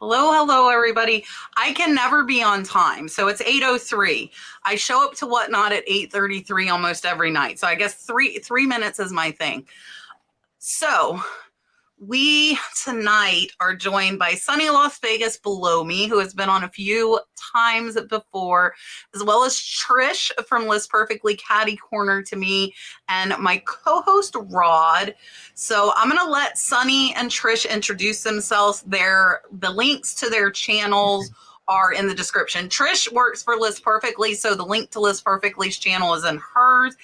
Hello, everybody. I can never be on time, so it's 8:03. I show up to Whatnot at 8:33 almost every night, so I guess three minutes is my thing. So we tonight are joined by Sonny Las Vegas below me, who has been on a few times before, as well as Trish from List Perfectly Catty Corner to me, and my co-host Rod. So I'm going to let Sonny and Trish introduce themselves. The links to their channels are in the description. Trish works for List Perfectly, so the link to List Perfectly's channel is in hers.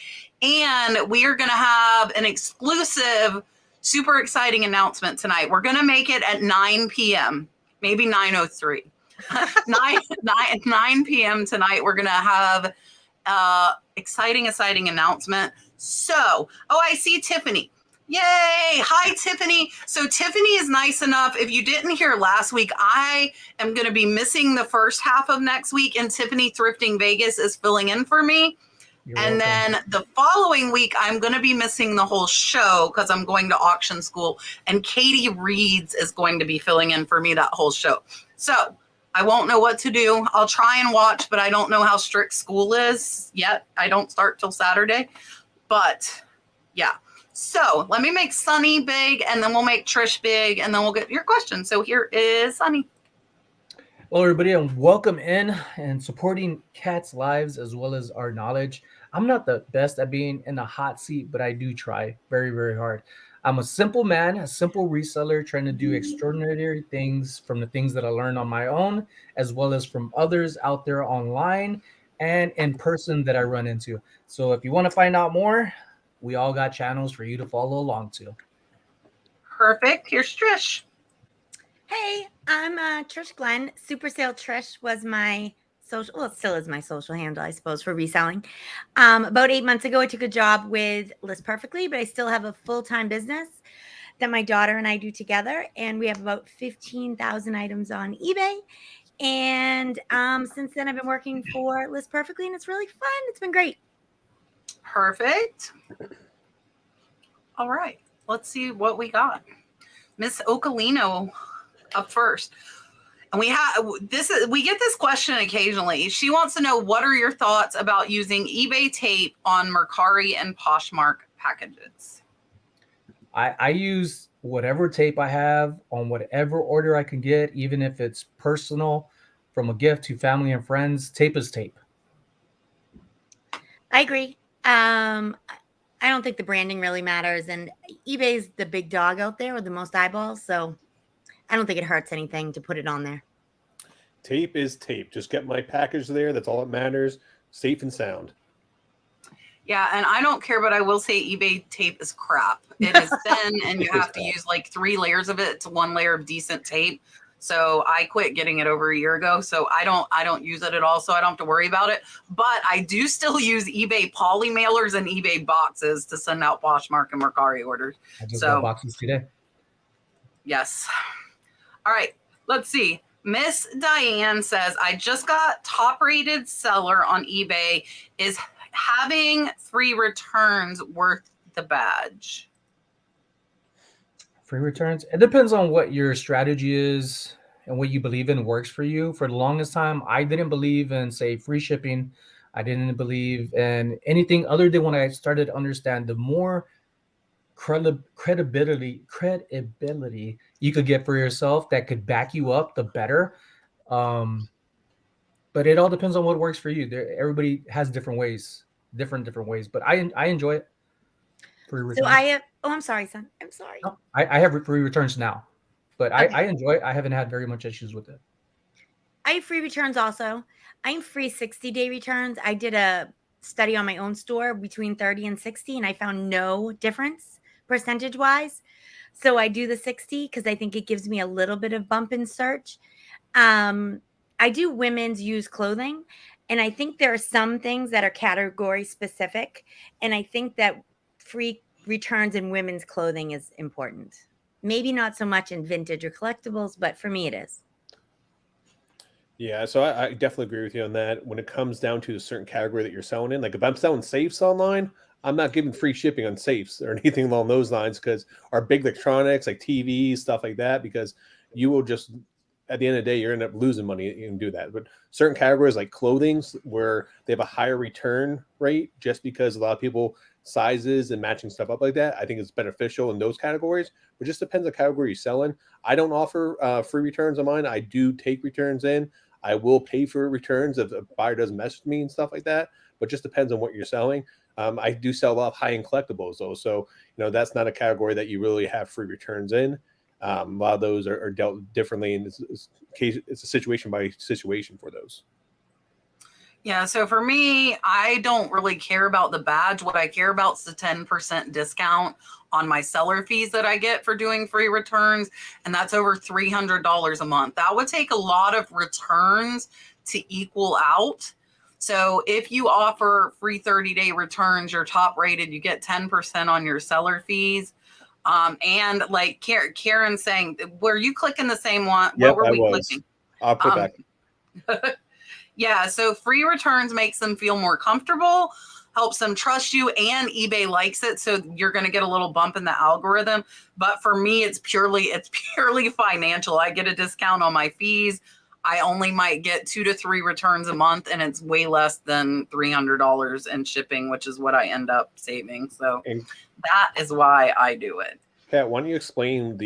And we are going to have an exclusive super exciting announcement tonight. We're going to make it at 9 p.m., maybe 9:03. 9 p.m. tonight, we're going to have exciting announcement. So, I see Tiffany. Yay! Hi, Tiffany. So Tiffany is nice enough. If you didn't hear last week, I am going to be missing the first half of next week, and Tiffany Thrifting Vegas is filling in for me. And then the following week, I'm going to be missing the whole show because I'm going to auction school. And Katie Reeds is going to be filling in for me that whole show. So I won't know what to do. I'll try and watch, but I don't know how strict school is yet. I don't start till Saturday. But yeah. So let me make Sonny big, and then we'll make Trish big, and then we'll get your questions. So here is Sonny. Hello, everybody, and welcome in and supporting cats' lives as well as our knowledge. I'm not the best at being in a hot seat, but I do try very, very hard. I'm a simple man, a simple reseller trying to do extraordinary things from the things that I learned on my own, as well as from others out there online and in person that I run into. So if you want to find out more, we all got channels for you to follow along to. Perfect. Here's Trish. Hey, I'm Trish Glenn. Super Sale Trish was my social, well, it still is my social handle, I suppose, for reselling. About 8 months ago, I took a job with List Perfectly, but I still have a full-time business that my daughter and I do together, and we have about 15,000 items on eBay. And since then, I've been working for List Perfectly, and it's really fun. It's been great. Perfect. All right. Let's see what we got. Miss Ocalino up first. And we get this question occasionally. She wants to know, what are your thoughts about using eBay tape on Mercari and Poshmark packages? I use whatever tape I have on whatever order I can get, even if it's personal, from a gift to family and friends. Tape is tape. I agree. I don't think the branding really matters, and eBay's the big dog out there with the most eyeballs, so I don't think it hurts anything to put it on there. Tape is tape. Just get my package there. That's all that matters. Safe and sound. Yeah, and I don't care, but I will say eBay tape is crap. It is thin, and you have to use like 3 layers of it to 1 layer of decent tape. So I quit getting it over a year ago. So I don't use it at all. So I don't have to worry about it. But I do still use eBay poly mailers and eBay boxes to send out Poshmark and Mercari orders. I just got boxes today. Yes. All right. Let's see. Miss Diane says, I just got top rated seller on eBay. Is having free returns worth the badge? Free returns? It depends on what your strategy is and what you believe in works for you. For the longest time, I didn't believe in, say, free shipping. I didn't believe in anything other than when I started to understand the more credibility you could get for yourself that could back you up, the better. But it all depends on what works for you. Everybody has different ways. But I enjoy it. Free returns. So I'm sorry, son. I'm sorry. No, I have free returns now, but okay. I enjoy it. I haven't had very much issues with it. I have free returns also. I'm free 60-day returns. I did a study on my own store between 30 and 60, and I found no difference percentage-wise. So I do the 60 because I think it gives me a little bit of bump in search. I do women's used clothing, and I think there are some things that are category specific, and I think that free returns in women's clothing is important. Maybe not so much in vintage or collectibles, but for me it is. Yeah, so I definitely agree with you on that. When it comes down to a certain category that you're selling in, like if I'm selling safes online, I'm not giving free shipping on safes or anything along those lines, because our big electronics like TVs, stuff like that, because you will just at the end of the day, you're end up losing money. You can do that. But certain categories like clothing, where they have a higher return rate, just because a lot of people sizes and matching stuff up like that, I think it's beneficial in those categories. But just depends on the category you're selling. I don't offer free returns on mine. I do take returns in. I will pay for returns if a buyer doesn't message me and stuff like that. But just depends on what you're selling. I do sell a lot of high-end collectibles though, so that's not a category that you really have free returns in. A lot of those are dealt differently, and it's a situation by situation for those. Yeah, so for me, I don't really care about the badge. What I care about is the 10% discount on my seller fees that I get for doing free returns, and that's over $300 a month. That would take a lot of returns to equal out. So if you offer free 30-day returns, you're top rated, you get 10% on your seller fees. And like Karen saying, were you clicking the same one? Yep, What were I we was. clicking? I'll put back. Yeah, so free returns makes them feel more comfortable, helps them trust you, and eBay likes it, so you're going to get a little bump in the algorithm. But for me, it's purely financial. I get a discount on my fees. I only might get 2 to 3 returns a month, and it's way less than $300 in shipping, which is what I end up saving. So that is why I do it. Pat, why don't you explain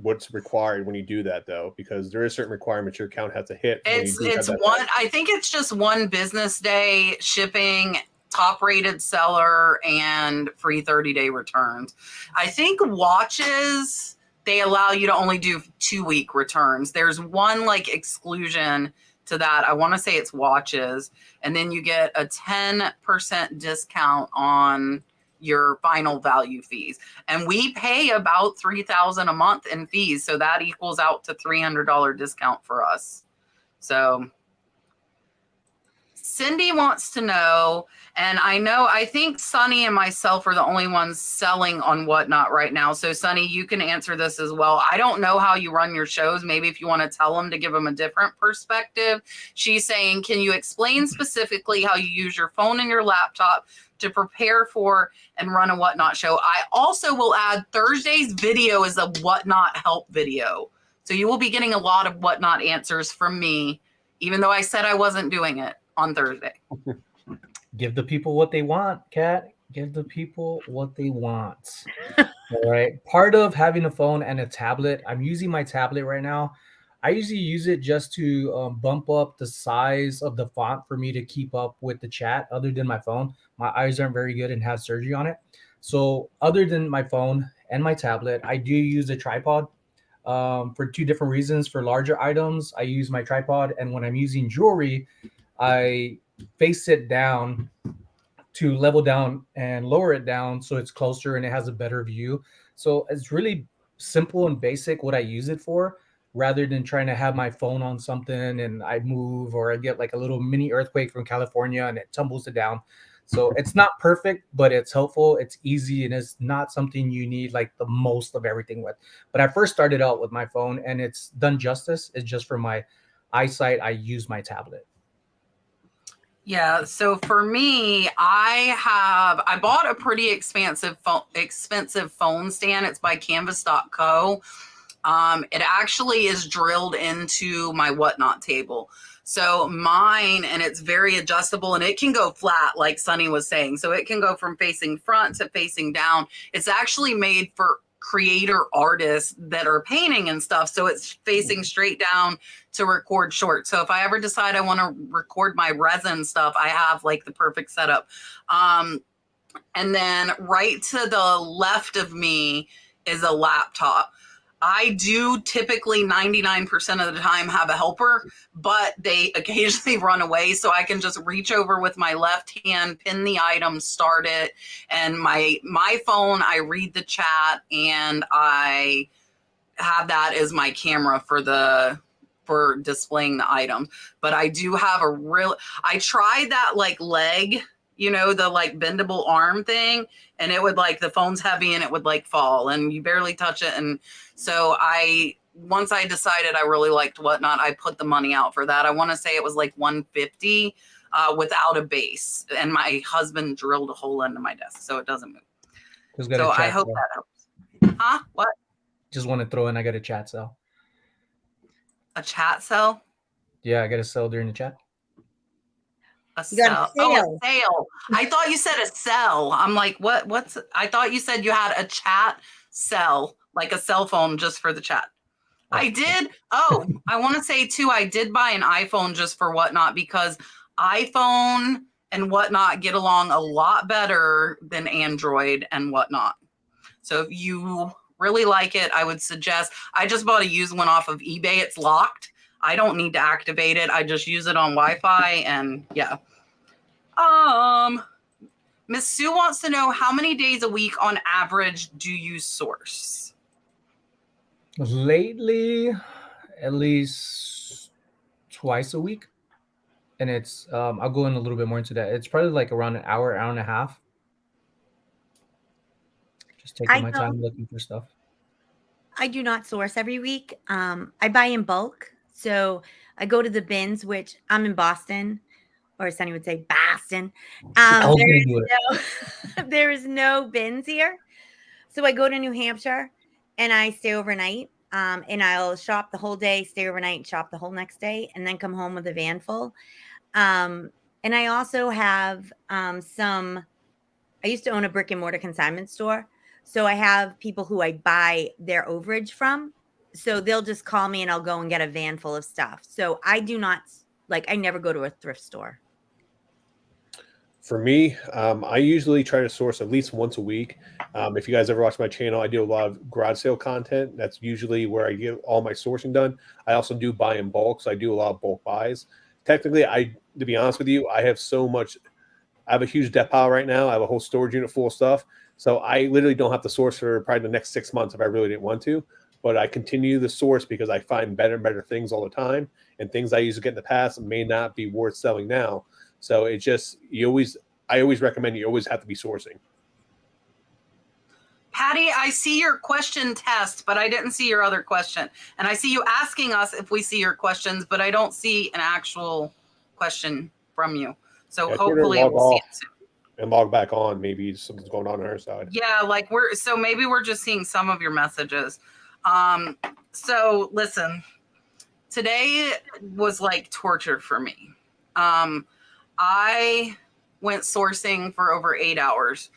what's required when you do that, though? Because there is certain requirements your account has to hit. It's one. I think it's just 1 business day shipping, top rated seller, and free 30-day returns. I think watches, they allow you to only do 2-week returns. There's one like exclusion to that. I want to say it's watches, and then you get a 10% discount on your final value fees, and we pay about $3,000 a month in fees, so that equals out to $300 discount for us. So Cindy wants to know, and I think Sonny and myself are the only ones selling on Whatnot right now. So Sonny, you can answer this as well. I don't know how you run your shows. Maybe if you want to tell them to give them a different perspective. She's saying, can you explain specifically how you use your phone and your laptop to prepare for and run a Whatnot show? I also will add Thursday's video is a Whatnot help video. So you will be getting a lot of Whatnot answers from me, even though I said I wasn't doing it on Thursday. Give the people what they want, Kat. Give the people what they want. All right. Part of having a phone and a tablet, I'm using my tablet right now. I usually use it just to bump up the size of the font for me to keep up with the chat. Other than my phone, my eyes aren't very good and have surgery on it. So other than my phone and my tablet, I do use a tripod for 2 different reasons. For larger items, I use my tripod, and when I'm using jewelry, I face it down to level down and lower it down so it's closer and it has a better view. So it's really simple and basic what I use it for, rather than trying to have my phone on something and I move, or I get like a little mini earthquake from California and it tumbles it down. So it's not perfect, but it's helpful. It's easy, and it's not something you need like the most of everything with. But I first started out with my phone, and it's done justice. It's just for my eyesight, I use my tablet. Yeah, so for me, I bought a pretty expensive phone stand. It's by canvas.co. It actually is drilled into my Whatnot table. So mine, and it's very adjustable, and it can go flat, like Sonny was saying. So it can go from facing front to facing down. It's actually made for creator artists that are painting and stuff. So it's facing straight down to record short. So if I ever decide I want to record my resin stuff, I have like the perfect setup. And then right to the left of me is a laptop. I do typically 99% of the time have a helper, but they occasionally run away. So I can just reach over with my left hand, pin the item, start it. And my phone, I read the chat, and I have that as my camera for displaying the item. But I do have I tried that like leg, the like bendable arm thing, and it would like, the phone's heavy and it would like fall and you barely touch it. And so once I decided I really liked Whatnot, I put the money out for that. I want to say it was like $150 without a base, and my husband drilled a hole into my desk so it doesn't move. So I hope that helps. Huh? What? Just want to throw in, I got a chat cell. A chat sell? Yeah, I got to sell during the chat. A You got a sell. Oh, sale. a sale. I thought you said a sell. I'm like, what's I thought you said you had a chat sell, like a cell phone just for the chat. I did. Oh, I want to say too, I did buy an iPhone just for Whatnot because iPhone and Whatnot get along a lot better than Android and Whatnot. So if you really like it, I would suggest. I just bought a used one off of eBay. It's locked. I don't need to activate it. I just use it on Wi-Fi, and yeah. Miss Sue wants to know, how many days a week on average do you source? Lately, at least twice a week. And it's I'll go in a little bit more into that. It's probably like around an hour and a half. Just taking my time looking for stuff. I do not source every week. I buy in bulk. So I go to the bins, which I'm in Boston, or Sonny would say Boston. There is no bins here. So I go to New Hampshire and I stay overnight. And I'll shop the whole day, stay overnight, shop the whole next day, and then come home with a van full. And I also have I used to own a brick and mortar consignment store. So I have people who I buy their overage from. So they'll just call me and I'll go and get a van full of stuff. So I do not, I never go to a thrift store. For me, I usually try to source at least once a week. If you guys ever watch my channel, I do a lot of garage sale content. That's usually where I get all my sourcing done. I also do buy in bulk, so I do a lot of bulk buys. Technically, to be honest with you, I have a huge depot pile right now. I have a whole storage unit full of stuff. So I literally don't have to source for probably the next 6 months if I really didn't want to. But I continue to source because I find better and better things all the time. And things I used to get in the past may not be worth selling now. So it's just, I always recommend you always have to be sourcing. Patty, I see your question test, but I didn't see your other question. And I see you asking us if we see your questions, but I don't see an actual question from you. So hopefully we'll see it soon. And log back on. Maybe something's going on our side. Yeah, maybe we're just seeing some of your messages. So listen, today was like torture for me. I went sourcing for over 8 hours.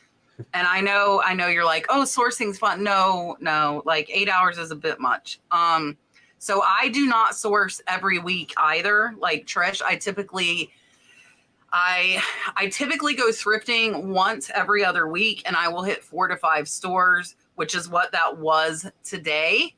And I know you're like, oh, sourcing's fun. No, like 8 hours is a bit much. So I do not source every week either. Like Trish, I typically go thrifting once every other week, and I will hit 4 to 5 stores, which is what that was today.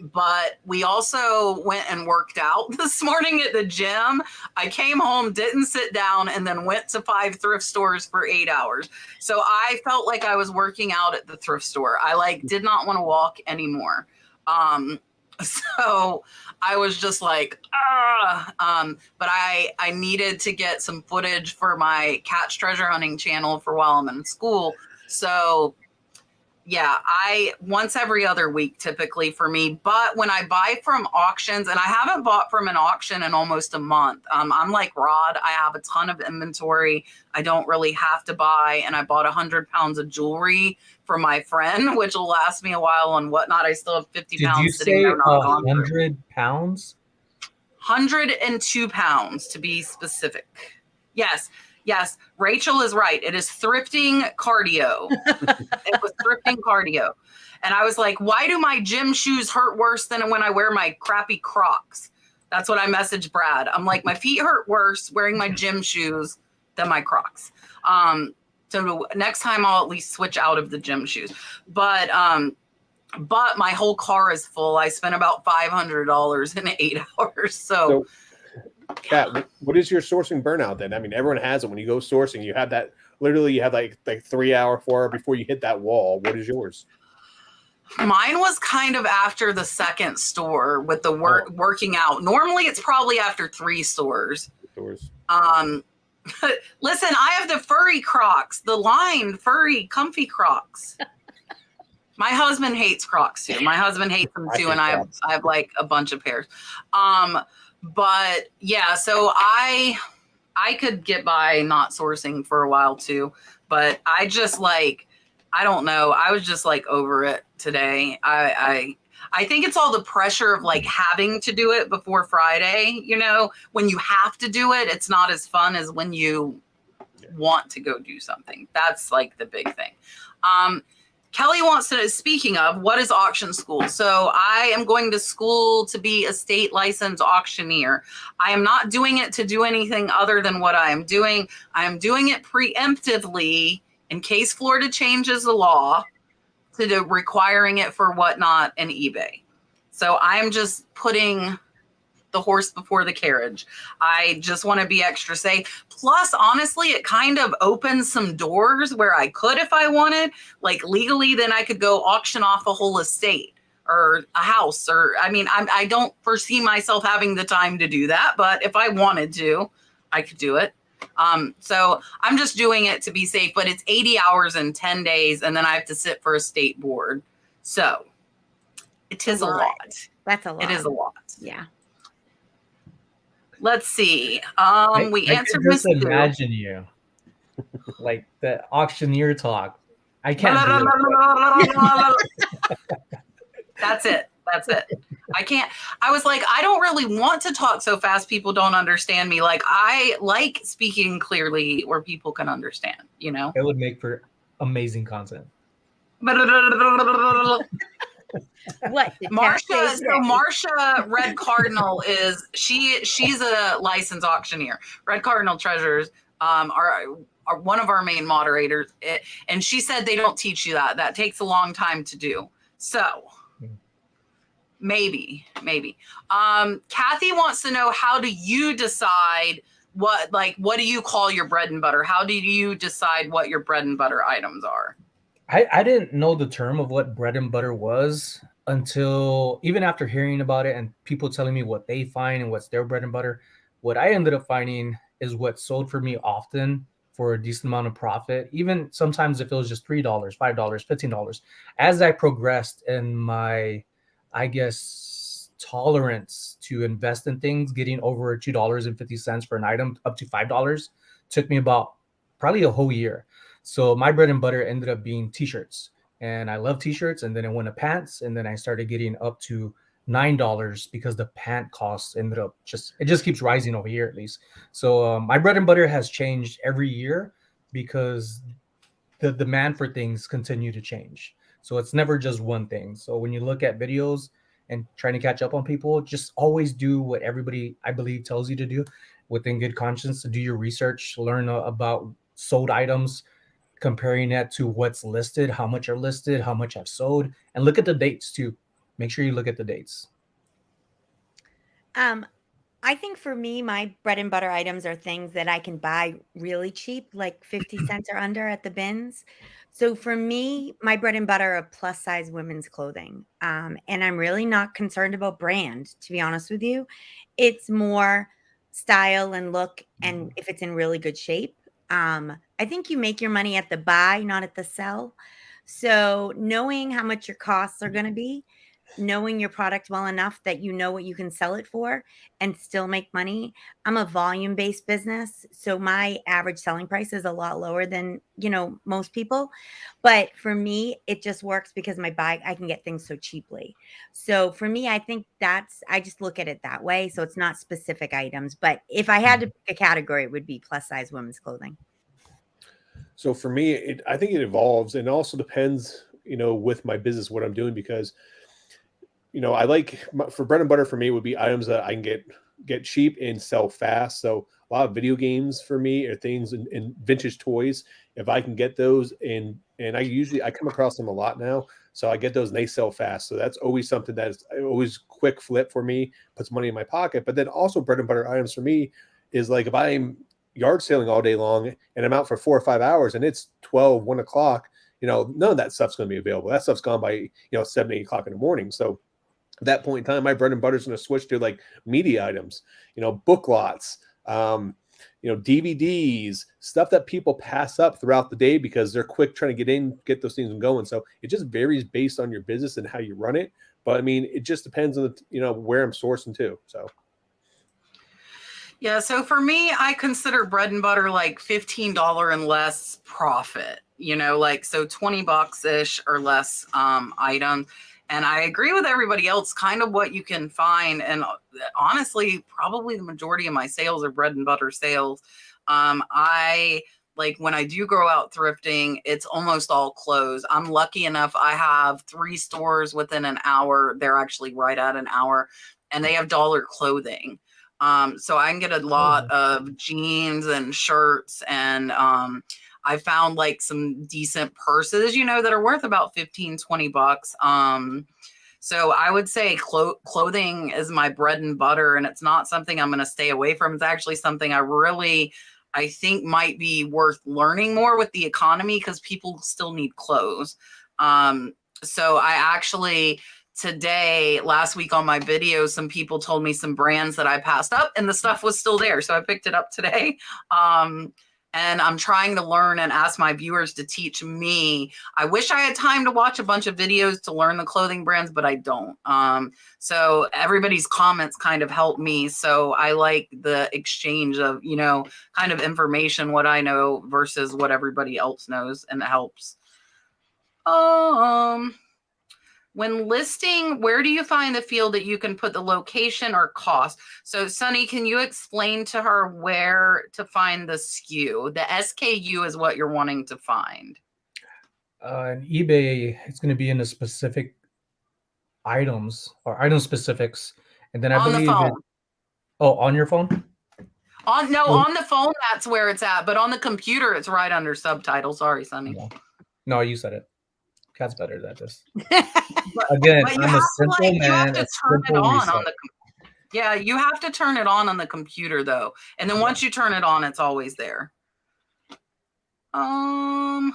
But we also went and worked out this morning at the gym. I came home, didn't sit down, and then went to 5 thrift stores for 8 hours. So I felt like I was working out at the thrift store. I did not want to walk anymore. So I was just like, but I needed to get some footage for my catch treasure hunting channel for while I'm in school. So yeah, once every other week typically for me. But when I buy from auctions, and I haven't bought from an auction in almost a month, I'm like Rod. I have a ton of inventory. I don't really have to buy. And I bought 100 pounds of jewelry for my friend, which will last me a while on Whatnot. I still have 50 pounds sitting there. Not 100 pounds? 102 pounds to be specific. Yes, Rachel is right. It is thrifting cardio. It was thrifting cardio. And I was like, why do my gym shoes hurt worse than when I wear my crappy Crocs? That's what I messaged Brad. I'm like, my feet hurt worse wearing my gym shoes than my Crocs. So next time I'll at least switch out of the gym shoes. But my whole car is full. I spent about $500 in 8 hours. So Kat, what is your sourcing burnout then? I mean, everyone has it. When you go sourcing, you have that, literally you have like 3 hour, 4 hour before you hit that wall. What is yours? Mine was kind of after the second store with the working out. Normally it's probably after 3 stores. Listen, I have the furry Crocs, the lined furry comfy Crocs. My husband hates Crocs too. My husband hates them too. And I have like a bunch of pairs. But yeah, so I could get by not sourcing for a while too, but I just I don't know. I was just like over it today. I I think it's all the pressure of like having to do it before Friday. You know, when you have to do it, it's not as fun as when you want to go do something. That's like the big thing. Kelly wants to know, speaking of, what is auction school? So I am going to school to be a state licensed auctioneer. I am not doing it to do anything other than what I am doing. I am doing it preemptively in case Florida changes the law to requiring it for Whatnot and eBay. So I'm just putting the horse before the carriage. I just want to be extra safe. Plus, honestly, it kind of opens some doors where I could, if I wanted, like legally, then I could go auction off a whole estate or a house. Or, I mean, I don't foresee myself having the time to do that, but if I wanted to, I could do it. So I'm just doing it to be safe, but it's 80 hours in 10 days. And then I have to sit for a state board. So it is a lot. That's a lot. It is a lot. Yeah. Let's see. We I answered can just Miss Sue. imagine you, like the auctioneer talk. I can't do it. That's it. That's it. I can't. I was like, I don't really want to talk so fast people don't understand me. Like, I like speaking clearly where people can understand, you know? It would make for amazing content. What? Marsha Red Cardinal is she's a licensed auctioneer. Red Cardinal Treasures are one of our main moderators, and she said they don't teach you that. That takes a long time to do. So maybe. Kathy wants to know, how do you decide what do you call your bread and butter? How do you decide what your bread and butter items are? I didn't know the term of what bread and butter was until even after hearing about it and people telling me what they find and what's their bread and butter. What I ended up finding is what sold for me often for a decent amount of profit, even sometimes if it was just $3, $5, $15. As I progressed in my, I guess, tolerance to invest in things, getting over $2.50 for an item up to $5 took me about probably a whole year. So my bread and butter ended up being t-shirts, and I love t-shirts. And then it went to pants, and then I started getting up to $9 because the pant costs ended up it just keeps rising over here at least. So my bread and butter has changed every year because the demand for things continue to change. So it's never just one thing. So when you look at videos and trying to catch up on people, just always do what everybody, I believe, tells you to do within good conscience. To do your research, learn about sold items, comparing that to what's listed, how much are listed, how much I've sold, and look at the dates too. Make sure you look at the dates. I think for me, my bread and butter items are things that I can buy really cheap, like 50 cents or under at the bins. So for me, my bread and butter are plus size women's clothing. And I'm really not concerned about brand, to be honest with you. It's more style and look, and if it's in really good shape. I think you make your money at the buy, not at the sell. So knowing how much your costs are going to be, knowing your product well enough that you know what you can sell it for and still make money. I'm a volume-based business, so my average selling price is a lot lower than, most people. But for me, it just works because I can get things so cheaply. So for me, I think I just look at it that way. So it's not specific items, but if I had to pick a category, it would be plus size women's clothing. So for me, I think it evolves, and it also depends, with my business, what I'm doing, because I like for bread and butter for me would be items that I can get cheap and sell fast. So a lot of video games for me are things in vintage toys. If I can get those and I come across them a lot now. So I get those and they sell fast. So that's always something that is always quick flip for me, puts money in my pocket. But then also bread and butter items for me is like if I'm yard selling all day long and I'm out for 4 or 5 hours and it's 12, 1 o'clock, none of that stuff's going to be available. That stuff's gone by, 7, 8 o'clock in the morning. So at that point in time, my bread and butter is going to switch to like media items, book lots, DVDs, stuff that people pass up throughout the day because they're quick trying to get those things going. So it just varies based on your business and how you run it. But I mean, it just depends on where I'm sourcing to. So. Yeah. So for me, I consider bread and butter like $15 and less profit, so $20 ish or less items. And I agree with everybody else, kind of what you can find. And honestly, probably the majority of my sales are bread and butter sales. I like when I do go out thrifting, it's almost all clothes. I'm lucky enough, I have 3 stores within an hour. They're actually right at an hour, and they have dollar clothing. So I can get a lot of jeans and shirts, and I found like some decent purses, you know, that are worth about 15, 20 bucks. So I would say clothing is my bread and butter, and it's not something I'm going to stay away from. It's actually something I think might be worth learning more with the economy, because people still need clothes. So I actually last week on my video, some people told me some brands that I passed up, and the stuff was still there. So I picked it up today. And I'm trying to learn and ask my viewers to teach me. I wish I had time to watch a bunch of videos to learn the clothing brands, but I don't. So everybody's comments kind of help me. So I like the exchange of, you know, kind of information, what I know versus what everybody else knows, and it helps. When listing, where do you find the field that you can put the location or cost? So Sonny, can you explain to her where to find the SKU? The SKU is what you're wanting to find. In eBay, it's going to be in the specific items or item specifics. And then I On the believe phone. on your phone? On the phone, that's where it's at. But on the computer, it's right under subtitles. Sorry, Sonny. No, you said it. Cat's better at this. Again, I'm a simple man. You have to turn it on yeah, you have to turn it on the computer though. And then once you turn it on, it's always there. Oh,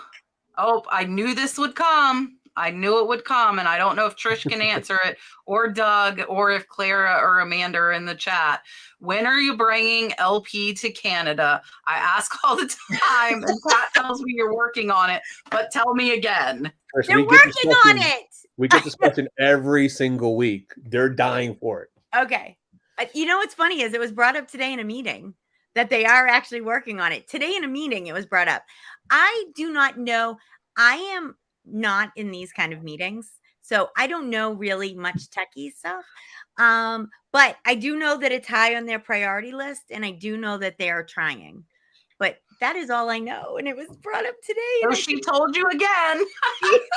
I knew this would come. I knew it would come, and I don't know if Trish can answer it, or Doug, or if Clara or Amanda are in the chat. When are you bringing LP to Canada? I ask all the time, and Pat tells me you're working on it, but tell me again. Trish, They're working on it. We get this question every single week. They're dying for it. Okay. You know what's funny is it was brought up today in a meeting that they are actually working on it. Today in a meeting, it was brought up. I do not know. I am not in these kind of meetings, so I don't know really much techie stuff. But I do know that it's high on their priority list, and I do know that they are trying. But that is all I know, and it was brought up today. Oh, she told you again.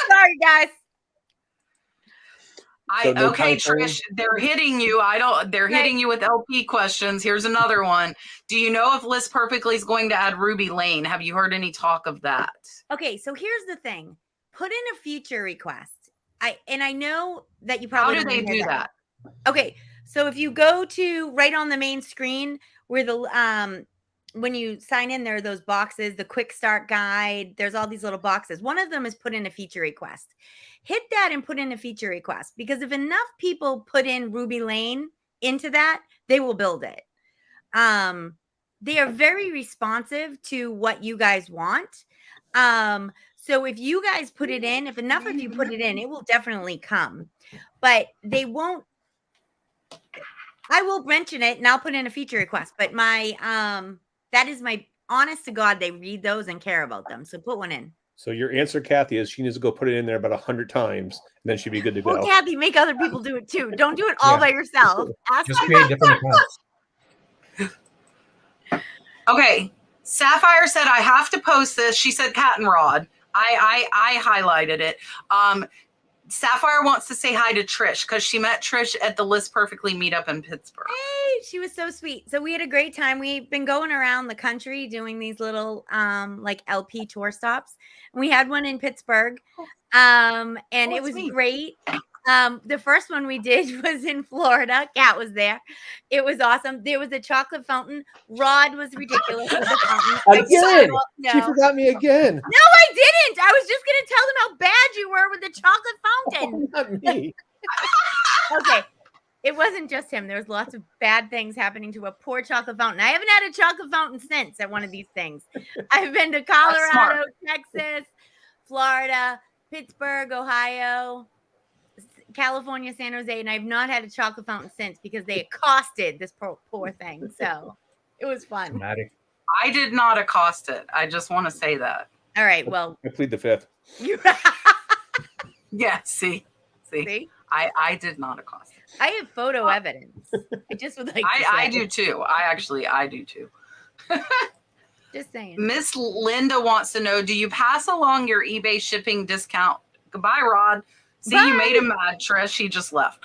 Sorry, guys. Okay, Trish, they're hitting you. They're hitting you with LP questions. Here's another one. Do you know if List Perfectly is going to add Ruby Lane? Have you heard any talk of that? Okay, so here's the thing. Put in a feature request. I know that you probably How do they do that? Okay, so if you go to right on the main screen where the when you sign in, there are those boxes, the quick start guide, there's all these little boxes. One of them is put in a feature request. Hit that and put in a feature request, because if enough people put in Ruby Lane into that, they will build it. They are very responsive to what you guys want. So if you guys put it in, if enough of you put it in, it will definitely come. But they won't. I will mention it and I'll put in a feature request. But my that is my honest to God, they read those and care about them. So put one in. So your answer, Kathy, is she needs to go put it in there about 100 times, and then she'd be good to go. Well, Kathy, make other people do it too. Don't do it all by yourself. Just create different accounts. Okay. Sapphire said, I have to post this. She said cat and rod. I highlighted it. Sapphire wants to say hi to Trish because she met Trish at the List Perfectly meetup in Pittsburgh. Hey, she was so sweet. So we had a great time. We've been going around the country doing these little like LP tour stops. We had one in Pittsburgh, and it was great. The first one we did was in Florida. Kat was there. It was awesome. There was a chocolate fountain. Rod was ridiculous with the fountain. Again, she forgot me again. No, I didn't. I was just going to tell them how bad you were with the chocolate fountain. Oh, not me. Okay. It wasn't just him. There was lots of bad things happening to a poor chocolate fountain. I haven't had a chocolate fountain since at one of these things. I've been to Colorado, Texas, Florida, Pittsburgh, Ohio, California, San Jose, and I've not had a chocolate fountain since because they accosted this poor thing. So it was fun. Dramatic. I did not accost it. I just want to say that. All right. Well, I plead the fifth. Yeah, see. See? I did not accost her. I have photo evidence. I just would like to I say. do too. I do too. Just saying. Miss Linda wants to know, do you pass along your eBay shipping discount? Goodbye, Rod. See, you made him mad, Trish. He just left.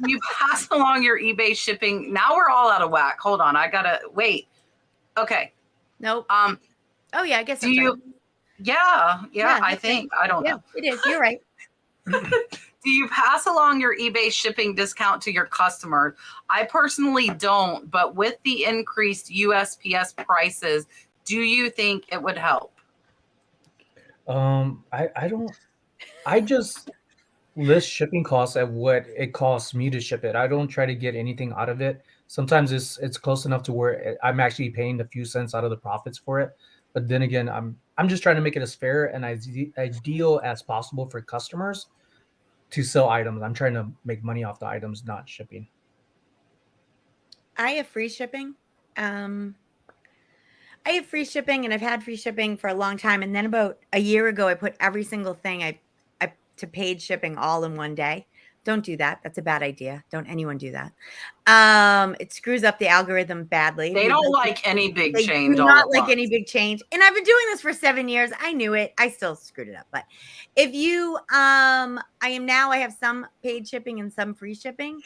You pass along your eBay shipping. Now we're all out of whack. Hold on. I gotta wait. Okay. Nope. Oh yeah, I guess do that's you right. Yeah, I think. I don't know. It is. You're right. Do you pass along your eBay shipping discount to your customers? I personally don't, but with the increased USPS prices, do you think it would help? I don't. I just list shipping costs at what it costs me to ship it. I don't try to get anything out of it. Sometimes it's close enough to where I'm actually paying a few cents out of the profits for it. But then again, I'm just trying to make it as fair and as ideal as possible for customers to sell items. I'm trying to make money off the items, not shipping. I have free shipping. I have free shipping, and I've had free shipping for a long time. And then about a year ago, I put every single thing I to paid shipping all in one day. Don't do that. That's a bad idea. Don't anyone do that. It screws up the algorithm badly. They don't like any big change. They do not like any big change. And I've been doing this for 7 years. I knew it. I still screwed it up. But if you, I have some paid shipping and some free shipping.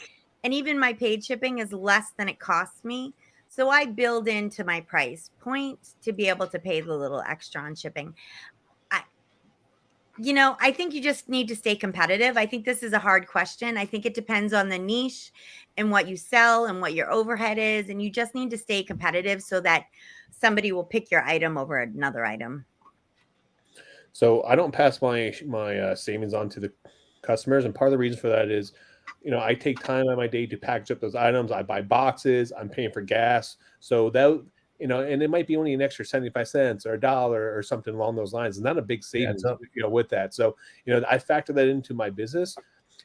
And even my paid shipping is less than it costs me. So I build into my price point to be able to pay the little extra on shipping. I think you just need to stay competitive. I think this is a hard question. I think it depends on the niche and what you sell and what your overhead is. And you just need to stay competitive so that somebody will pick your item over another item. So I don't pass my savings on to the customers. And part of the reason for that is, I take time out of my day to package up those items. I buy boxes. I'm paying for gas. So that, and it might be only an extra 75 cents or $1 or something along those lines. It's not a big savings, with that. So, I factor that into my business.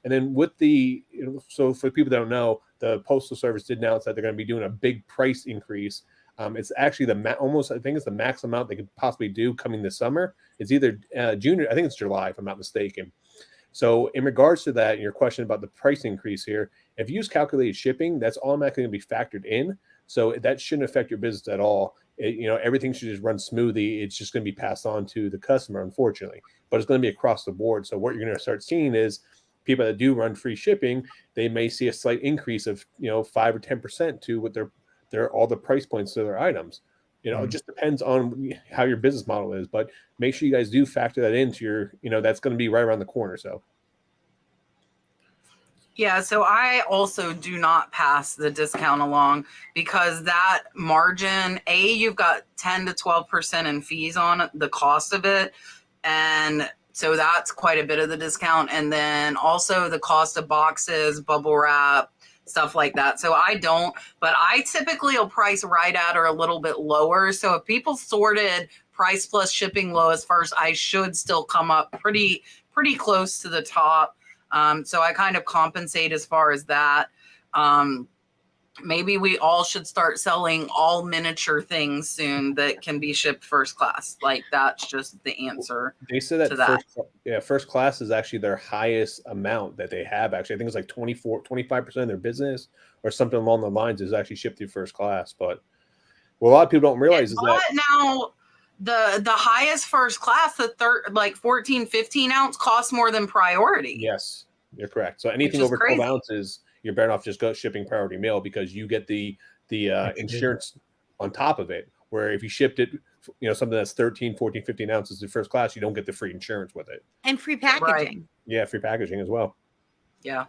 And then with the, so for people that don't know, the Postal Service did announce that they're going to be doing a big price increase. It's actually I think it's the max amount they could possibly do coming this summer. It's either June, I think it's July, if I'm not mistaken. So in regards to that, and your question about the price increase here, if you use calculated shipping, that's automatically going to be factored in. So that shouldn't affect your business at all. Everything should just run smoothly. It's just going to be passed on to the customer, unfortunately. But it's going to be across the board. So what you're going to start seeing is people that do run free shipping, they may see a slight increase of 5 or 10% to what their all the price points to their items. It just depends on how your business model is. But make sure you guys do factor that into your, that's going to be right around the corner. So. Yeah, so I also do not pass the discount along because that margin, you've got 10 to 12% in fees on the cost of it. And so that's quite a bit of the discount. And then also the cost of boxes, bubble wrap, stuff like that. So I don't, but I typically will price right at or a little bit lower. So if people sorted price plus shipping lowest first, I should still come up pretty close to the top. So I kind of compensate as far as that. Maybe we all should start selling all miniature things soon that can be shipped first class. Like that's just the answer. They said that first class is actually their highest amount that they have. Actually, I think it's like 25% of their business or something along the lines is actually shipped through first class. But what a lot of people don't realize is that now the highest first class, like 14, 15 ounce costs more than priority. Yes, you're correct. So anything over 12 ounces, you're better off just shipping priority mail because you get the insurance on top of it. Where if you shipped it, something that's 13, 14, 15 ounces in first class, you don't get the free insurance with it. And free packaging. Right. Yeah, free packaging as well. Yeah.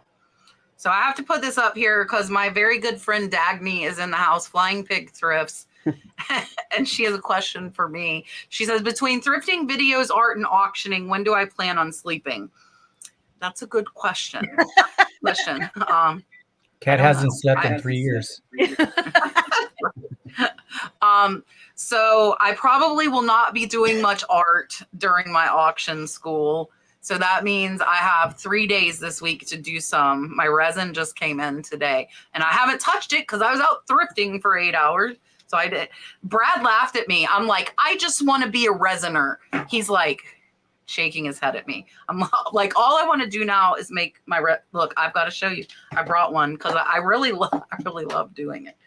So I have to put this up here because my very good friend Dagny is in the house, Flying Pig Thrifts. And she has a question for me. She says, between thrifting, videos, art, and auctioning, when do I plan on sleeping? That's a good question. Kat hasn't slept in 3 years. So I probably will not be doing much art during my auction school. So that means I have 3 days this week to do some. My resin just came in today and I haven't touched it because I was out thrifting for 8 hours. So I did. Brad laughed at me. I'm like, I just want to be a resiner. He's like, shaking his head at me. I'm like, all I want to do now is make my look. I've got to show you. I brought one because I really love doing it.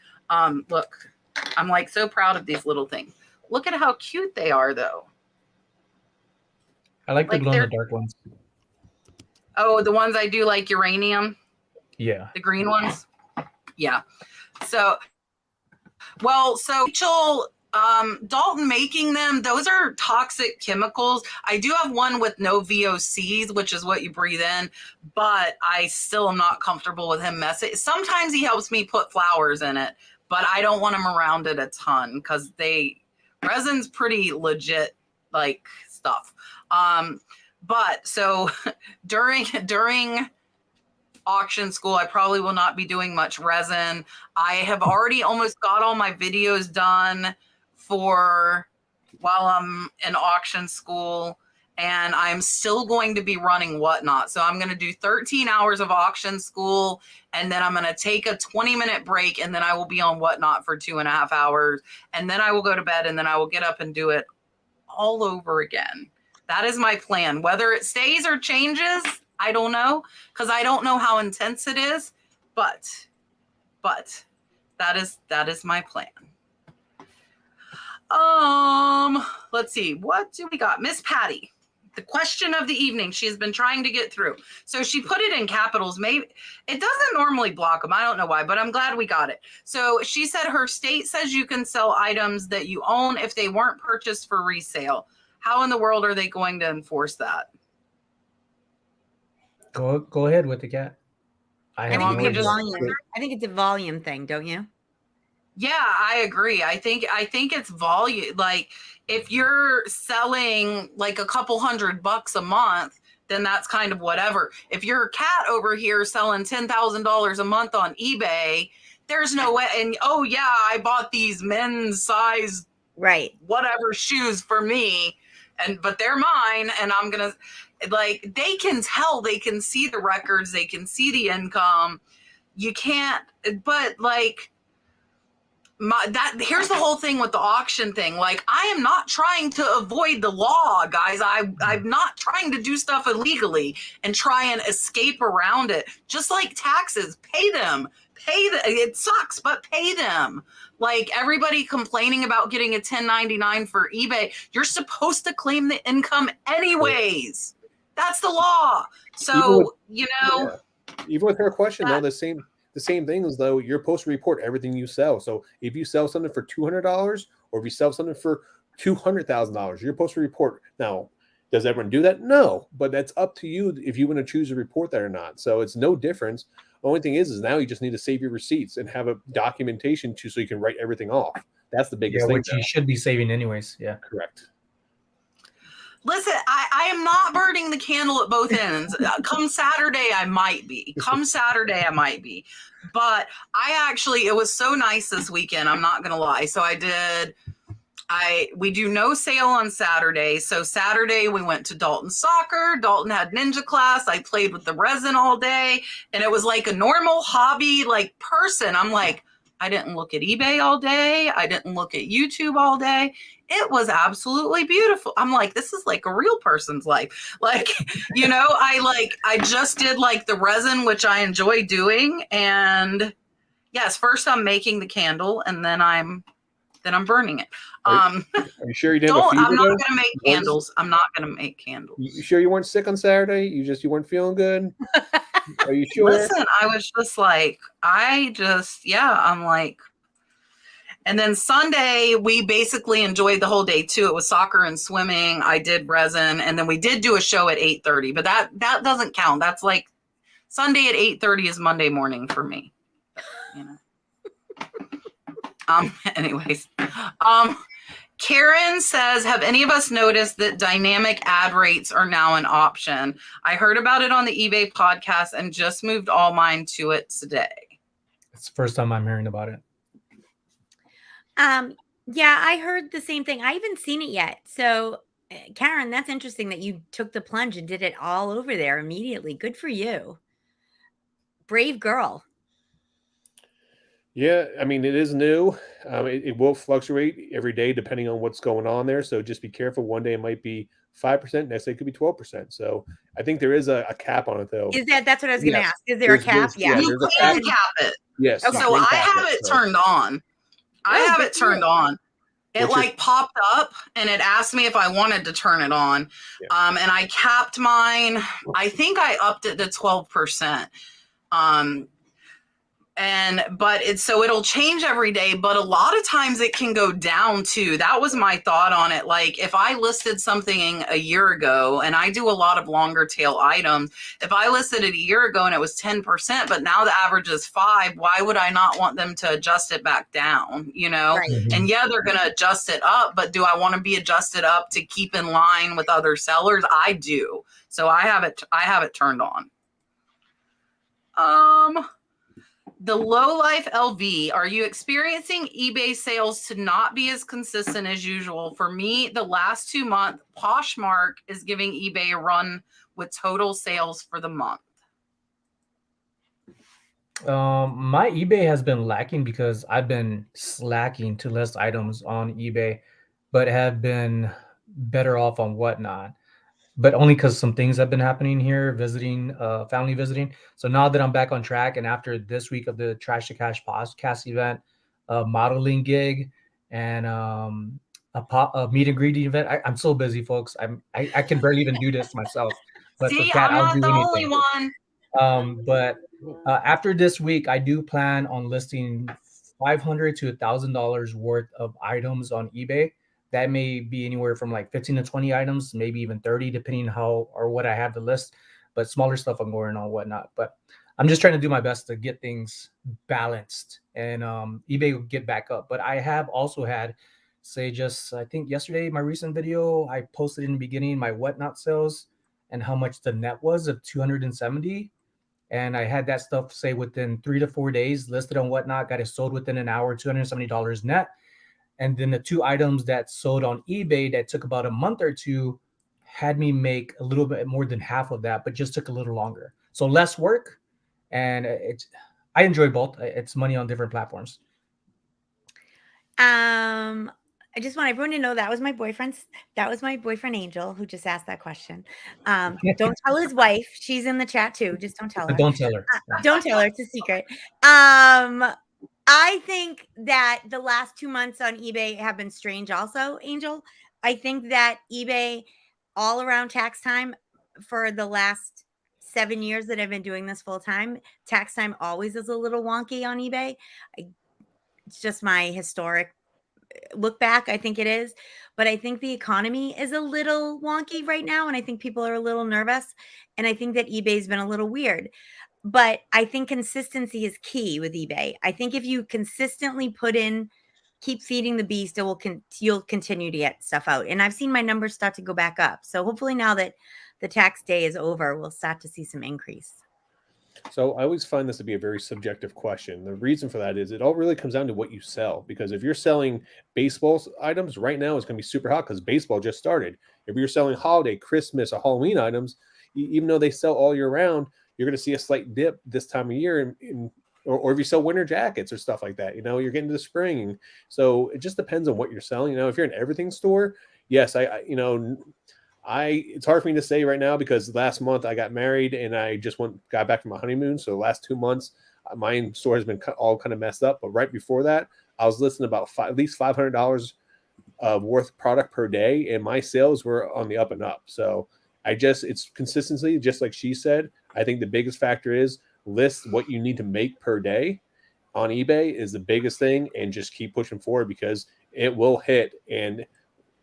Look, I'm like so proud of these little things. Look at how cute they are, though. I like the glow in the dark ones. Oh, the ones I do like uranium. Yeah. The green ones. Yeah. So, well, so Rachel, Dalton making them, those are toxic chemicals. I do have one with no VOCs, which is what you breathe in, but I still am not comfortable with him messing. Sometimes he helps me put flowers in it, but I don't want him around it a ton because resin's pretty legit like stuff. But so during auction school, I probably will not be doing much resin. I have already almost got all my videos done for while I'm in auction school, and I'm still going to be running Whatnot. So I'm going to do 13 hours of auction school, and then I'm going to take a 20-minute break, and then I will be on Whatnot for 2.5 hours, and then I will go to bed, and then I will get up and do it all over again. That is my plan. Whether it stays or changes, I don't know, because I don't know how intense it is, but that is my plan. Let's see, what do we got? Miss Patty, the question of the evening she has been trying to get through. So she put it in capitals. Maybe it doesn't normally block them. I don't know why, but I'm glad we got it. So she said her state says you can sell items that you own if they weren't purchased for resale. How in the world are they going to enforce that? Go ahead with the cat. I think it's a volume thing, don't you? Yeah, I agree. I think it's volume. Like if you're selling like a couple $100 a month, then that's kind of whatever. If you're a cat over here selling $10,000 a month on eBay, there's no way. And oh yeah, I bought these men's size whatever shoes for me, but they're mine, and I'm gonna like they can tell, they can see the records, they can see the income. You can't, but like. Here's the whole thing with the auction thing. Like, I am not trying to avoid the law, guys. I'm not trying to do stuff illegally and try and escape around it. Just like taxes, pay them. It sucks, but pay them. Like everybody complaining about getting a 1099 for eBay, you're supposed to claim the income anyways. That's the law. So, even with her question, though, the same thing as though you're supposed to report everything you sell. So if you sell something for $200 or if you sell something for $200,000, you're supposed to report. Now, does everyone do that? No, but that's up to you if you want to choose to report that or not. So it's no difference. The only thing is now you just need to save your receipts and have a documentation so you can write everything off. That's the biggest thing. Which you should be saving anyways. Yeah, correct. Listen, I am not burning the candle at both ends. Come Saturday, I might be. But it was so nice this weekend. I'm not going to lie. So we do no sale on Saturday. So Saturday we went to Dalton soccer. Dalton had ninja class. I played with the resin all day, and it was like a normal hobby, like person. I'm like, I didn't look at eBay all day. I didn't look at YouTube all day. It was absolutely beautiful. I'm like, this is like a real person's life. Like, I just did like the resin, which I enjoy doing. And yes, first I'm making the candle and then I'm burning it. Are you sure you didn't? I'm not going to make candles. I'm not going to make candles. You sure you weren't sick on Saturday? You weren't feeling good? Are you sure? Listen, I was just like, I'm like, and then Sunday, we basically enjoyed the whole day too. It was soccer and swimming. I did resin, and then we did do a show at 8:30, but that doesn't count. That's like Sunday at 8:30 is Monday morning for me. Anyways, Karen says, have any of us noticed that dynamic ad rates are now an option? I heard about it on the eBay podcast and just moved all mine to it today. It's the first time I'm hearing about it. Yeah, I heard the same thing. I haven't seen it yet. So, Karen, that's interesting that you took the plunge and did it all over there immediately. Good for you. Brave girl. Yeah, I mean, it is new. It will fluctuate every day depending on what's going on there. So just be careful. One day it might be 5%, next day it could be 12%. So I think there is a cap on it though. That's what I was going to Yes. ask. Is there a cap? Yeah, You there's a can cap. cap it. Yes. Okay. you So can I cap have it so. turned on. I have it turned on. It What's your- like popped up and it asked me if I wanted to turn it on. Yeah. And I capped mine. I think I upped it to 12%. But it'll change every day, but a lot of times it can go down too. That was my thought on it. Like if I listed something a year ago, and I do a lot of longer tail items, if I listed it a year ago and it was 10%, but now the average is 5%, why would I not want them to adjust it back down, you know? Right. And yeah, they're going to adjust it up, but do I want to be adjusted up to keep in line with other sellers? I do. So I have it turned on. The low life LV, are you experiencing eBay sales to not be as consistent as usual? For me, the last 2 months, Poshmark is giving eBay a run with total sales for the month. My eBay has been lacking because I've been slacking to list items on eBay, but have been better off on Whatnot. But only because some things have been happening here, visiting, family visiting. So now that I'm back on track, and after this week of the Trash to Cash podcast event, modeling gig, and a meet and greet event, I'm so busy, folks. I can barely even do this myself. But See, for Kat, I'm I'll not do the only anything. one. But after this week, I do plan on listing $500 to $1,000 worth of items on eBay. That may be anywhere from like 15 to 20 items, maybe even 30, depending how or what I have to list. But smaller stuff I'm going on Whatnot. But I'm just trying to do my best to get things balanced, and eBay will get back up. But I have also had, I think yesterday, my recent video, I posted in the beginning my Whatnot sales and how much the net was of 270. And I had that stuff say within 3 to 4 days listed on Whatnot, got it sold within an hour, $270 net. And then the 2 items that sold on eBay that took about a month or two had me make a little bit more than half of that, but just took a little longer. So less work, and I enjoy both. It's money on different platforms. I just want everyone to know that was my boyfriend Angel who just asked that question. Don't tell his wife. She's in the chat too. Just don't tell her. Don't tell her. Don't tell her. It's a secret. I think that the last 2 months on eBay have been strange also, Angel. I think that eBay all around tax time for the last 7 years that I've been doing this full time, tax time always is a little wonky on eBay. It's just my historic look back. I think it is, but I think the economy is a little wonky right now. And I think people are a little nervous. And I think that eBay's been a little weird, but I think consistency is key with eBay. I think if you consistently keep feeding the beast, you'll continue to get stuff out. And I've seen my numbers start to go back up. So hopefully now that the tax day is over, we'll start to see some increase. So I always find this to be a very subjective question. The reason for that is it all really comes down to what you sell. Because if you're selling baseball items right now, it's going to be super hot because baseball just started. If you're selling holiday, Christmas, or Halloween items, even though they sell all year round, you're going to see a slight dip this time of year. Or if you sell winter jackets or stuff like that, you're getting to the spring. So it just depends on what you're selling. If you're an everything store, yes, it's hard for me to say right now because last month I got married and I just got back from my honeymoon. So the last 2 months, my store has been all kind of messed up. But right before that, I was listing about at least $500 worth of product per day, and my sales were on the up and up. So it's consistency, just like she said. I think the biggest factor is list what you need to make per day on eBay is the biggest thing, and just keep pushing forward because it will hit. And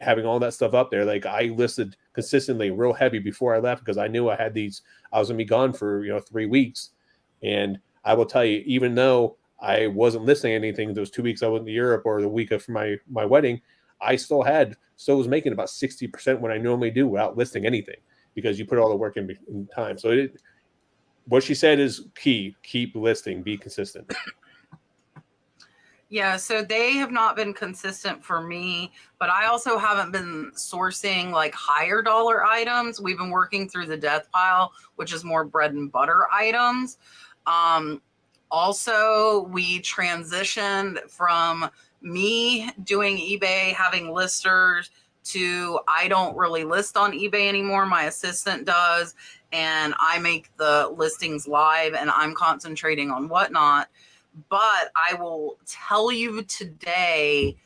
having all that stuff up there, like I listed consistently real heavy before I left because I knew I was going to be gone for 3 weeks. And I will tell you, even though I wasn't listing anything those 2 weeks I went to Europe or the week of my wedding, I still was making about 60% what I normally do without listing anything because you put all the work in time. So what she said is key. Keep listing, be consistent. Yeah, so they have not been consistent for me, but I also haven't been sourcing like higher dollar items. We've been working through the death pile, which is more bread and butter items. Also, we transitioned from me doing eBay, having listers, to I don't really list on eBay anymore. My assistant does, and I make the listings live, and I'm concentrating on Whatnot. But I will tell you today,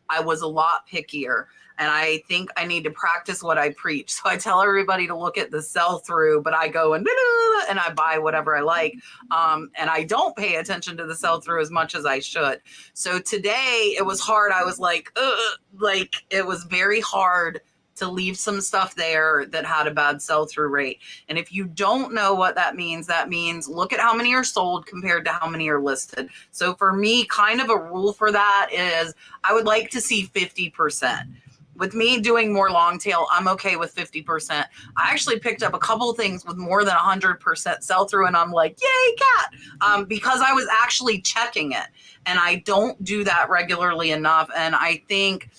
I was a lot pickier, and I think I need to practice what I preach. So I tell everybody to look at the sell through, but I go and I buy whatever I like. And I don't pay attention to the sell through as much as I should. So today it was hard. I was like it was very hard to leave some stuff there that had a bad sell-through rate. And if you don't know what that means look at how many are sold compared to how many are listed. So for me, kind of a rule for that is I would like to see 50%. With me doing more long tail, I'm okay with 50%. I actually picked up a couple of things with more than 100% sell-through, and I'm like, yay, cat, because I was actually checking it. And I don't do that regularly enough. And I think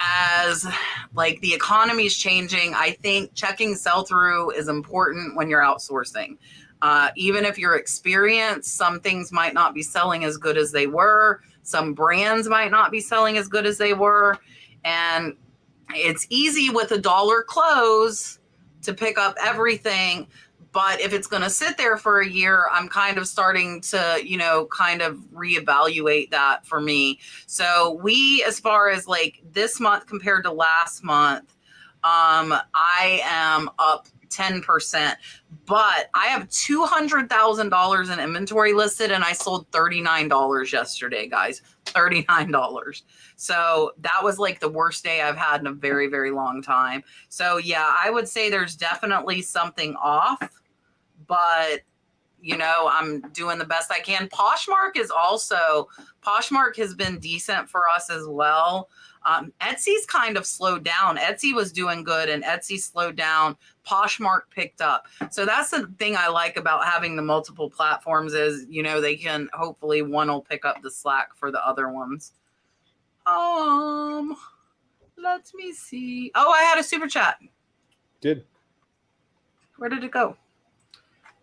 as like the economy is changing, I think checking sell-through is important when you're outsourcing. Even if you're experienced, some things might not be selling as good as they were. Some brands might not be selling as good as they were. And it's easy with a dollar close to pick up everything. But if it's going to sit there for a year, I'm kind of starting to, kind of reevaluate that for me. So as far as like this month compared to last month, I am up 10%, but I have $200,000 in inventory listed, and I sold $39 yesterday, guys, $39. So that was like the worst day I've had in a very, very long time. So yeah, I would say there's definitely something off, but I'm doing the best I can. Poshmark has been decent for us as well. Etsy's kind of slowed down. Etsy was doing good, and Etsy slowed down. Poshmark picked up. So that's the thing I like about having the multiple platforms is, they can hopefully one will pick up the slack for the other ones. Let me see. Oh, I had a super chat. Did. Where did it go?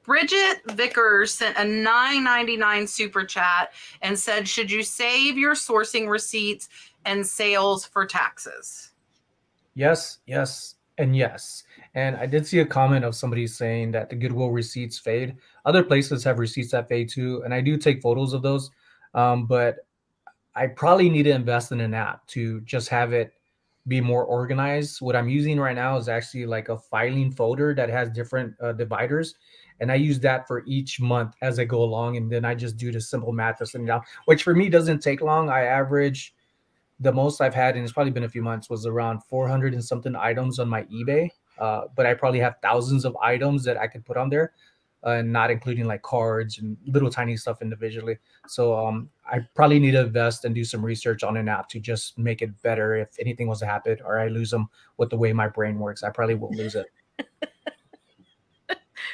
Bridget Vickers sent a $9.99 super chat and said, should you save your sourcing receipts and sales for taxes? Yes, and yes. And I did see a comment of somebody saying that the Goodwill receipts fade. Other places have receipts that fade too, and I do take photos of those. But I probably need to invest in an app to just have it be more organized. What I'm using right now is actually like a filing folder that has different dividers. And I use that for each month as I go along. And then I just do the simple math of sitting down, which for me doesn't take long. I average the most I've had, and it's probably been a few months, was around 400 and something items on my eBay. But I probably have thousands of items that I could put on there, not including like cards and little tiny stuff individually. So I probably need to invest and do some research on an app to just make it better. If anything was to happen or I lose them with the way my brain works, I probably will lose it.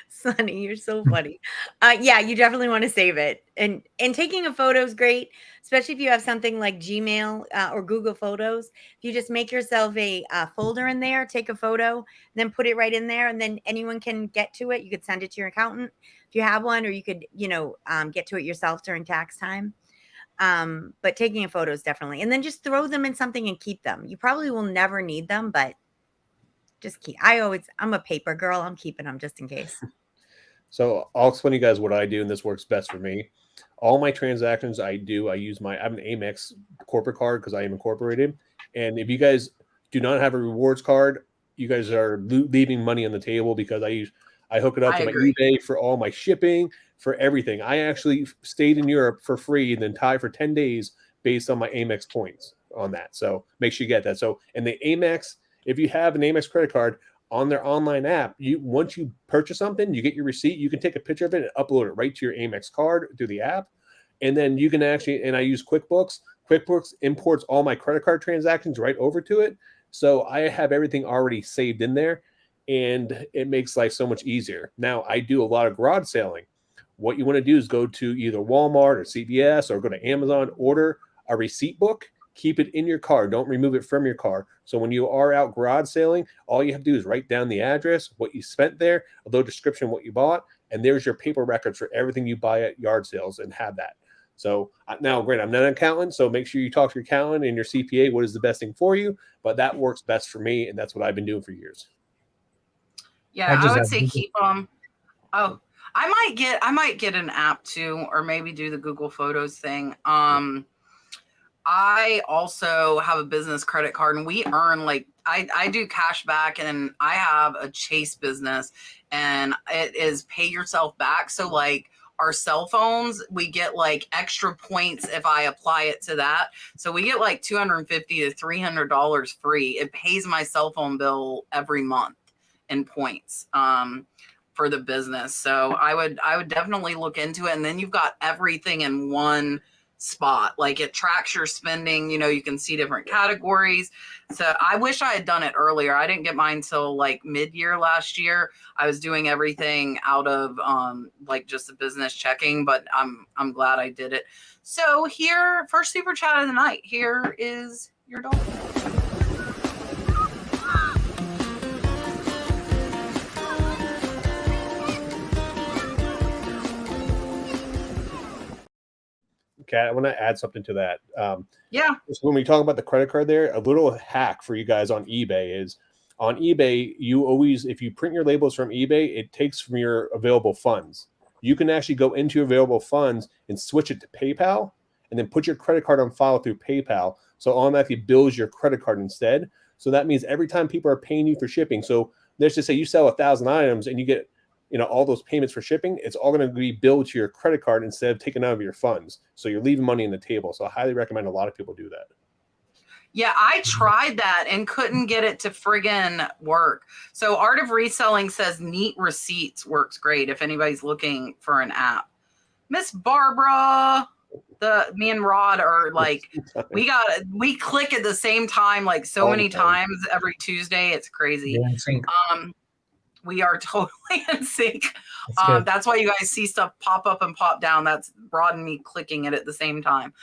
Sonny, you're so funny. Yeah, you definitely want to save it. And taking a photo is great, especially if you have something like Gmail or Google Photos. If you just make yourself a folder in there, take a photo, then put it right in there, and then anyone can get to it. You could send it to your accountant if you have one, or you could, get to it yourself during tax time. But taking a photo is definitely, and then just throw them in something and keep them. You probably will never need them, but just keep. I'm a paper girl. I'm keeping them just in case. So I'll explain to you guys what I do, and this works best for me. All my transactions I have an Amex corporate card because I am incorporated. And if you guys do not have a rewards card, you guys are leaving money on the table because I hook it up to my eBay for all my shipping, for everything. I actually stayed in Europe for free and then tied for 10 days based on my Amex points on that. So make sure you get that. So, and the Amex, if you have an Amex credit card, on their online app, once you purchase something, you get your receipt, you can take a picture of it and upload it right to your Amex card through the app. And then you can and I use QuickBooks. QuickBooks imports all my credit card transactions right over to it. So I have everything already saved in there, and it makes life so much easier. Now, I do a lot of garage selling. What you want to do is go to either Walmart or CVS or go to Amazon, order a receipt book. Keep it in your car. Don't remove it from your car. So when you are out garage selling, all you have to do is write down the address, what you spent there, a little description, what you bought, and there's your paper records for everything you buy at yard sales and have that. So now, granted, I'm not an accountant, so make sure you talk to your accountant and your CPA. What is the best thing for you? But that works best for me, and that's what I've been doing for years. Yeah, I would say keep them. Oh, I might get an app too, or maybe do the Google Photos thing. I also have a business credit card, and we earn like I do cash back, and I have a Chase business, and it is pay yourself back. So like our cell phones, we get like extra points if I apply it to that. So we get like $250 to $300 free. It pays my cell phone bill every month in points for the business. So I would definitely look into it. And then you've got everything in one spot. Like it tracks your spending, you know, you can see different categories. So I wish I had done it earlier. I didn't get mine till like mid-year last year. I was doing everything out of like just a business checking, but I'm glad I did it. So here, first super chat of the night, here is your dog. Okay, I want to add something to that. Yeah. So when we talk about the credit card there, a little hack for you guys on eBay is on eBay, you always, if you print your labels from eBay, it takes from your available funds. You can actually go into your available funds and switch it to PayPal and then put your credit card on file through PayPal. So it automatically bills your credit card instead. So that means every time people are paying you for shipping. So let's just say you sell 1,000 items and you get, you know, all those payments for shipping, it's all going to be billed to your credit card instead of taken out of your funds. So you're leaving money on the table. So I highly recommend a lot of people do that. Yeah, I tried that and couldn't get it to friggin' work. So Art of Reselling says Neat Receipts works great if anybody's looking for an app. Miss Barbara, me and Rod are like, we click at the same time like so All many the time. times every Tuesday. It's crazy. Yeah, in sync. We are totally in sync. That's That's why you guys see stuff pop up and pop down. That's Rod and me clicking it at the same time.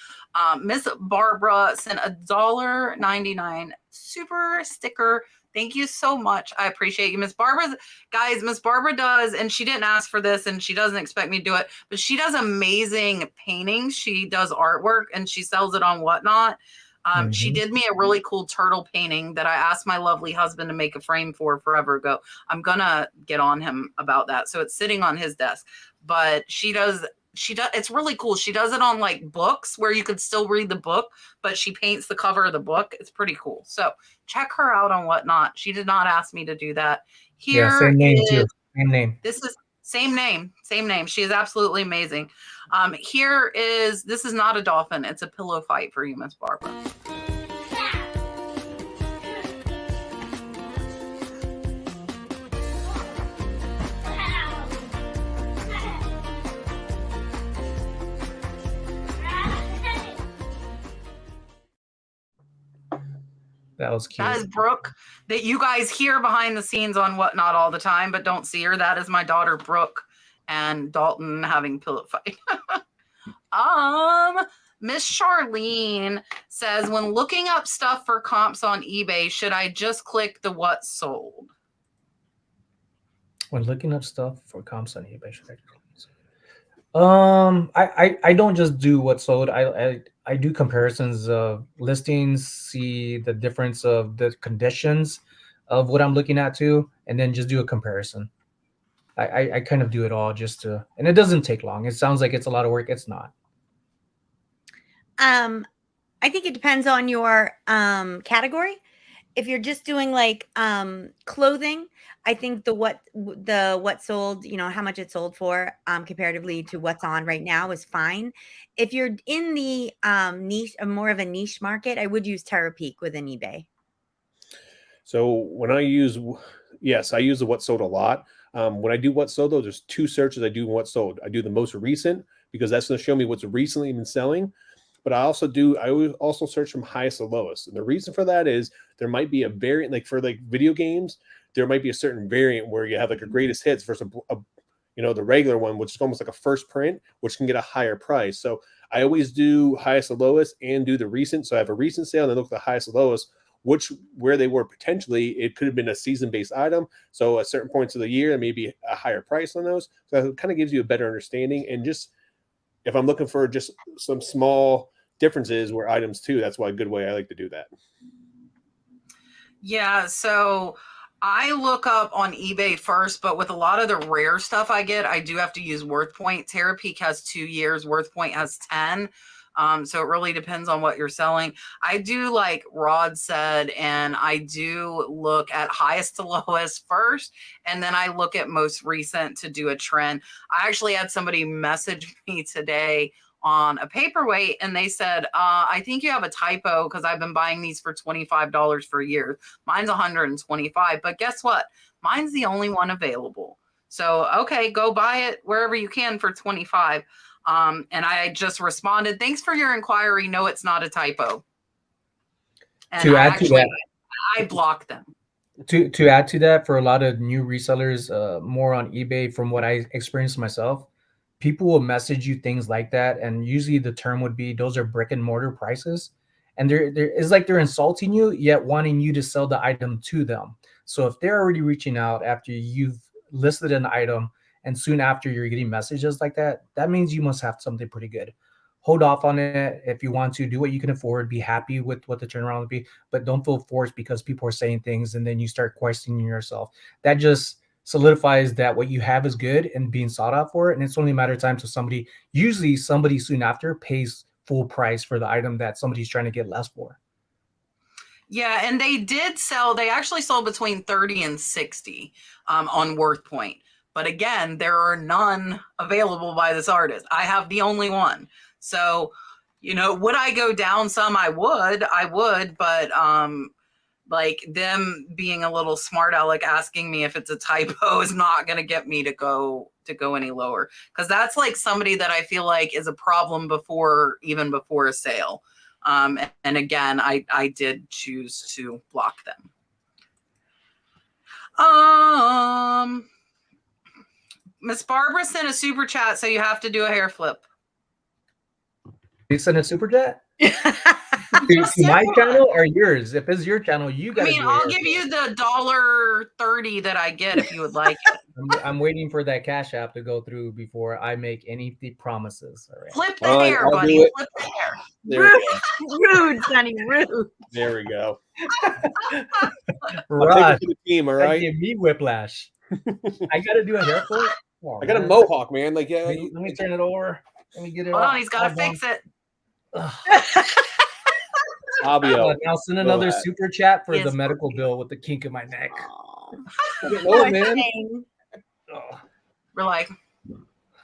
Miss Barbara sent $1.99 super sticker. Thank you so much. I appreciate you, Miss Barbara. Guys, Miss Barbara does, and she didn't ask for this, and she doesn't expect me to do it, but she does amazing paintings. She does artwork, and she sells it on Whatnot. She did me a really cool turtle painting that I asked my lovely husband to make a frame for forever ago. I'm going to get on him about that. So it's sitting on his desk, but she does, it's really cool. She does it on like books where you could still read the book, but she paints the cover of the book. It's pretty cool. So check her out on Whatnot. She did not ask me to do that. Here same name too. Same name. This is same name. She is absolutely amazing. This is not a dolphin. It's a pillow fight for you, Miss Barbara. That was cute. That is Brooke, that you guys hear behind the scenes on Whatnot all the time, but don't see her. That is my daughter, Brooke, and Dalton having pillow fight. Miss Charlene says, when looking up stuff for comps on eBay, should I just click the what sold? When looking up stuff for comps on eBay, should I don't just do what sold. I do comparisons of listings, see the difference of the conditions of what I'm looking at too, and then just do a comparison. I kind of do it all just to, and it doesn't take long. It sounds like it's a lot of work. It's not. I think it depends on your category. If you're just doing like clothing, I think the what sold, you know, how much it sold for comparatively to what's on right now is fine. If you're in the niche, more of a niche market, I would use Terapeak within eBay. So when I use, I use the what sold a lot. When I do what sold, though, there's two searches I do in what sold. I do the most recent because that's going to show me what's recently been selling. But I also search from highest to lowest. And the reason for that is there might be a variant, like for like video games, there might be a certain variant where you have like a greatest hits versus the regular one, which is almost like a first print, which can get a higher price. So I always do highest to lowest and do the recent. So I have a recent sale and then look at the highest to lowest, where they were potentially, it could have been a season-based item. So at certain points of the year, maybe a higher price on those. So it kind of gives you a better understanding. And just if I'm looking for just some small differences where items too, that's why a good way I like to do that. Yeah, so I look up on eBay first, but with a lot of the rare stuff I get, I do have to use WorthPoint. Terapeak has 2 years, WorthPoint has 10. So it really depends on what you're selling. I do like Rod said, and I do look at highest to lowest first, and then I look at most recent to do a trend. I actually had somebody message me today on a paperweight, and they said, I think you have a typo because I've been buying these for $25 for years. Mine's $125, but guess what? Mine's the only one available. So, okay, go buy it wherever you can for $25. And I just responded, thanks for your inquiry. No, it's not a typo. And To add to that, I blocked them. To add to that, for a lot of new resellers, more on eBay, from what I experienced myself, people will message you things like that, and usually the term would be those are brick and mortar prices, and it's like they're insulting you yet wanting you to sell the item to them. So if they're already reaching out after you've listed an item and soon after you're getting messages like that, that means you must have something pretty good. Hold off on it. If you want to do what you can afford, be happy with what the turnaround will be, but don't feel forced because people are saying things and then you start questioning yourself. That just solidifies that what you have is good and being sought out for it. And it's only a matter of time till usually somebody soon after pays full price for the item that somebody's trying to get less for. Yeah, and they actually sold between 30 and 60 on WorthPoint. But again, there are none available by this artist. I have the only one. So, would I go down some? I would, but like them being a little smart aleck asking me if it's a typo is not going to get me to go any lower, because that's like somebody that I feel like is a problem before a sale. And again, I did choose to block them. Miss Barbara sent a super chat, so you have to do a hair flip. You send a super chat? to my channel or yours? If it's your channel, you got. I'll give you the $1.30 that I get if you would like it. I'm waiting for that Cash App to go through before I make any promises. All right. Flip the hair, buddy. Flip the hair. Rude, Sonny, rude. There we go. Rod, the team, all right. Give me whiplash. I got to do a hair flip. Oh, I got a mohawk, man. Like, yeah. Let me turn it over. Let me get it. Hold on, he's got to fix it. Fabio, now send another super chat for the medical bill with the kink in my neck. Oh, man. We're like,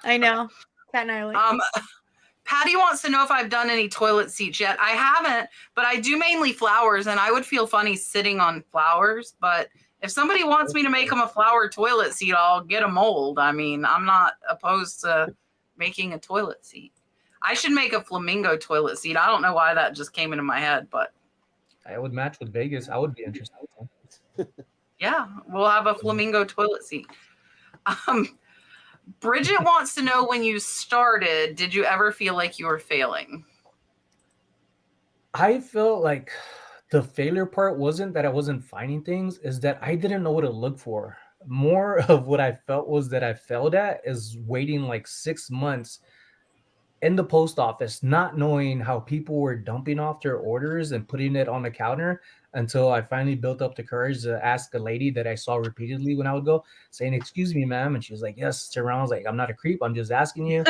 I know. Patty wants to know if I've done any toilet seats yet. I haven't, but I do mainly flowers, and I would feel funny sitting on flowers. But if somebody wants me to make them a flower toilet seat, I'll get a mold. I mean, I'm not opposed to making a toilet seat. I should make a flamingo toilet seat. I don't know why that just came into my head, but I would match with Vegas. I would be interested. Yeah, we'll have a flamingo toilet seat. Bridget wants to know, when you started, did you ever feel like you were failing? I felt like the failure part wasn't that I wasn't finding things, is that I didn't know what to look for. More of what I felt was that I failed at is waiting like 6 months in the post office, not knowing how people were dumping off their orders and putting it on the counter, until I finally built up the courage to ask a lady that I saw repeatedly when I would go, saying, "Excuse me, ma'am." And she was like, "Yes, Terrell." I was like, "I'm not a creep. I'm just asking you,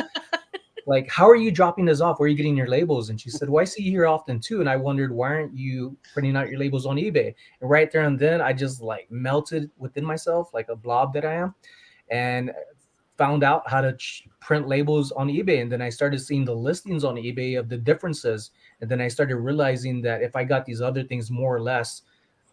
like, how are you dropping this off? Where are you getting your labels?" And she said, "Well, I see you here often too." And I wondered, why aren't you printing out your labels on eBay? And right there and then, I just like melted within myself like a blob that I am, and found out how to print labels on eBay. And then I started seeing the listings on eBay of the differences. And then I started realizing that if I got these other things more or less,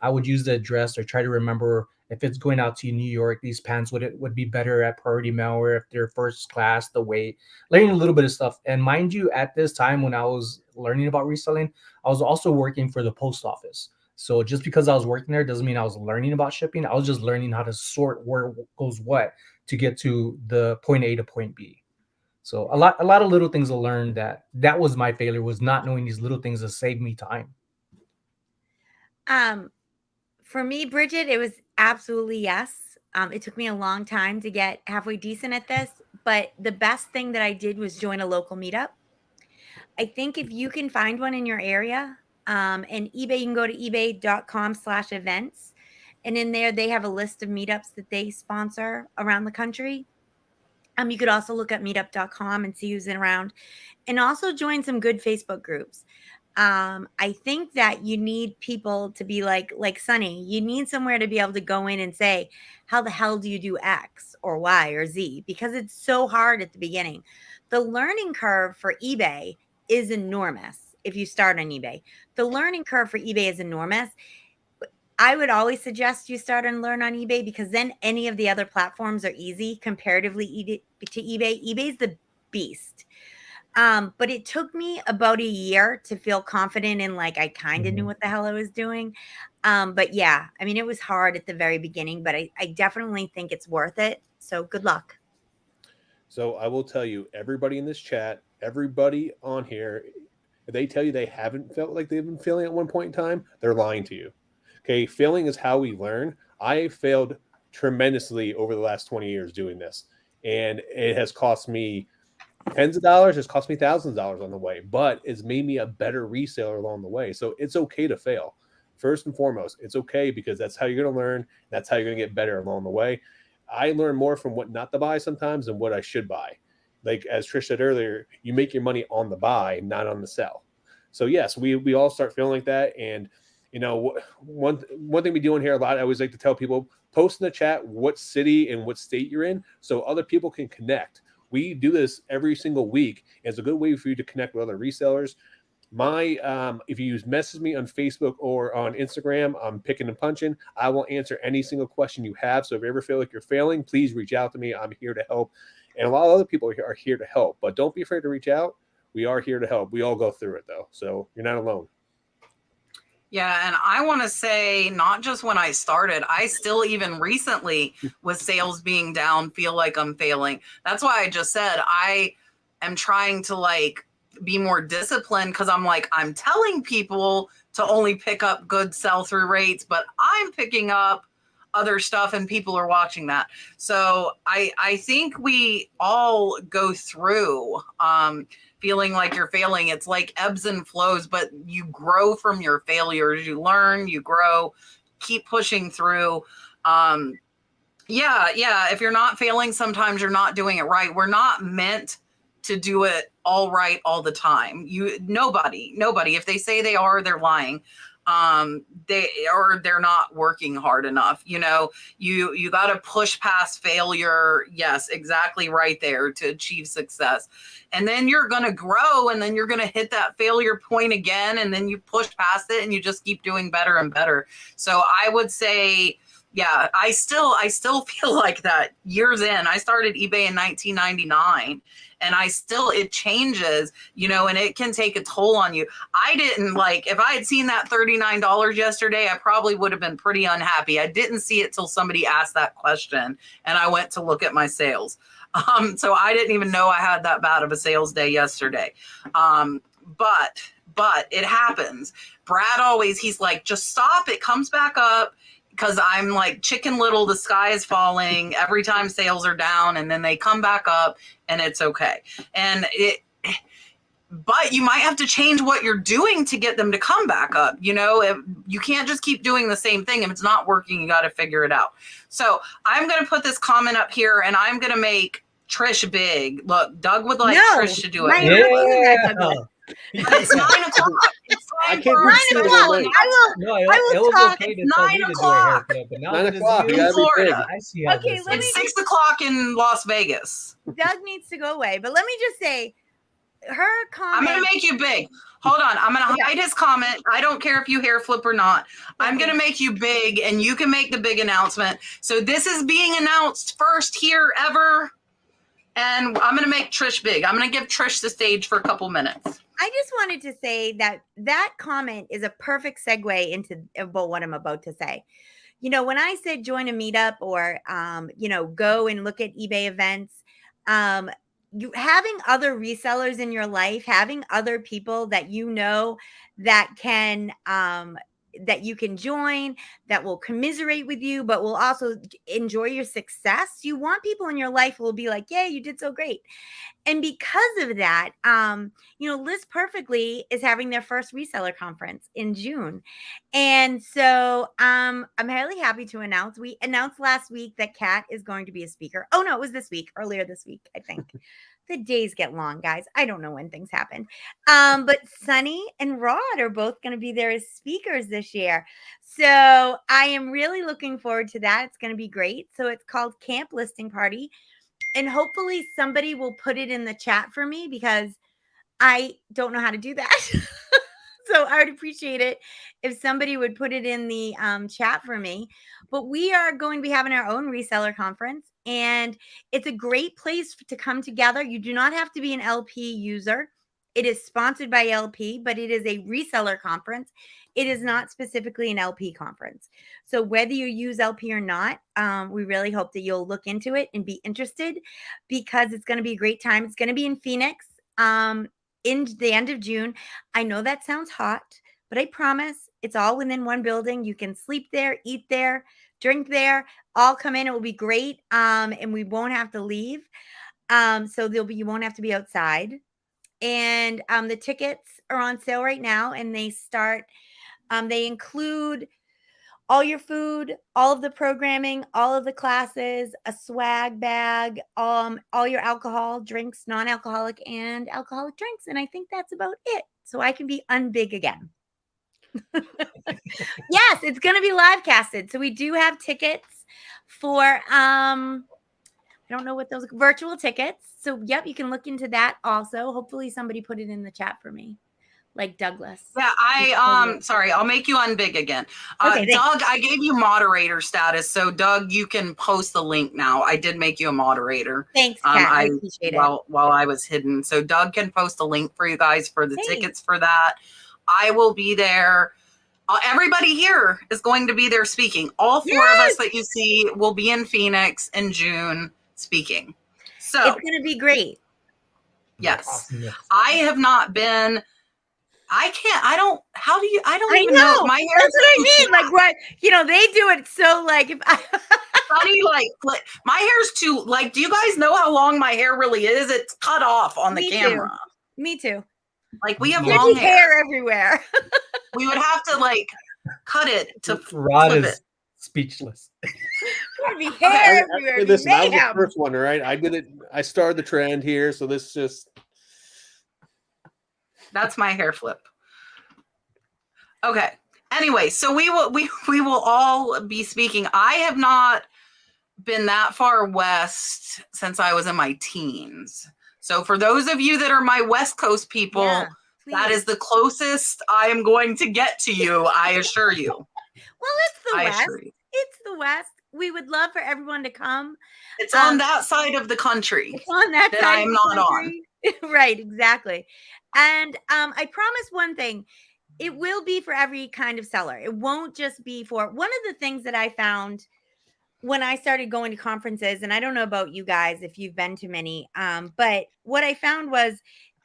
I would use the address or try to remember if it's going out to New York, these pants would be better at priority mail, or if they're first class, the weight, learning a little bit of stuff. And mind you, at this time when I was learning about reselling, I was also working for the post office. So just because I was working there doesn't mean I was learning about shipping. I was just learning how to sort where goes what to get to the point A to point B. So a lot of little things I learned. That was my failure, was not knowing these little things that saved me time. For me, Bridget, it was absolutely yes. It took me a long time to get halfway decent at this, but the best thing that I did was join a local meetup. I think if you can find one in your area, and eBay, you can go to ebay.com/events. And in there, they have a list of meetups that they sponsor around the country. You could also look at meetup.com and see who's around, and also join some good Facebook groups. I think that you need people to be like Sonny. You need somewhere to be able to go in and say, how the hell do you do X or Y or Z? Because it's so hard at the beginning. The learning curve for eBay is enormous. If you start on eBay, the learning curve for eBay is enormous. I would always suggest you start and learn on eBay, because then any of the other platforms are easy comparatively to eBay. eBay's the beast. But it took me about a year to feel confident in, like, I kind of knew what the hell I was doing. But yeah, I mean, it was hard at the very beginning, but I definitely think it's worth it. So good luck. So I will tell you, everybody in this chat, everybody on here, if they tell you they haven't felt like they've been failing at one point in time, they're lying to you. Okay, failing is how we learn. I failed tremendously over the last 20 years doing this, and it has cost me tens of dollars. It's cost me thousands of dollars on the way, but it's made me a better reseller along the way. So it's okay to fail. First and foremost, it's okay, because that's how you're going to learn. That's how you're going to get better along the way. I learn more from what not to buy sometimes than what I should buy. Like as Trish said earlier, you make your money on the buy, not on the sell. So yes, we all start feeling like that. And you know, one thing we do in here a lot, I always like to tell people, post in the chat what city and what state you're in so other people can connect. We do this every single week. It's a good way for you to connect with other resellers. If you message me on Facebook or on Instagram, I'm picking and punching. I will answer any single question you have. So if you ever feel like you're failing, please reach out to me. I'm here to help. And a lot of other people are here to help, but don't be afraid to reach out. We are here to help. We all go through it though. So you're not alone. Yeah, and I want to say, not just when I started, I still even recently, with sales being down, feel like I'm failing. That's why I just said I am trying to like be more disciplined, because I'm like, I'm telling people to only pick up good sell-through rates, but I'm picking up other stuff and people are watching that. So I think we all go through feeling like you're failing. It's like ebbs and flows, but you grow from your failures. You learn, you grow, keep pushing through. Yeah. If you're not failing, sometimes you're not doing it right. We're not meant to do it all right all the time. Nobody, if they say they are, they're lying. They're not working hard enough. You know, you got to push past failure. Yes, exactly right there, to achieve success. And then you're going to grow, and then you're going to hit that failure point again. And then you push past it and you just keep doing better and better. So I would say, yeah, I still feel like that years in. I started eBay in 1999. And it changes, you know, and it can take a toll on you. I didn't if I had seen that $39 yesterday, I probably would have been pretty unhappy. I didn't see it till somebody asked that question and I went to look at my sales. So I didn't even know I had that bad of a sales day yesterday. But it happens. Brad he's like, just stop. It comes back up. Because I'm like Chicken Little, the sky is falling every time sales are down, and then they come back up and it's okay. But you might have to change what you're doing to get them to come back up. You know, you can't just keep doing the same thing. If it's not working, you got to figure it out. So I'm going to put this comment up here, and I'm going to make Trish big. Look, Doug would like Trish to do it. Yeah. It's 9 o'clock. It's time for 9 o'clock. I will talk. Okay, It's 9 o'clock. but now 9 that it's o'clock. you, You gotta be big. Florida. I see how Okay, this let is. me It's 6 o'clock in Las Vegas. Doug needs to go away, but let me just say, her comment. I'm going to make you big. Hold on. I'm going to hide his comment. I don't care if you hair flip or not. I'm going to make you big, and you can make the big announcement. So this is being announced first here ever. And I'm going to make Trish big. I'm going to give Trish the stage for a couple minutes. I just wanted to say that comment is a perfect segue into what I'm about to say. You know, when I said join a meetup or, you know, go and look at eBay events, you having other resellers in your life, having other people that you know that can that you can join, that will commiserate with you, but will also enjoy your success. You want people in your life who will be like, "Yay, you did so great." And because of that, List Perfectly is having their first reseller conference in June. And so I'm highly happy to announce, we announced last week that Kat is going to be a speaker. Oh, no, it was this week, earlier this week, I think. The days get long, guys. I don't know when things happen. But Sonny and Rod are both going to be there as speakers this year. So I am really looking forward to that. It's going to be great. So it's called Camp Listing Party. And hopefully somebody will put it in the chat for me because I don't know how to do that. So I would appreciate it if somebody would put it in the chat for me. But we are going to be having our own reseller conference, and it's a great place to come together. You do not have to be an LP user. It is sponsored by LP, but it is a reseller conference. It is not specifically an LP conference. So whether you use LP or not, we really hope that you'll look into it and be interested, because it's going to be a great time. It's going to be in Phoenix. In the end of June. I know that sounds hot, but I promise it's all within one building. You can sleep there, eat there, drink there, all come in. It will be great. And we won't have to leave. So you won't have to be outside. And the tickets are on sale right now, and they include all your food, all of the programming, all of the classes, a swag bag, all your alcohol, drinks, non-alcoholic and alcoholic drinks. And I think that's about it. So I can be unbig again. Yes, it's going to be live casted. So we do have tickets for, I don't know what those virtual tickets. So yep, you can look into that also. Hopefully somebody put it in the chat for me. Like Douglas. Yeah, sorry, I'll make you unbig again. Okay, Doug, I gave you moderator status, so Doug, you can post the link now. I did make you a moderator. Thanks, Kat. I appreciate it. While I was hidden. So Doug can post the link for you guys for the tickets for that. I will be there. Everybody here is going to be there speaking. All four of us that you see will be in Phoenix in June speaking. So it's going to be great. Yes. Awesome, yes. I have not been. I don't even know. know if my hair. That's what I mean. Like what, they do it. So like if Sonny, like my hair's too, like, do you guys know how long my hair really is? It's cut off on the camera. Me too. Like we have There'd long be hair everywhere. We would have to like cut it to Rod flip is it. speechless. There'd be hair everywhere. Listen, I was the first one, all right? I did it. I started the trend here, so this just. That's my hair flip. Okay. Anyway, so we will all be speaking. I have not been that far west since I was in my teens. So for those of you that are my West Coast people, that is the closest I am going to get to you, I assure you. Well, it's the West. It's the West. We would love for everyone to come. It's on that side of the country. It's on that side I am not on. Right, exactly. And I promise one thing. It will be for every kind of seller. It won't just be for one of the things that I found when I started going to conferences, and I don't know about you guys if you've been to many, but what I found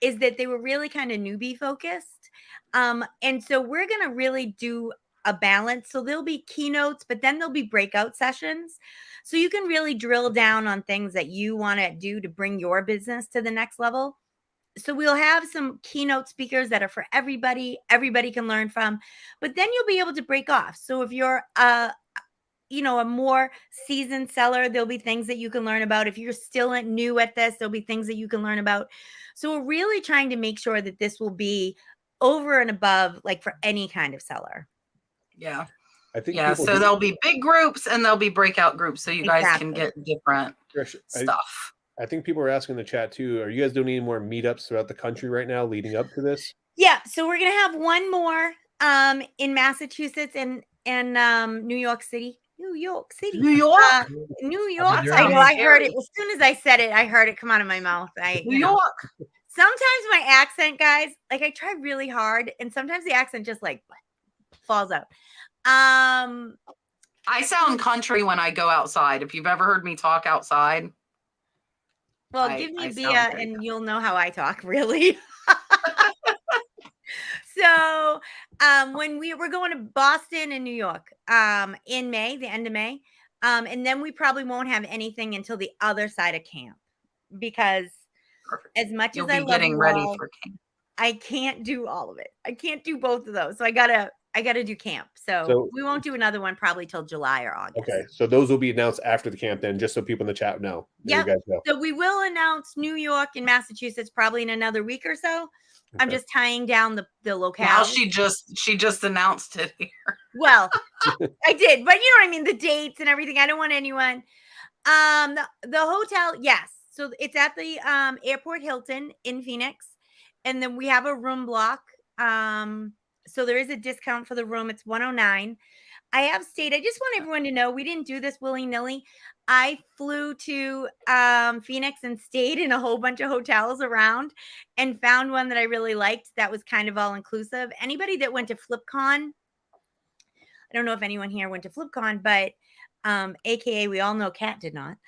is that they were really kind of newbie focused. And so we're going to really do a balance. So there'll be keynotes, but then there'll be breakout sessions. So you can really drill down on things that you want to do to bring your business to the next level. So we'll have some keynote speakers that are for everybody. Everybody can learn from, but then you'll be able to break off. So if you're a more seasoned seller, there'll be things that you can learn about. If you're still new at this, there'll be things that you can learn about. So we're really trying to make sure that this will be over and above, like for any kind of seller. Yeah. I think so there'll be big groups and there'll be breakout groups, so you guys can get different stuff. I think people are asking in the chat too. Are you guys doing any more meetups throughout the country right now leading up to this? Yeah. So we're going to have one more in Massachusetts and New York City. New York. I know. I heard it as soon as I said it. I heard it come out of my mouth. New York. Sometimes my accent, guys, like I try really hard, and sometimes the accent just like falls out. I sound country when I go outside. If you've ever heard me talk outside. Well, give me Bia and you'll know how I talk, really. So when we're going to Boston and New York in May, the end of May, and then we probably won't have anything until the other side of camp, because Perfect. as much You'll as I be love getting you ready all, for camp. I can't do all of it. I can't do both of those. So I gotta do camp. So we won't do another one probably till July or August. Okay, so those will be announced after the camp then, just so people in the chat know. There you guys go. So we will announce New York and Massachusetts probably in another week or so. I'm Okay. just tying down the locale. Now she just announced it here. Well, I did, but you know what I mean, the dates and everything. I don't want anyone. The hotel, yes. So it's at the Airport Hilton in Phoenix, and then we have a room block. So there is a discount for the room. It's $109. I have stayed. I just want everyone to know we didn't do this willy-nilly. I flew to Phoenix and stayed in a whole bunch of hotels around and found one that I really liked that was kind of all-inclusive. Anybody that went to FlipCon, I don't know if anyone here went to FlipCon, but AKA we all know Kat did not.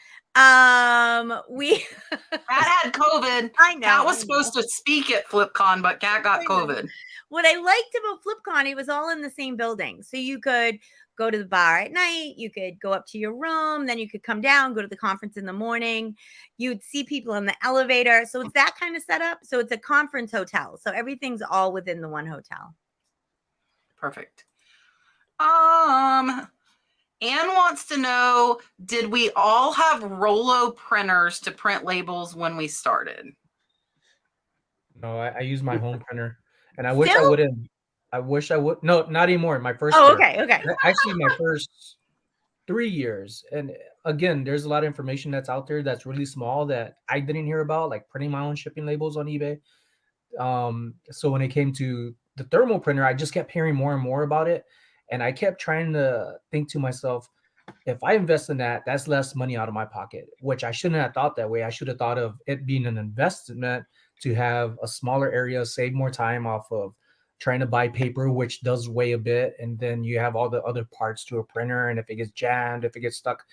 We Kat had COVID. I know. Kat was supposed to speak at FlipCon, but Kat got COVID. What I liked about FlipCon, it was all in the same building. So you could go to the bar at night, you could go up to your room, then you could come down, go to the conference in the morning. You'd see people in the elevator. So it's that kind of setup. So it's a conference hotel. So everything's all within the one hotel. Perfect. Anne wants to know, did we all have Rolo printers to print labels when we started? No, I use my home printer, and I wish I wouldn't. I wish I would. No, not anymore. My first year. Okay. Actually, my first 3 years. And again, there's a lot of information that's out there that's really small that I didn't hear about, like printing my own shipping labels on eBay. So when it came to the thermal printer, I just kept hearing more and more about it. And I kept trying to think to myself, if I invest in that, that's less money out of my pocket, which I shouldn't have thought that way. I should have thought of it being an investment to have a smaller area, save more time off of trying to buy paper, which does weigh a bit. And then you have all the other parts to a printer. And if it gets jammed, if it gets stuck,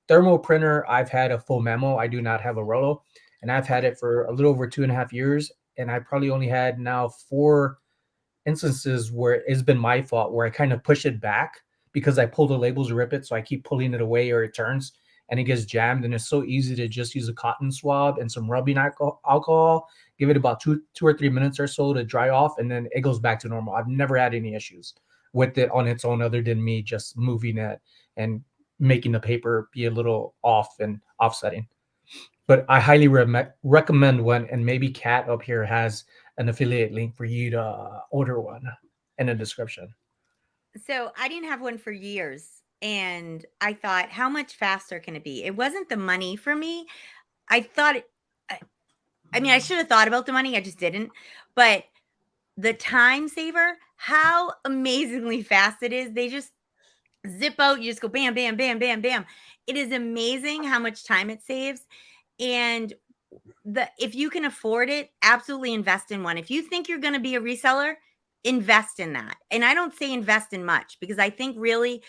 thermal printer, I've had a full memo. I do not have a Rolo, and I've had it for a little over 2.5 years. And I probably only had now 4 instances where it's been my fault, where I kind of push it back because I pull the labels, rip it. So I keep pulling it away, or it turns and it gets jammed. And it's so easy to just use a cotton swab and some rubbing alcohol, give it about 2 or 3 minutes or so to dry off. And then it goes back to normal. I've never had any issues with it on its own, other than me just moving it and making the paper be a little off and offsetting. But I highly recommend one, and maybe Kat up here has an affiliate link for you to order one in the description. So I didn't have one for years, and I thought, how much faster can it be? It wasn't the money for me. I thought I should have thought about the money. I just didn't. But the time saver, how amazingly fast it is. They just zip out. You just go bam, bam, bam, bam, bam. It is amazing how much time it saves. And if you can afford it, absolutely invest in one. If you think you're going to be a reseller, invest in that. And I don't say invest in much, because I think really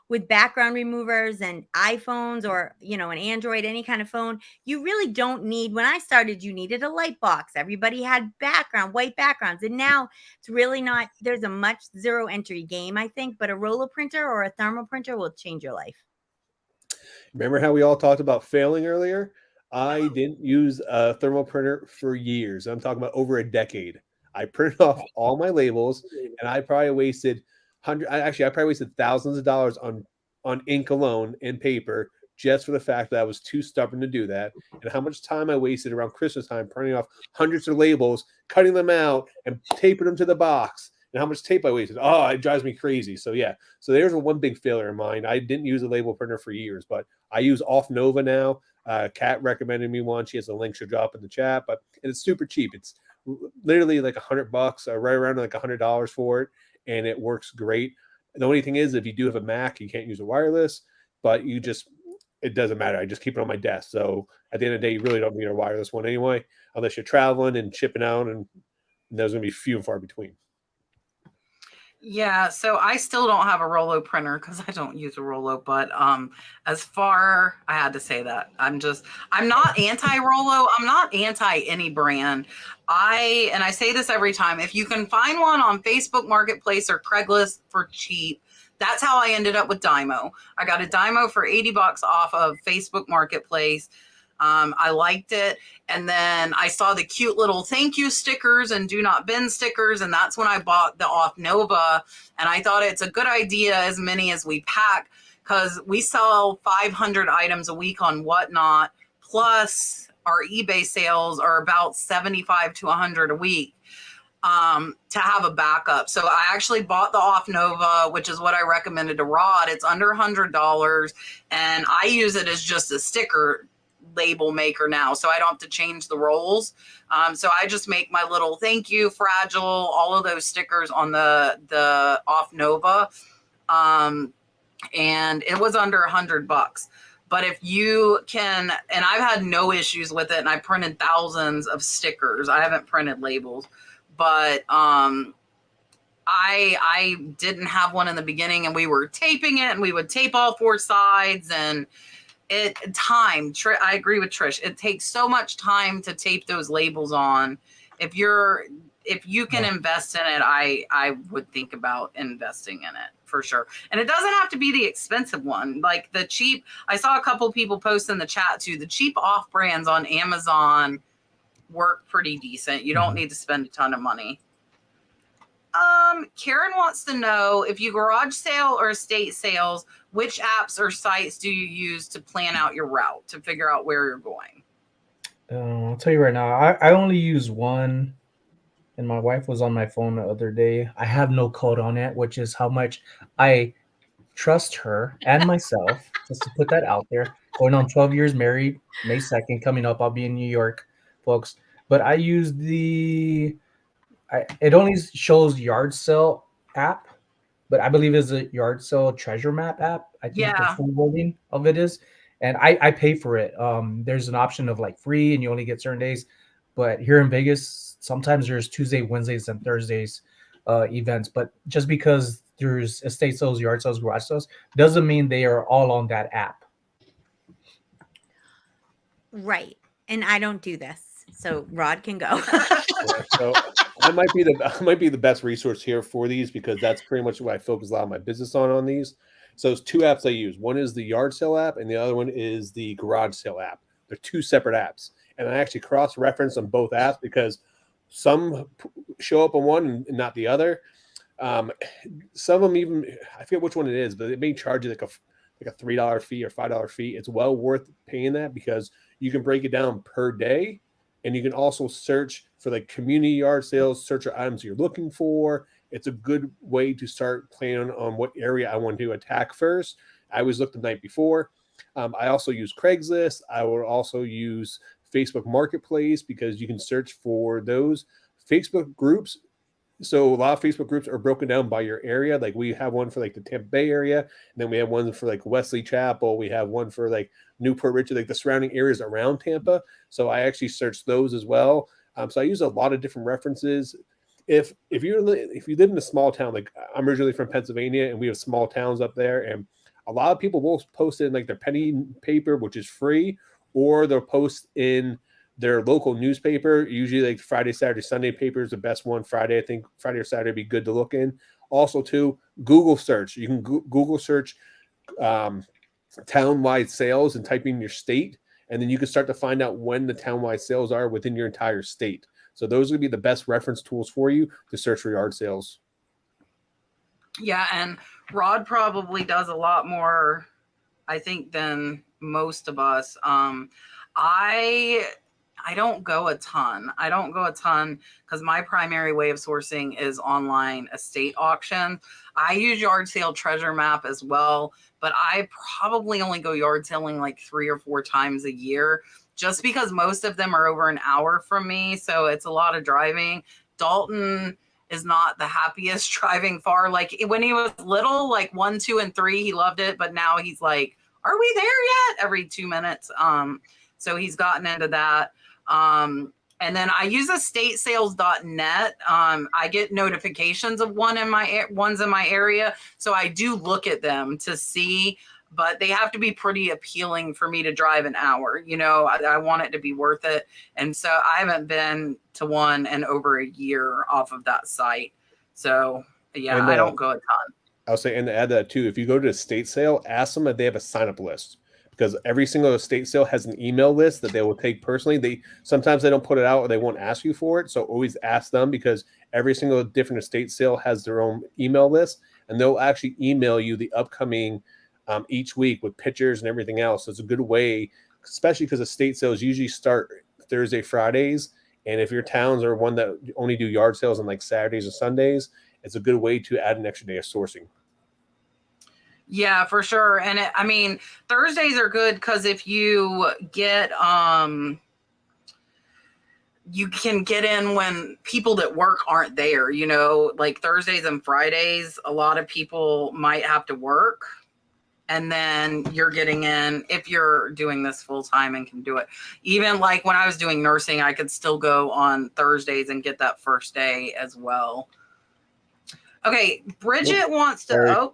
with background removers and iPhones, or, an Android, any kind of phone, you really don't need, when I started, you needed a light box. Everybody had white backgrounds. And now it's really not, there's a much zero entry game, I think, but a roller printer or a thermal printer will change your life. Remember how we all talked about failing earlier? I didn't use a thermal printer for years. I'm talking about over a decade. I printed off all my labels, and I probably wasted thousands of dollars on ink alone and paper, just for the fact that I was too stubborn to do that. And how much time I wasted around Christmas time printing off hundreds of labels, cutting them out, and taping them to the box. And how much tape I wasted. Oh, it drives me crazy. So yeah. So there's one big failure of mine. I didn't use a label printer for years, but I use Off Nova now. Kat recommended me one. She has a link she'll drop in the chat, but it's super cheap. It's literally like $100, right around like $100 for it, and it works great. The only thing is, if you do have a Mac, you can't use a wireless, but it doesn't matter. I just keep it on my desk. So at the end of the day, you really don't need a wireless one anyway, unless you're traveling and shipping out, and those are going to be few and far between. Yeah, so I still don't have a Rolo printer because I don't use a Rolo, but as far I had to say that. I'm not anti-Rolo, I'm not anti any brand. I say this every time. If you can find one on Facebook Marketplace or Craigslist for cheap, that's how I ended up with Dymo. I got a Dymo for $80 off of Facebook Marketplace. I liked it. And then I saw the cute little thank you stickers and do not bin stickers. And that's when I bought the Off Nova. And I thought it's a good idea, as many as we pack, because we sell 500 items a week on Whatnot. Plus our eBay sales are about 75 to 100 a week. To have a backup. So I actually bought the Off Nova, which is what I recommended to Rod. It's under $100 and I use it as just a sticker label maker now, so I don't have to change the rolls. So I just make my little thank you, fragile, all of those stickers on the Off Nova, and it was under $100. But if you can, and I've had no issues with it, and I printed thousands of stickers. I haven't printed labels, but I didn't have one in the beginning, and we were taping it, and we would tape all four sides, and I agree with Trish. It takes so much time to tape those labels on. If you can invest in it, I would think about investing in it for sure. And it doesn't have to be the expensive one. Like the cheap, I saw a couple people post in the chat too, the cheap off brands on Amazon work pretty decent. You don't need to spend a ton of money. Karen wants to know, if you garage sale or estate sales, which apps or sites do you use to plan out your route, to figure out where you're going? I'll tell you right now, I only use one, and my wife was on my phone the other day. I have no code on it, which is how much I trust her and myself, just to put that out there. Going on 12 years married, May 2nd, coming up. I'll be in New York, folks. But I use it only shows yard sale app, but I believe it's a yard sale treasure map app. I think the full wording of it is. And I pay for it. There's an option of like free and you only get certain days. But here in Vegas, sometimes there's Tuesday, Wednesdays, and Thursdays events. But just because there's estate sales, yard sales, garage sales, doesn't mean they are all on that app. Right. And I don't do this. So Rod can go. So I might be the best resource here for these, because that's pretty much what I focus a lot of my business on these. So there's two apps I use. One is the yard sale app, and the other one is the garage sale app. They're two separate apps, and I actually cross-reference on both apps because some show up on one and not the other. Some of them even, I forget which one it is, but it may charge you like a $3 fee or $5 fee. It's well worth paying that because you can break it down per day. And you can also search for like community yard sales, search for items you're looking for. It's a good way to start planning on what area I want to attack first. I always look the night before. I also use Craigslist. I will also use Facebook Marketplace because you can search for those Facebook groups. So a lot of Facebook groups are broken down by your area. Like we have one for like the Tampa Bay area, and then we have one for like Wesley Chapel. We have one for like Newport Richard, like the surrounding areas around Tampa. So I actually search those as well. So I use a lot of different references. If you live in a small town, like I'm originally from Pennsylvania, and we have small towns up there, and a lot of people will post in like their penny paper, which is free, or they'll post in their local newspaper. Usually like Friday, Saturday, Sunday paper is the best one. Friday, I think Friday or Saturday would be good to look in. Also too, Google search. You can Google search town-wide sales and type in your state, and then you can start to find out when the town-wide sales are within your entire state. So those would be the best reference tools for you to search for yard sales. Yeah, and Rod probably does a lot more, I think, than most of us. I don't go a ton. I don't go a ton because my primary way of sourcing is online estate auction. I use yard sale treasure map as well, but I probably only go yard selling like 3 or 4 times a year just because most of them are over an hour from me. So it's a lot of driving. Dalton is not the happiest driving far. Like when he was little, like 1, 2, and 3, he loved it. But now he's like, are we there yet? Every 2 minutes. So he's gotten into that. And then I use estatesales.net. I get notifications of ones in my area, so I do look at them to see. But they have to be pretty appealing for me to drive an hour. You know, I want it to be worth it. And so I haven't been to one in over a year off of that site. So yeah, And, I don't go a ton. I'll say, and to add that too, if you go to a estate sale, ask them if they have a sign up list, because every single estate sale has an email list that they will take personally. Sometimes they don't put it out or they won't ask you for it. So always ask them, because every single different estate sale has their own email list, and they'll actually email you the upcoming each week with pictures and everything else. So it's a good way, especially because estate sales usually start Thursday, Fridays. And if your towns are one that only do yard sales on like Saturdays or Sundays, it's a good way to add an extra day of sourcing. Yeah, for sure. And I mean, Thursdays are good because if you get, you can get in when people that work aren't there, you know, like Thursdays and Fridays, a lot of people might have to work. And then you're getting in if you're doing this full time and can do it. Even like when I was doing nursing, I could still go on Thursdays and get that first day as well. Okay, Bridget wants to. Sorry.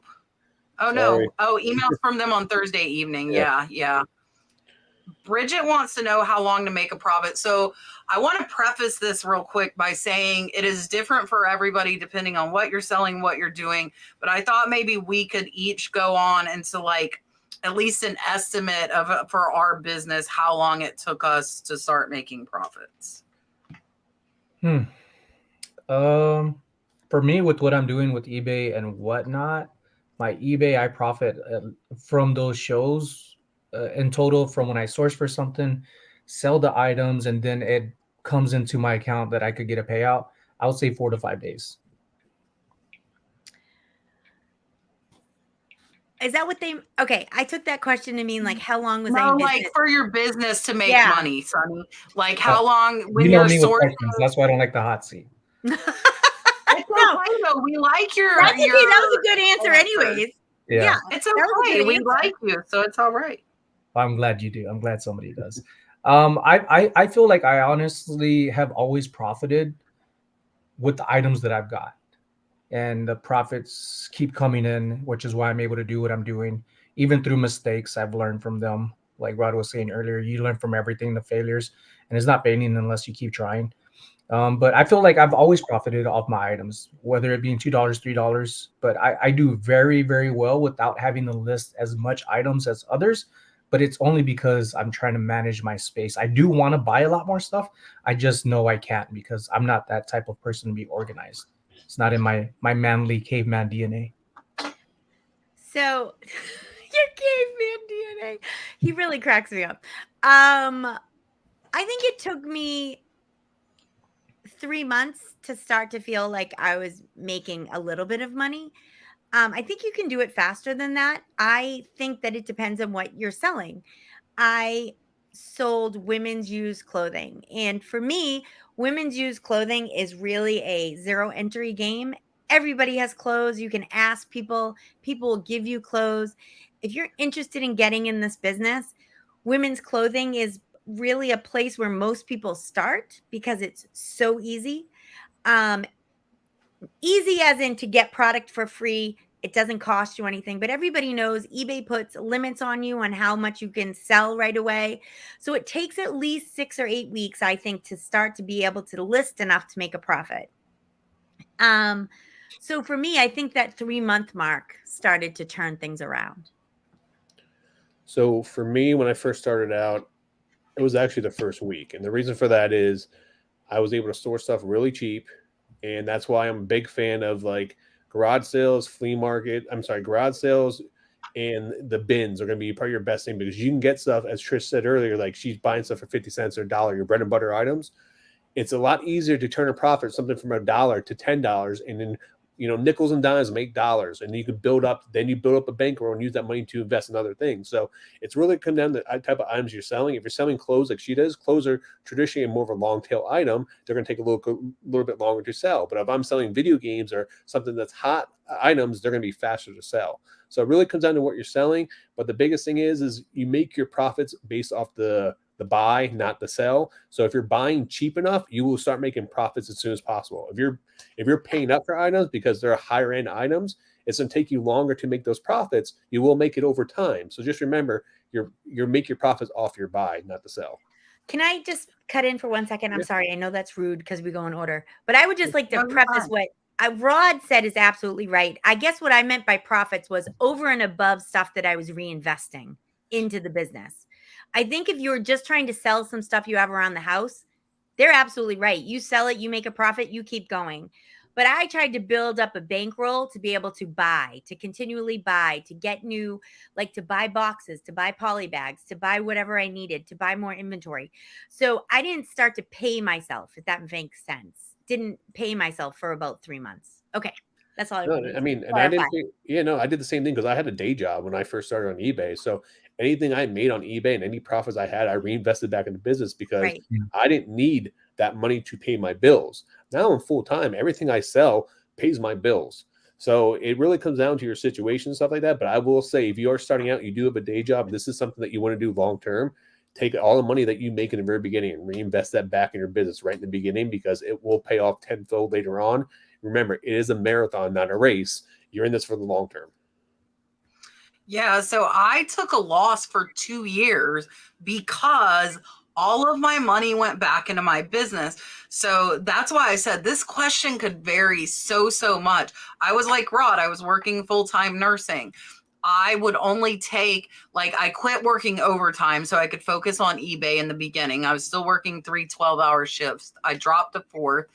Oh no. Sorry. Oh, emails from them on Thursday evening. Yeah. Bridget wants to know how long to make a profit. So I want to preface this real quick by saying it is different for everybody depending on what you're selling, what you're doing. But I thought maybe we could each go on into like at least an estimate of for our business, how long it took us to start making profits. For me, with what I'm doing with eBay and whatnot, my eBay, I profit from those shows in total from when I source for something, sell the items, and then it comes into my account that I could get a payout. I would say 4 to 5 days. Is that what they? Okay, I took that question to mean like how long was No, I? like for your business to make money, Sonny. Like how long when you know you're me with sourcing. questions. That's why I don't like the hot seat. It's okay though. We like your. That's okay. That was a good answer, anyways. Yeah. It's okay. We like you, so it's all right. I'm glad you do. I'm glad somebody does. I feel like I honestly have always profited with the items that I've got, and the profits keep coming in, which is why I'm able to do what I'm doing. Even through mistakes, I've learned from them. Like Rod was saying earlier, you learn from everything, the failures, and it's not failing unless you keep trying. But I feel like I've always profited off my items, whether it being $2, $3. But I do very, very well without having to list as much items as others. But it's only because I'm trying to manage my space. I do want to buy a lot more stuff. I just know I can't because I'm not that type of person to be organized. It's not in my manly caveman DNA. So your caveman DNA. He really cracks me up. I think it took me 3 months to start to feel like I was making a little bit of money. I think you can do it faster than that. I think that it depends on what you're selling. I sold women's used clothing. And for me, women's used clothing is really a zero entry game. Everybody has clothes. You can ask people, people will give you clothes. If you're interested in getting in this business, women's clothing is really a place where most people start because it's so easy. Easy as in to get product for free. It doesn't cost you anything, but everybody knows eBay puts limits on you on how much you can sell right away. So it takes at least 6 or 8 weeks, I think, to start to be able to list enough to make a profit. So for me, I think that 3-month mark started to turn things around. So for me, when I first started out, it was actually the first week. And the reason for that is I was able to source stuff really cheap. And that's why I'm a big fan of like garage sales, garage sales and the bins are going to be probably your best thing, because you can get stuff, as Trish said earlier, like she's buying stuff for 50 cents or $1, your bread and butter items. It's a lot easier to turn a profit something from $1 to $10, and then nickels and dimes make dollars, and you can build up a bankroll and use that money to invest in other things. So it's really come down to the type of items you're selling. If you're selling clothes like she does, clothes are traditionally more of a long tail item. They're going to take a little bit longer to sell. But if I'm selling video games or something that's hot items, they're going to be faster to sell. So it really comes down to what you're selling. But the biggest thing is you make your profits based off the the buy, not the sell. So if you're buying cheap enough, you will start making profits as soon as possible. If you're paying up for items because they're higher end items, it's going to take you longer to make those profits. You will make it over time. So just remember, you're make your profits off your buy, not the sell. Can I just cut in for 1 second? I'm Yeah. sorry. I know that's rude because we go in order, but I would just like to No, you're preface fine. what Rod said is absolutely right. I guess what I meant by profits was over and above stuff that I was reinvesting into the business. I think if you're just trying to sell some stuff you have around the house, they're absolutely right. You sell it, you make a profit, you keep going. But I tried to build up a bankroll to be able to buy, to continually buy, to get new, like to buy boxes, to buy poly bags, to buy whatever I needed, to buy more inventory. So I didn't start to pay myself, if that makes sense. Didn't pay myself for about 3 months. Okay. That's all I No, wanted I to mean, and I clarify. didn't I did the same thing because I had a day job when I first started on eBay. So anything I made on eBay and any profits I had, I reinvested back into business because Right. I didn't need that money to pay my bills. Now I'm full time. Everything I sell pays my bills. So it really comes down to your situation and stuff like that. But I will say, if you are starting out, you do have a day job, this is something that you want to do long term. Take all the money that you make in the very beginning and reinvest that back in your business right in the beginning because it will pay off tenfold later on. Remember, it is a marathon, not a race. You're in this for the long term. Yeah, so I took a loss for 2 years because all of my money went back into my business. So that's why I said this question could vary so much. I was like Rod, I was working full-time nursing. I would only take, like, I quit working overtime so I could focus on eBay in the beginning. I was still working 3 12-hour shifts. I dropped to 4.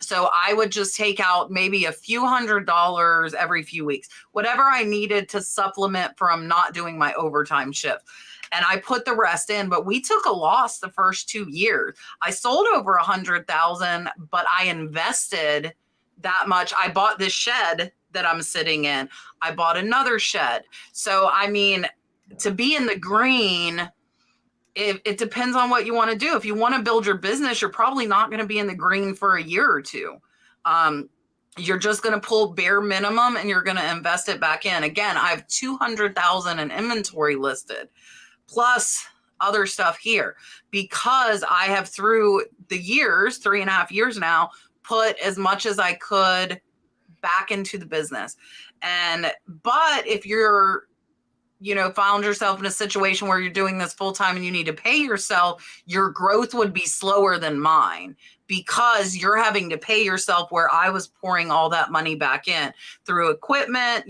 So I would just take out maybe a few $100s every few weeks, whatever I needed to supplement from not doing my overtime shift. And I put the rest in, but we took a loss the first 2 years. I sold over 100,000, but I invested that much. I bought this shed that I'm sitting in. I bought another shed. So, I mean, to be in the green, it depends on what you want to do. If you want to build your business, you're probably not going to be in the green for a year or two. You're just going to pull bare minimum and you're going to invest it back in. Again, I have 200,000 in inventory listed, plus other stuff here, because I have through the years, 3.5 years now, put as much as I could back into the business. But if you're, found yourself in a situation where you're doing this full time and you need to pay yourself, your growth would be slower than mine because you're having to pay yourself, where I was pouring all that money back in through equipment.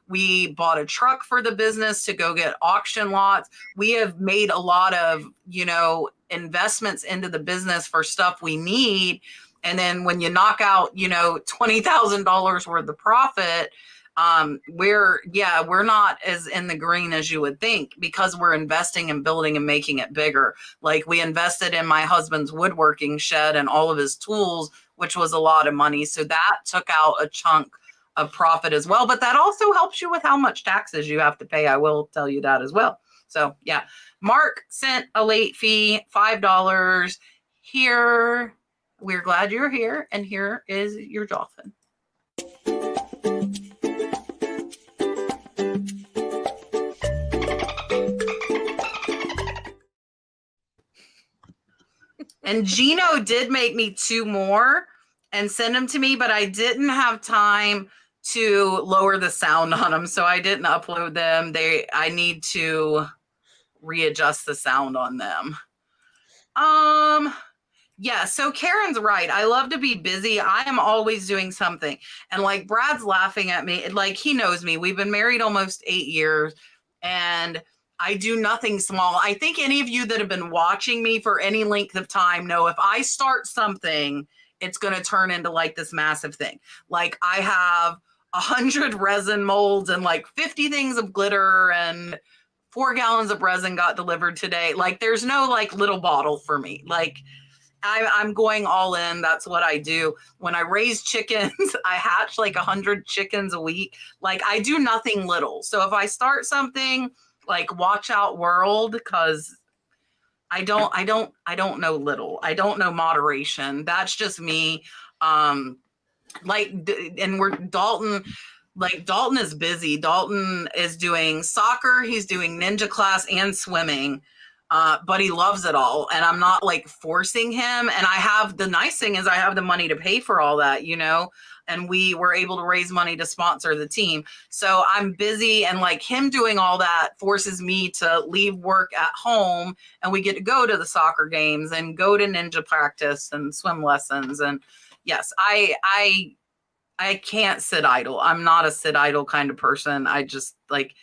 We bought a truck for the business to go get auction lots. We have made a lot of, investments into the business for stuff we need. And then when you knock out, $20,000 worth of profit, we're not as in the green as you would think because we're investing and building and making it bigger. Like, we invested in my husband's woodworking shed and all of his tools, which was a lot of money. So that took out a chunk of profit as well. But that also helps you with how much taxes you have to pay. I will tell you that as well. So yeah, Mark sent a late fee, $5 here. We're glad you're here. And here is your dolphin. And Gino did make me 2 more and send them to me, but I didn't have time to lower the sound on them, so I didn't upload them. I need to readjust the sound on them. Yeah, so Karen's right. I love to be busy. I am always doing something. And like, Brad's laughing at me. Like, he knows me. We've been married almost 8 years, and I do nothing small. I think any of you that have been watching me for any length of time know if I start something, it's going to turn into like this massive thing. Like, I have 100 resin molds and like 50 things of glitter, and 4 gallons of resin got delivered today. Like, there's no like little bottle for me. Like, I'm going all in. That's what I do. When I raise chickens, I hatch like 100 chickens a week. Like, I do nothing little. So if I start something, like, watch out, world, because I don't know little. I don't know moderation. That's just me. And Dalton is busy. Dalton is doing soccer. He's doing ninja class and swimming. but he loves it all, and I'm not like forcing him. And the nice thing is I have the money to pay for all that, and we were able to raise money to sponsor the team. So I'm busy, and like him doing all that forces me to leave work at home, and we get to go to the soccer games and go to ninja practice and swim lessons. And yes, I can't sit idle. I'm not a sit idle kind of person. I just like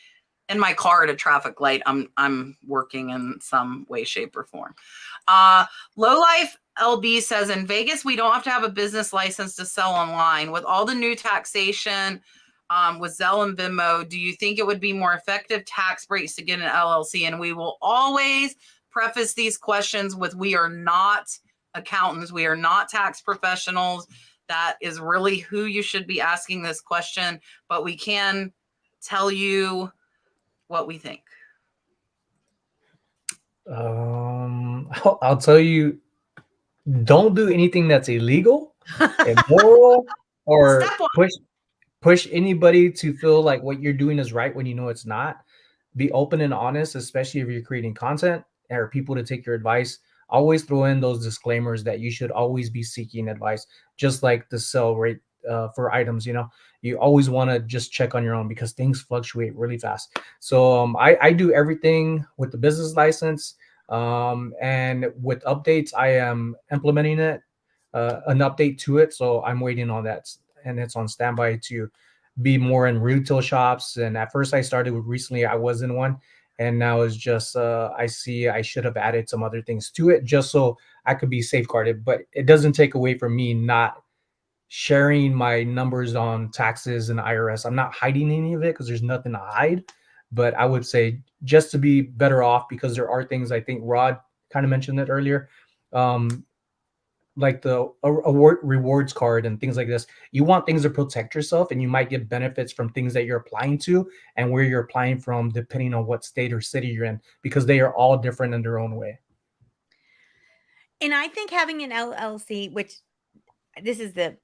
in my car at a traffic light, I'm working in some way, shape, or form. Low Life LB says, in Vegas, we don't have to have a business license to sell online. With all the new taxation with Zelle and Venmo, do you think it would be more effective tax breaks to get an LLC? And we will always preface these questions with, we are not accountants. We are not tax professionals. That is really who you should be asking this question, but we can tell you what we think. I'll tell you, don't do anything that's illegal, immoral, or Step one. push anybody to feel like what you're doing is right when you know it's not. Be open and honest, especially if you're creating content or people to take your advice. Always throw in those disclaimers that you should always be seeking advice, just like the sell rate for items. You always want to just check on your own because things fluctuate really fast. So I do everything with the business license, and with updates, I am implementing it, an update to it. So I'm waiting on that, and it's on standby to be more in retail shops. And at first I started with, recently I was in one, and now it's just I see I should have added some other things to it just so I could be safeguarded. But it doesn't take away from me not sharing my numbers on taxes and IRS. I'm not hiding any of it because there's nothing to hide. But I would say just to be better off, because there are things, I think Rod kind of mentioned it earlier, like the award rewards card and things like this. You want things to protect yourself, and you might get benefits from things that you're applying to and where you're applying from, depending on what state or city you're in, because they are all different in their own way. And I think having an LLC, which this is the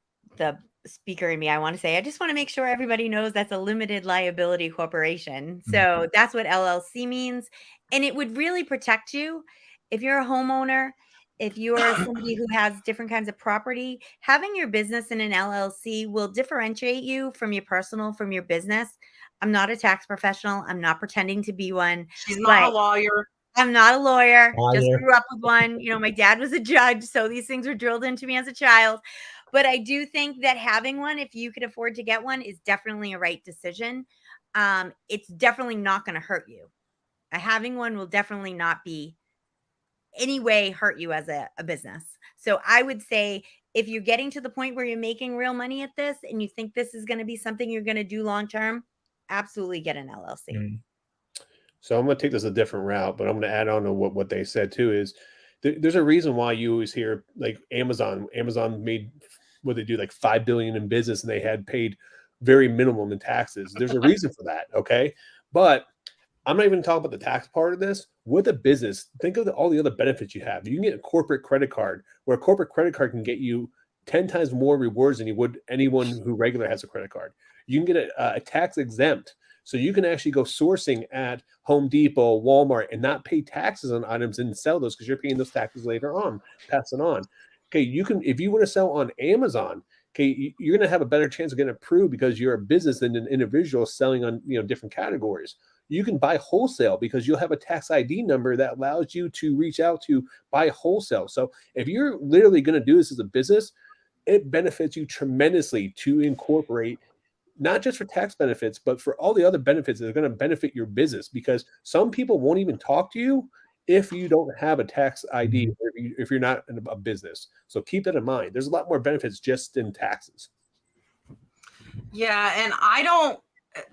speaker in me, I want to say, I just want to make sure everybody knows that's a limited liability corporation. So that's what LLC means. And it would really protect you if you're a homeowner, if you're somebody who has different kinds of property. Having your business in an LLC will differentiate you from your personal, from your business. I'm not a tax professional. I'm not pretending to be one. She's not a lawyer. I'm not a lawyer. Just Lawyer. grew up with one. My dad was a judge, so these things were drilled into me as a child. But I do think that having one, if you could afford to get one, is definitely a right decision. It's definitely not going to hurt you. Having one will definitely not be any way hurt you as a business. So I would say, if you're getting to the point where you're making real money at this and you think this is going to be something you're going to do long term, absolutely get an LLC. So I'm going to take this a different route, but I'm going to add on to what they said too. Is there's a reason why you always hear like Amazon made what they do like 5 billion in business, and they had paid very minimum in taxes. There's a reason for that. Okay. But I'm not even talking about the tax part of this. With a business, think of all the other benefits you have. You can get a corporate credit card, where a corporate credit card can get you 10 times more rewards than you would anyone who regular has a credit card. You can get a tax exempt. So you can actually go sourcing at Home Depot, Walmart, and not pay taxes on items and sell those, because you're paying those taxes later on, pass it on. Okay, you can, if you want to sell on Amazon, okay, you're going to have a better chance of getting approved because you're a business than an individual selling on different categories. You can buy wholesale because you'll have a tax ID number that allows you to reach out to buy wholesale. So if you're literally going to do this as a business, it benefits you tremendously to incorporate, not just for tax benefits, but for all the other benefits that are going to benefit your business, because some people won't even talk to you if you don't have a tax ID, or if you're not in a business. So keep that in mind. There's a lot more benefits just in taxes. Yeah, and I don't,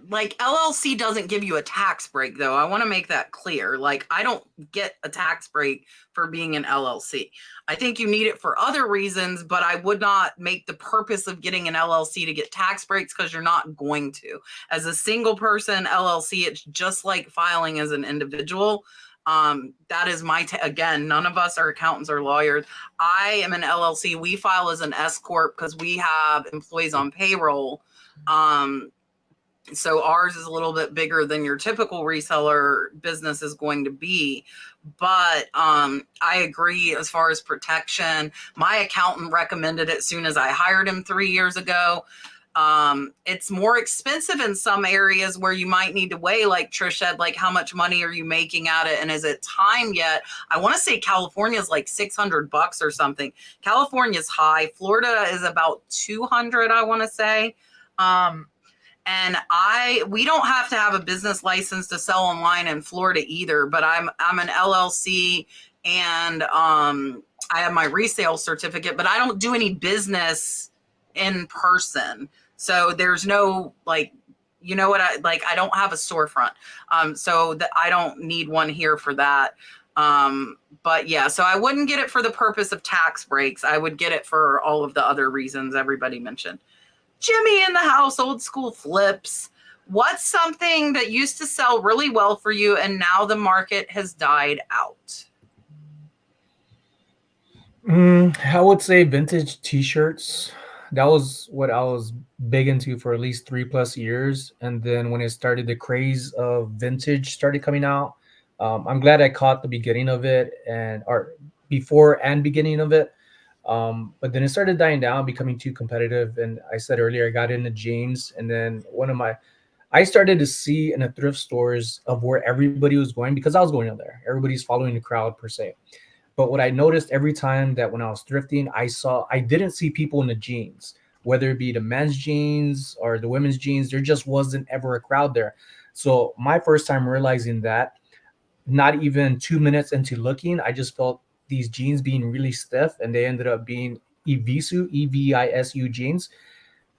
like, LLC doesn't give you a tax break, though. I want to make that clear. Like, I don't get a tax break for being an LLC. I think you need it for other reasons, but I would not make the purpose of getting an LLC to get tax breaks, because you're not going to. As a single person LLC, it's just like filing as an individual. That is again, none of us are accountants or lawyers. I am an LLC. We file as an S Corp because we have employees on payroll. So ours is a little bit bigger than your typical reseller business is going to be. But I agree as far as protection. My accountant recommended it as soon as I hired him 3 years ago. It's more expensive in some areas where you might need to weigh, like Trish said, like how much money are you making at it, and is it time yet? I want to say California is like $600 or something. California's high. Florida is about 200, I want to say. And we don't have to have a business license to sell online in Florida either, but I'm an LLC, and I have my resale certificate, but I don't do any business in person. So there's no, like, you know what, I don't have a storefront. So that I don't need one here for that. But yeah, so I wouldn't get it for the purpose of tax breaks. I would get it for all of the other reasons everybody mentioned. Jimmy in the house, old school flips. What's something that used to sell really well for you and now the market has died out? I would say vintage t-shirts. That was what I was big into for at least 3+ years. And then when it started, the craze of vintage started coming out. I'm glad I caught the beginning of it or before and beginning of it. But then it started dying down, becoming too competitive. And I said earlier, I got into jeans. And then I started to see in the thrift stores of where everybody was going, because I was going in there. Everybody's following the crowd per se. But what I noticed every time that when I was thrifting, I didn't see people in the jeans, whether it be the men's jeans or the women's jeans. There just wasn't ever a crowd there. So my first time realizing that, not even 2 minutes into looking, I just felt these jeans being really stiff, and they ended up being Evisu jeans.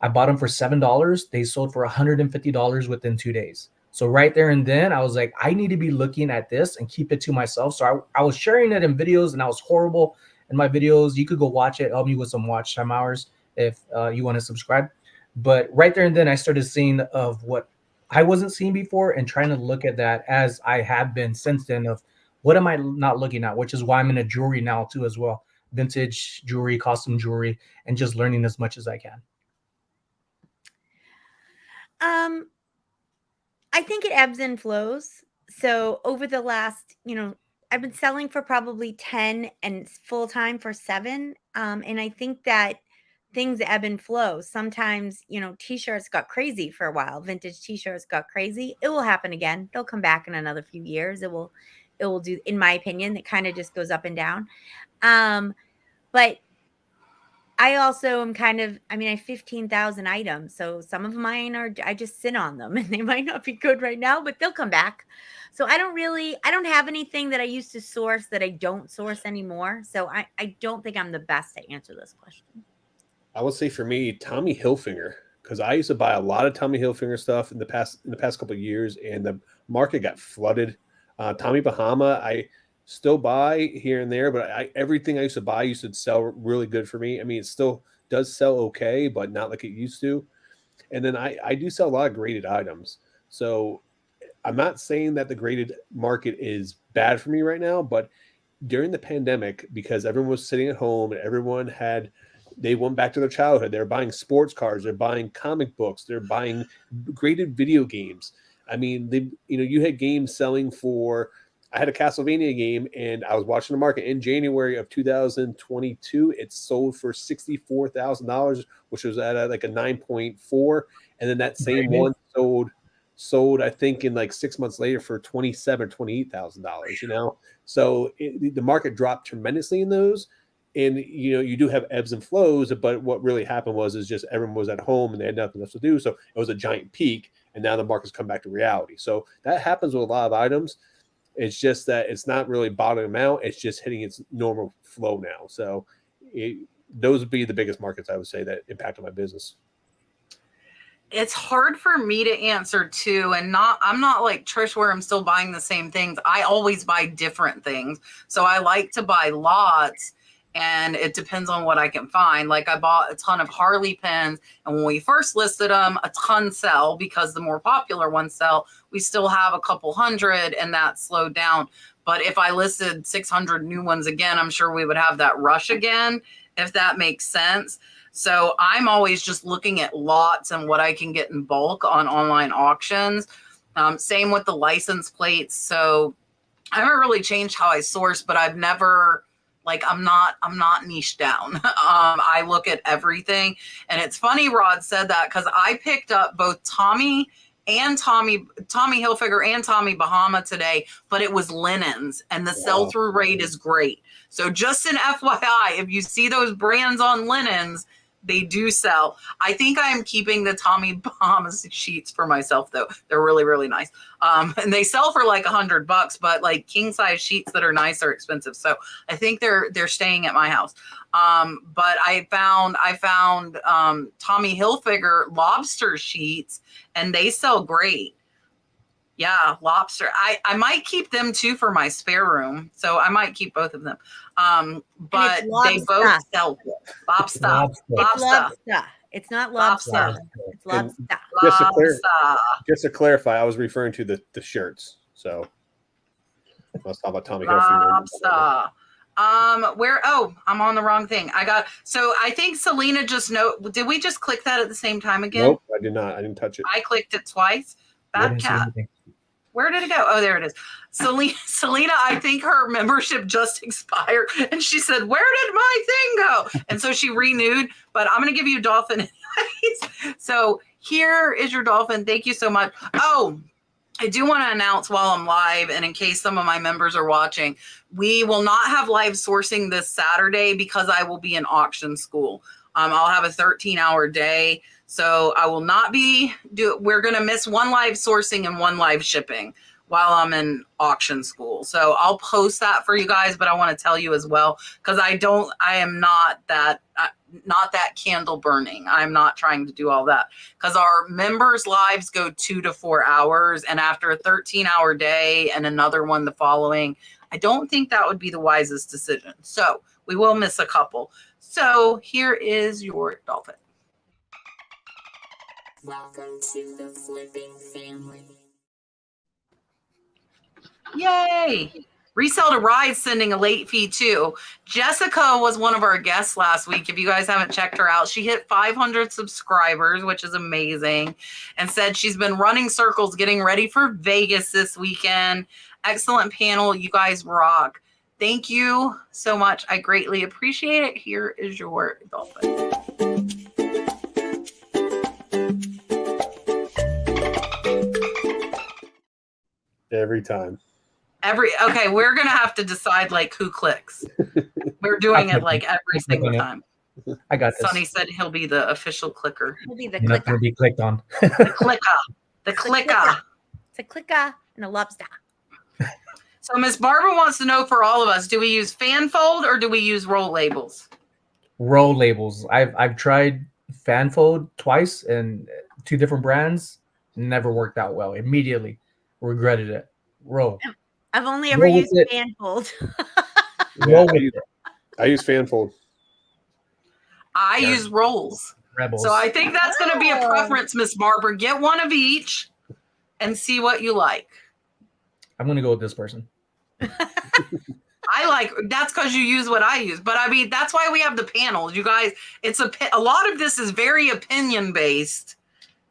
I bought them for $7. They sold for $150 within 2 days. So right there and then I was like, I need to be looking at this and keep it to myself. So I was sharing it in videos, and I was horrible in my videos. You could go watch it, help me with some watch time hours if you want to subscribe. But right there and then I started seeing of what I wasn't seeing before, and trying to look at that as I have been since then of what am I not looking at, which is why I'm in a jewelry now too as well. Vintage jewelry, costume jewelry, and just learning as much as I can. I think it ebbs and flows. So over the last, I've been selling for probably 10 and full time for 7. And I think that things ebb and flow. Sometimes, t-shirts got crazy for a while. Vintage t-shirts got crazy. It will happen again. They'll come back in another few years. It will do, in my opinion, it kind of just goes up and down. But I also am I have 15,000 items. So some of mine I just sit on them, and they might not be good right now, but they'll come back. So I don't have anything that I used to source that I don't source anymore. So I don't think I'm the best to answer this question. I would say for me, Tommy Hilfiger, because I used to buy a lot of Tommy Hilfiger stuff in the past couple of years, and the market got flooded. Tommy Bahama, I still buy here and there, but everything I used to buy used to sell really good for me. I mean, it still does sell okay, but not like it used to. And then I do sell a lot of graded items. So I'm not saying that the graded market is bad for me right now, but during the pandemic, because everyone was sitting at home and they went back to their childhood. They're buying sports cars. They're buying comic books. They're buying graded video games. I mean, you had games selling for. I had a Castlevania game, and I was watching the market in January of 2022. It sold for $64,000, which was at like a 9.4, and then that same one sold I think in like 6 months later for $28,000. So the market dropped tremendously in those. And you do have ebbs and flows, but what really happened is just everyone was at home and they had nothing else to do. So it was a giant peak, and now the market's come back to reality. So that happens with a lot of items. It's just that it's not really bottoming out. It's just hitting its normal flow now. So those would be the biggest markets I would say that impacted my business. It's hard for me to answer too, and I'm not like Trish where I'm still buying the same things. I always buy different things. So I like to buy lots, and it depends on what I can find. Like I bought a ton of Harley pens, and when we first listed them, a ton sell because the more popular ones sell. We still have a couple hundred, and that slowed down. But if I listed 600 new ones again, I'm sure we would have that rush again, if that makes sense. So I'm always just looking at lots and what I can get in bulk on online auctions. Same with the license plates. So I haven't really changed how I source, but I've never, like, I'm not niche down. I look at everything. And it's funny Rod said that, because I picked up both Tommy Hilfiger and Tommy Bahama today, but it was linens, and the sell-through rate is great. So just an FYI, if you see those brands on linens, they do sell. I think I am keeping the Tommy Bahama sheets for myself, though. They're really, really nice. And they sell for like $100, but like king size sheets that are nice are expensive. So I think they're staying at my house. But I found Tommy Hilfiger lobster sheets, and they sell great. Yeah, lobster. I might keep them too for my spare room. So I might keep both of them. But they both sell lobster. Lobster. It's not lobster. It's lobster. Just to clarify, I was referring to the shirts. So let's talk about Tommy Hilfiger. Lobster. I'm on the wrong thing. So I think Selena did we just click that at the same time again? Nope, I did not. I didn't touch it. I clicked it twice. Bad cat. Where did it go? Oh, there it is. Selena, I think her membership just expired. And she said, where did my thing go? And so she renewed, but I'm going to give you a dolphin anyways. So here is your dolphin. Thank you so much. Oh, I do want to announce while I'm live, and in case some of my members are watching, we will not have live sourcing this Saturday because I will be in auction school. I'll have a 13-hour day. So I will not we're going to miss one live sourcing and one live shipping while I'm in auction school. So I'll post that for you guys, but I want to tell you as well, because I am not that candle burning. I'm not trying to do all that, because our members' lives go 2 to 4 hours. And after a 13-hour day and another one the following, I don't think that would be the wisest decision. So we will miss a couple. So here is your dolphin. Welcome to the flipping family. Yay! Resell to Ride sending a late fee too. Jessica was one of our guests last week. If you guys haven't checked her out, she hit 500 subscribers, which is amazing, and said she's been running circles getting ready for Vegas this weekend. Excellent panel. You guys rock. Thank you so much. I greatly appreciate it. Here is your dolphin. Every time. Okay, we're gonna have to decide like who clicks. We're doing it like every single time. I got this. Sonny said he'll be the official clicker. He'll be the You're not clicker. going to be clicked on. The clicker. The clicker. It's a clicker and a lobster. So Miss Barbara wants to know, for all of us, do we use fan fold or do we use roll labels? Roll labels. I've tried fan fold twice and 2 different brands. Never worked out well. Immediately regretted it. Roll. I've only ever used Fanfold. Roll with it. I use Fanfold. I use rolls. Rebels. So I think that's going to be a preference, Miss Barbara. Get one of each and see what you like. I'm going to go with this person. That's because you use what I use. But I mean, that's why we have the panels. You guys, a lot of this is very opinion based.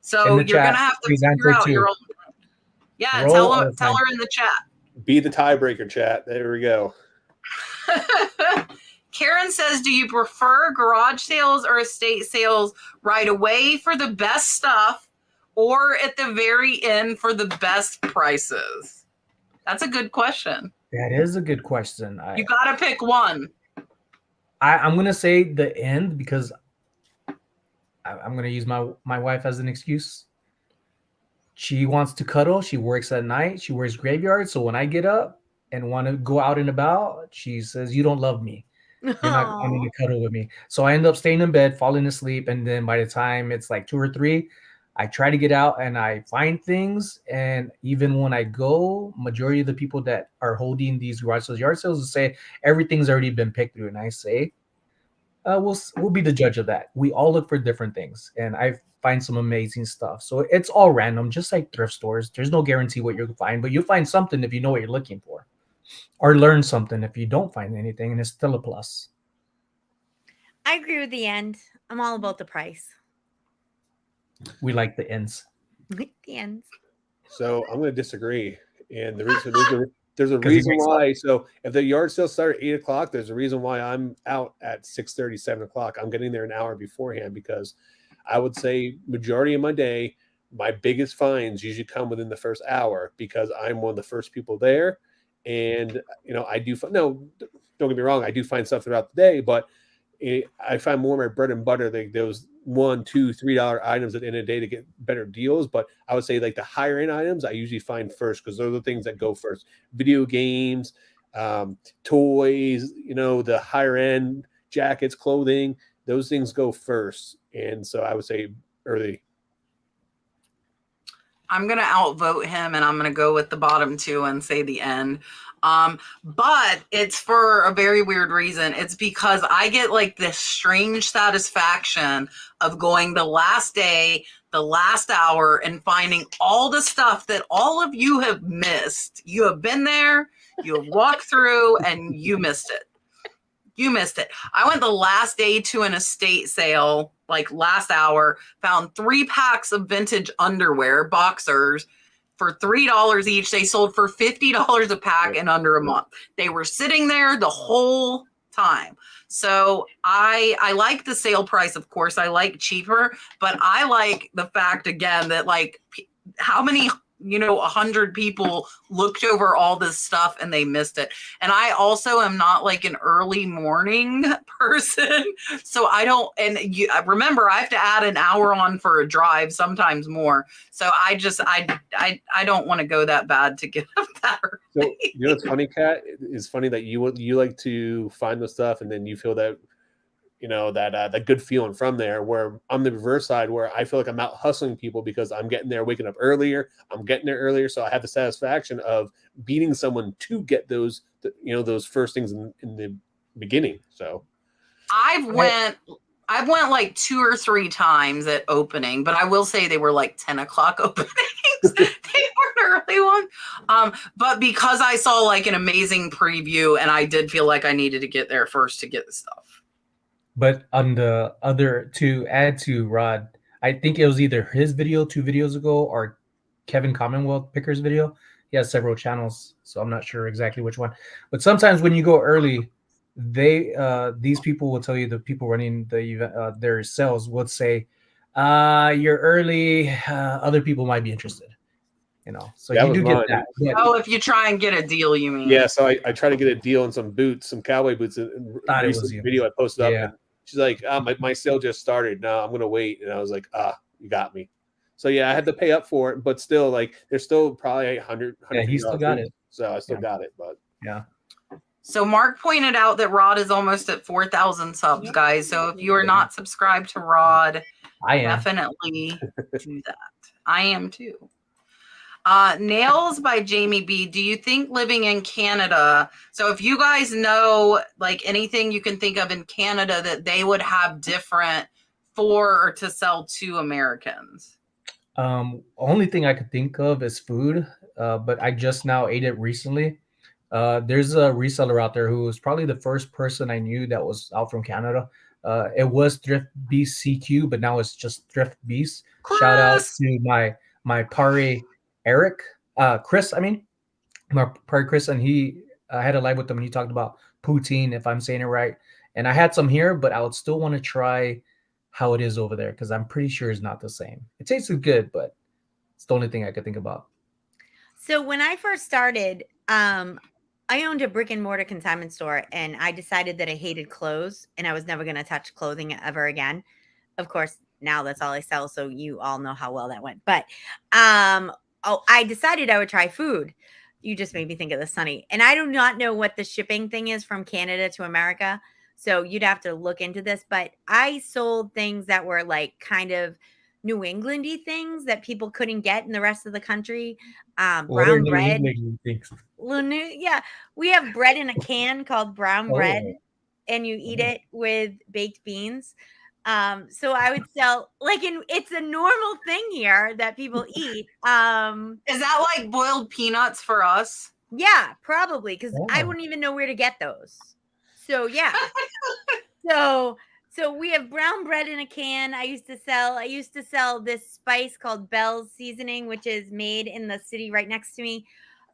So you're going to have to figure out your own. Yeah, tell her in the chat. Be the tiebreaker, chat. There we go. Karen says, do you prefer garage sales or estate sales right away for the best stuff, or at the very end for the best prices? That's a good question. That is a good question. You got to pick one. I'm going to say the end, because I'm going to use my wife as an excuse. She wants to cuddle. She works at night. She works graveyard. So when I get up and want to go out and about, she says, you don't love me. You're not coming to cuddle with me. So I end up staying in bed, falling asleep. And then by the time it's like 2 or 3, I try to get out and I find things. And even when I go, majority of the people that are holding these garage sales, yard sales will say everything's already been picked through. And I say, we'll be the judge of that. We all look for different things. And I find some amazing stuff. So it's all random, just like thrift stores. There's no guarantee what you'll find, but you'll find something if you know what you're looking for, or learn something if you don't find anything, and it's still a plus. I agree with the end. I'm all about the price. We like the ends. The ends. So I'm going to disagree, and the reason there's a 'Cause he reason wakes up. why. So if the yard sale started at 8 o'clock, there's a reason why I'm out at 6:30, 7 o'clock. I'm getting there an hour beforehand because I would say majority of my day, my biggest finds usually come within the first hour because I'm one of the first people there, and I do no, don't get me wrong, I do find stuff throughout the day, but I find more of my bread and butter, like those $1, $2, $3 items at the end of the day to get better deals. But I would say like the higher end items I usually find first because those are the things that go first. Video games, toys, the higher end jackets, clothing, those things go first. And so I would say early. I'm going to outvote him and I'm going to go with the bottom two and say the end. But it's for a very weird reason. It's because I get like this strange satisfaction of going the last day, the last hour, and finding all the stuff that all of you have missed. You have been there, you have walked through, and you missed it. You missed it. I went the last day to an estate sale, like last hour, found 3 packs of vintage underwear, boxers, for $3 each. They sold for $50 a pack in under a month. They were sitting there the whole time. So I like the sale price, of course. I like cheaper, but I like the fact, again, that like how many 100 people looked over all this stuff and they missed it. And I also am not like an early morning person. So I don't, and remember, I have to add an hour on for a drive, sometimes more. So I don't want to go that bad to get up that early. So what's funny, Kat? It's funny that you like to find the stuff and then you feel that that good feeling from there, where I'm the reverse side, where I feel like I'm out hustling people because I'm getting there, waking up earlier. I'm getting there earlier. So I have the satisfaction of beating someone to get those first things in the beginning. So I've went like 2 or 3 times at opening, but I will say they were like 10 o'clock openings. They weren't early ones. But because I saw like an amazing preview and I did feel like I needed to get there first to get the stuff. But on the other, to add to Rod, I think it was either his video 2 videos ago or Kevin Commonwealth Picker's video. He has several channels, so I'm not sure exactly which one. But sometimes when you go early, these people will tell you, the people running the event, their sales would say, "You're early. Other people might be interested." So that you do was get that. mine. Oh, if you try and get a deal, you mean? Yeah, so I try to get a deal on some boots, some cowboy boots. In Thought it was recent you. video I posted up, Yeah. and she's like, my sale just started. No, I'm gonna wait. And I was like, you got me. So yeah, I had to pay up for it, but still, like, there's still probably 100. Yeah, he still got it. So I still Yeah. got it, but Yeah. So Mark pointed out that Rod is almost at 4,000 subs, guys. So if you are not subscribed to Rod, I am. definitely do that. I am too. Nails by Jamie B. Do you think living in Canada, so if you guys know like anything you can think of in Canada that they would have different for or to sell to Americans? Only thing I could think of is food, but I just now ate it recently. There's a reseller out there who was probably the first person I knew that was out from Canada. It was Thrift Beast CQ, but now it's just Thrift Beast. Shout out to my pare Chris. I mean, my pare Chris, and he I had a live with him and he talked about poutine, if I'm saying it right. And I had some here, but I would still want to try how it is over there because I'm pretty sure it's not the same. It tasted good, but it's the only thing I could think about. So when I first started, I owned a brick and mortar consignment store, and I decided that I hated clothes and I was never going to touch clothing ever again. Of course, now that's all I sell, so you all know how well that went. But I decided I would try food. You just made me think of the Sonny. And I do not know what the shipping thing is from Canada to America, so you'd have to look into this. But I sold things that were like kind of New England-y things that people couldn't get in the rest of the country. Brown bread. Yeah, we have bread in a can called brown bread, and you eat it with baked beans. So I would sell it's a normal thing here that people eat. Is that like boiled peanuts for us? Yeah, probably, because I wouldn't even know where to get those. So yeah. So So we have brown bread in a can. I used to sell this spice called Bell's seasoning, which is made in the city right next to me.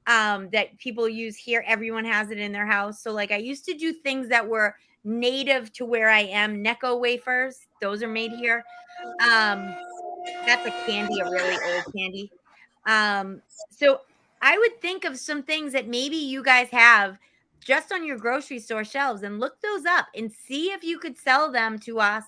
That people use here. Everyone has it in their house. So like I used to do things that were native to where I am. Necco wafers, those are made here. Um, that's a candy, a really old candy. So I would think of some things that maybe you guys have just on your grocery store shelves and look those up and see if you could sell them to us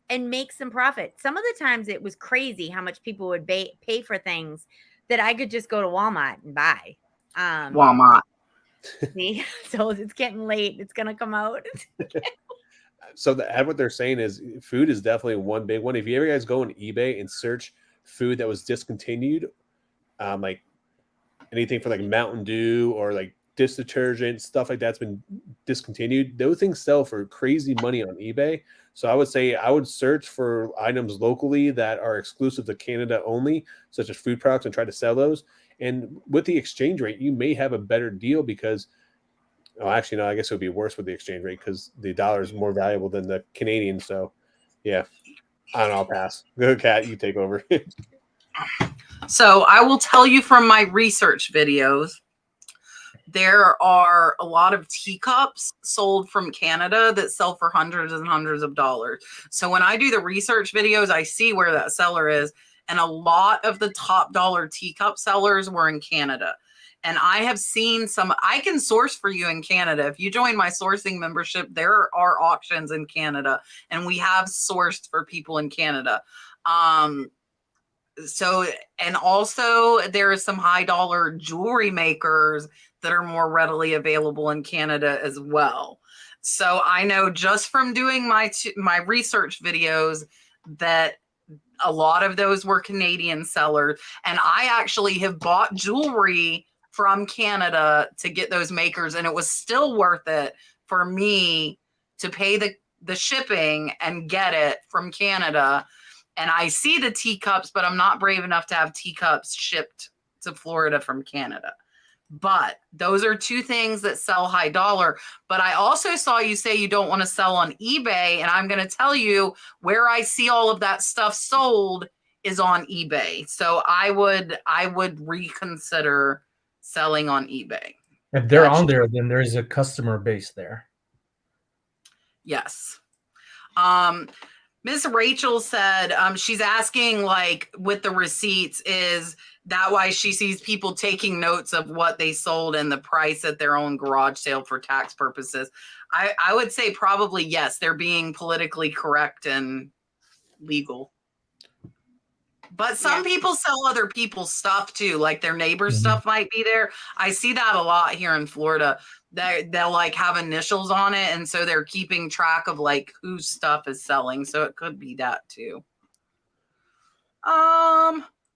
and make some profit. Some of the times it was crazy how much people would pay for things that I could just go to Walmart and buy. Walmart. See, so it's getting late. It's gonna come out. So what they're saying is food is definitely one big one. If you ever guys go on eBay and search food that was discontinued, like anything for like Mountain Dew or like dish detergent, stuff like that's been discontinued, those things sell for crazy money on eBay. So I would say I would search for items locally that are exclusive to Canada only, such as food products, and try to sell those. And with the exchange rate, you may have a better deal because, oh, actually, no, I guess it would be worse with the exchange rate because the dollar is more valuable than the Canadian. So, yeah, I don't know, I'll pass. Go, Kat, you take over. So I will tell you from my research videos, there are a lot of teacups sold from Canada that sell for hundreds and hundreds of dollars. So when I do the research videos, I see where that seller is. And a lot of the top dollar teacup sellers were in Canada. And I have seen some, I can source for you in Canada. If you join my sourcing membership, there are auctions in Canada, and we have sourced for people in Canada. So, and also there are some high dollar jewelry makers that are more readily available in Canada as well. So I know just from doing my research videos that a lot of those were Canadian sellers. And I actually have bought jewelry from Canada to get those makers, and it was still worth it for me to pay the shipping and get it from Canada. And I see the teacups, but I'm not brave enough to have teacups shipped to Florida from Canada. But those are two things that sell high dollar. But I also saw you say you don't want to sell on eBay. And I'm going to tell you where I see all of that stuff sold is on eBay. So I would reconsider selling on eBay. If they're on there, then there's a customer base there. Yes. Miss Rachel said she's asking, like, with the receipts, is that why she sees people taking notes of what they sold and the price at their own garage sale for tax purposes? I would say probably yes. They're being politically correct and legal. But some people sell other people's stuff too, like their neighbor's stuff might be there. I see that a lot here in Florida. They'll like have initials on it, and so they're keeping track of like whose stuff is selling. So it could be that too.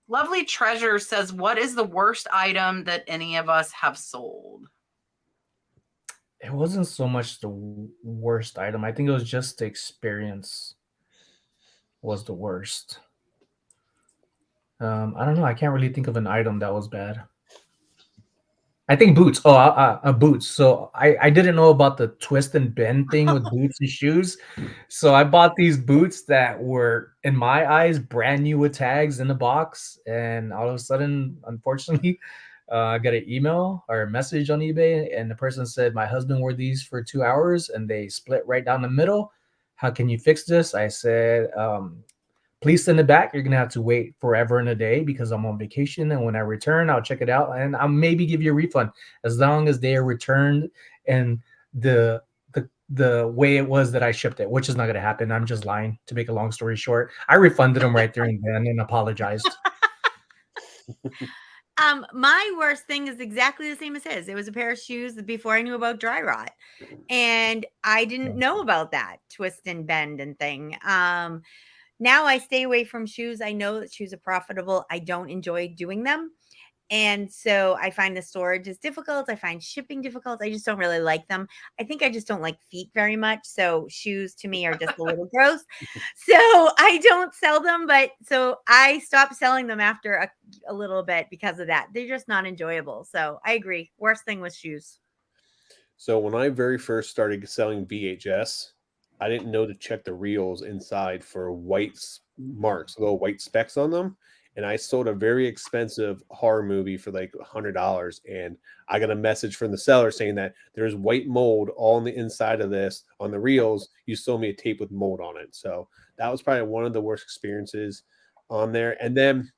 Lovely Treasure says, what is the worst item that any of us have sold? It wasn't so much the worst item. I think it was just the experience was the worst. I don't know. I can't really think of an item that was bad. I think boots. Boots. So I didn't know about the twist and bend thing with boots and shoes. So I bought these boots that were, in my eyes, brand new with tags in the box. And all of a sudden, unfortunately, I got an email or a message on eBay, and the person said, my husband wore these for 2 hours and they split right down the middle. How can you fix this? I said, please send it back. You're going to have to wait forever and a day because I'm on vacation. And when I return, I'll check it out and I'll maybe give you a refund as long as they are returned and the way it was that I shipped it, which is not going to happen. I'm just lying, to make a long story short. I refunded them right there and then and apologized. My worst thing is exactly the same as his. It was a pair of shoes before I knew about dry rot. And I didn't know about that twist and bend and thing. Now I stay away from shoes. I know that shoes are profitable. I don't enjoy doing them. And so I find the storage is difficult. I find shipping difficult. I just don't really like them. I think I just don't like feet very much. So shoes to me are just a little gross. So I don't sell them. But so I stopped selling them after a little bit because of that. They're just not enjoyable. So I agree. Worst thing was shoes. So when I very first started selling VHS, I didn't know to check the reels inside for white marks, little white specks on them. And I sold a very expensive horror movie for like $100. And I got a message from the seller saying that there's white mold all on the inside of this on the reels. You sold me a tape with mold on it. So that was probably one of the worst experiences on there. And then,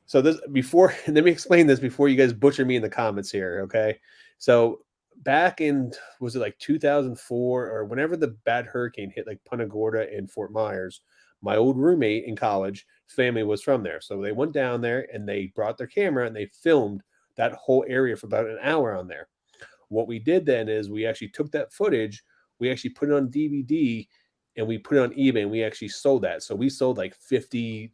so this before, let me explain this before you guys butcher me in the comments here. Okay. So back in, was it like 2004 or whenever the bad hurricane hit like Punta Gorda and Fort Myers, my old roommate in college family was from there. So they went down there and they brought their camera and they filmed that whole area for about an hour on there. What we did then is we actually took that footage, we actually put it on DVD and we put it on eBay and we actually sold that. So we sold like 50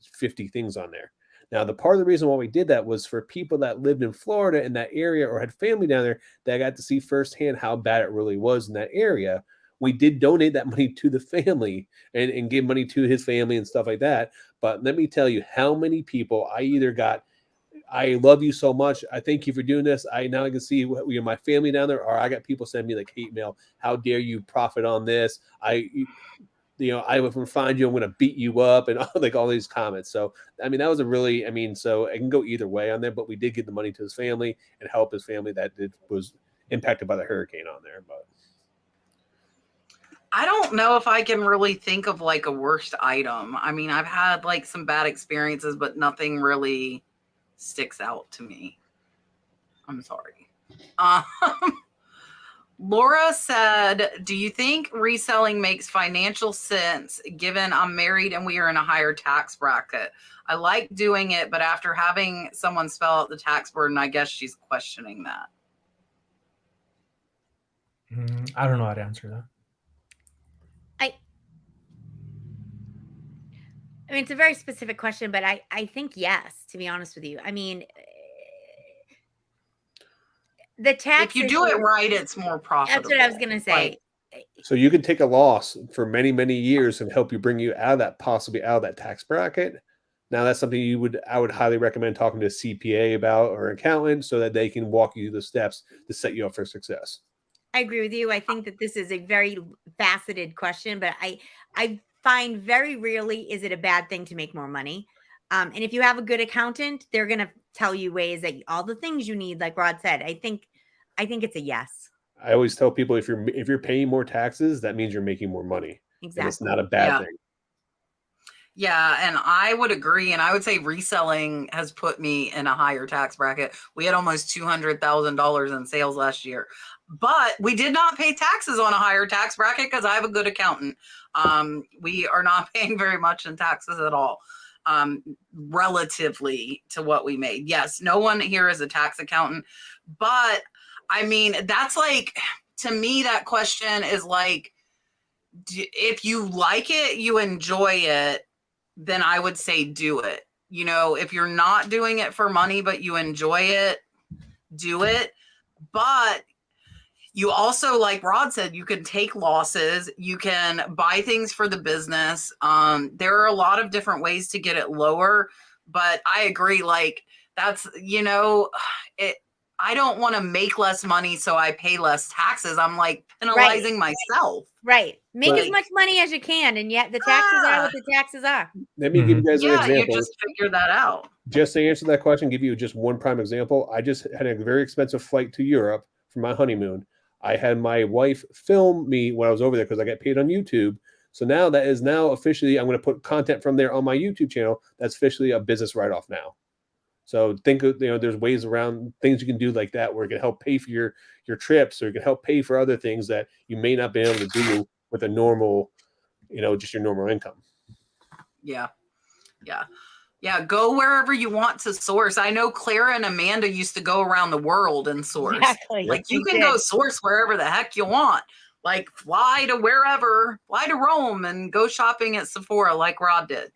things on there. Now, the part of the reason why we did that was for people that lived in Florida in that area or had family down there that got to see firsthand how bad it really was in that area. We did donate that money to the family and give money to his family and stuff like that. But let me tell you how many people I either got, I love you so much. I thank you for doing this. I now can see my family down there, or I got people send me like hate mail. How dare you profit on this? I will find you. I'm going to beat you up and like all these comments. So, I mean, that was a really, so it can go either way on there, but we did give the money to his family and help his family that was impacted by the hurricane on there. But I don't know if I can really think of like a worst item. I mean, I've had like some bad experiences, but nothing really sticks out to me. I'm sorry. Laura said, do you think reselling makes financial sense given I'm married and we are in a higher tax bracket? I like doing it, but after having someone spell out the tax burden, I guess she's questioning that. I don't know how to answer that. I mean, it's a very specific question, but I think yes, to be honest with you. I mean, the tax. If you do it right, it's more profitable. That's what I was going to say. So you can take a loss for many, many years and help you bring you out of that, possibly out of that tax bracket. Now that's something I would highly recommend talking to a CPA about or an accountant so that they can walk you through the steps to set you up for success. I agree with you. I think that this is a very faceted question, but I find very rarely is it a bad thing to make more money. And if you have a good accountant, they're going to tell you ways that all the things you need, like Rod said. I think it's a yes. I always tell people if you're paying more taxes, that means you're making more money. Exactly. And it's not a bad thing. Yeah, and I would agree. And I would say reselling has put me in a higher tax bracket. We had almost $200,000 in sales last year, but we did not pay taxes on a higher tax bracket because I have a good accountant. We are not paying very much in taxes at all, relatively to what we made. Yes, no one here is a tax accountant, but I mean, that's like, to me, that question is like, if you like it, you enjoy it, then I would say do it. You know, if you're not doing it for money, but you enjoy it, do it. But you also, like Rod said, you can take losses. You can buy things for the business. There are a lot of different ways to get it lower, but I agree. Like that's, I don't want to make less money, so I pay less taxes. I'm like penalizing myself. Right. Make as much money as you can, and yet the taxes are what the taxes are. Let me give you guys an example. You just figure that out. Just to answer that question, give you just one prime example. I just had a very expensive flight to Europe for my honeymoon. I had my wife film me when I was over there because I got paid on YouTube. So now that is now officially, I'm going to put content from there on my YouTube channel. That's officially a business write-off now. So think of, there's ways around things you can do like that where it can help pay for your trips, or it can help pay for other things that you may not be able to do with a normal, just your normal income. Yeah. Go wherever you want to source. I know Clara and Amanda used to go around the world and source. Exactly. Like you can go source wherever the heck you want. Like fly to Rome and go shopping at Sephora like Rod did.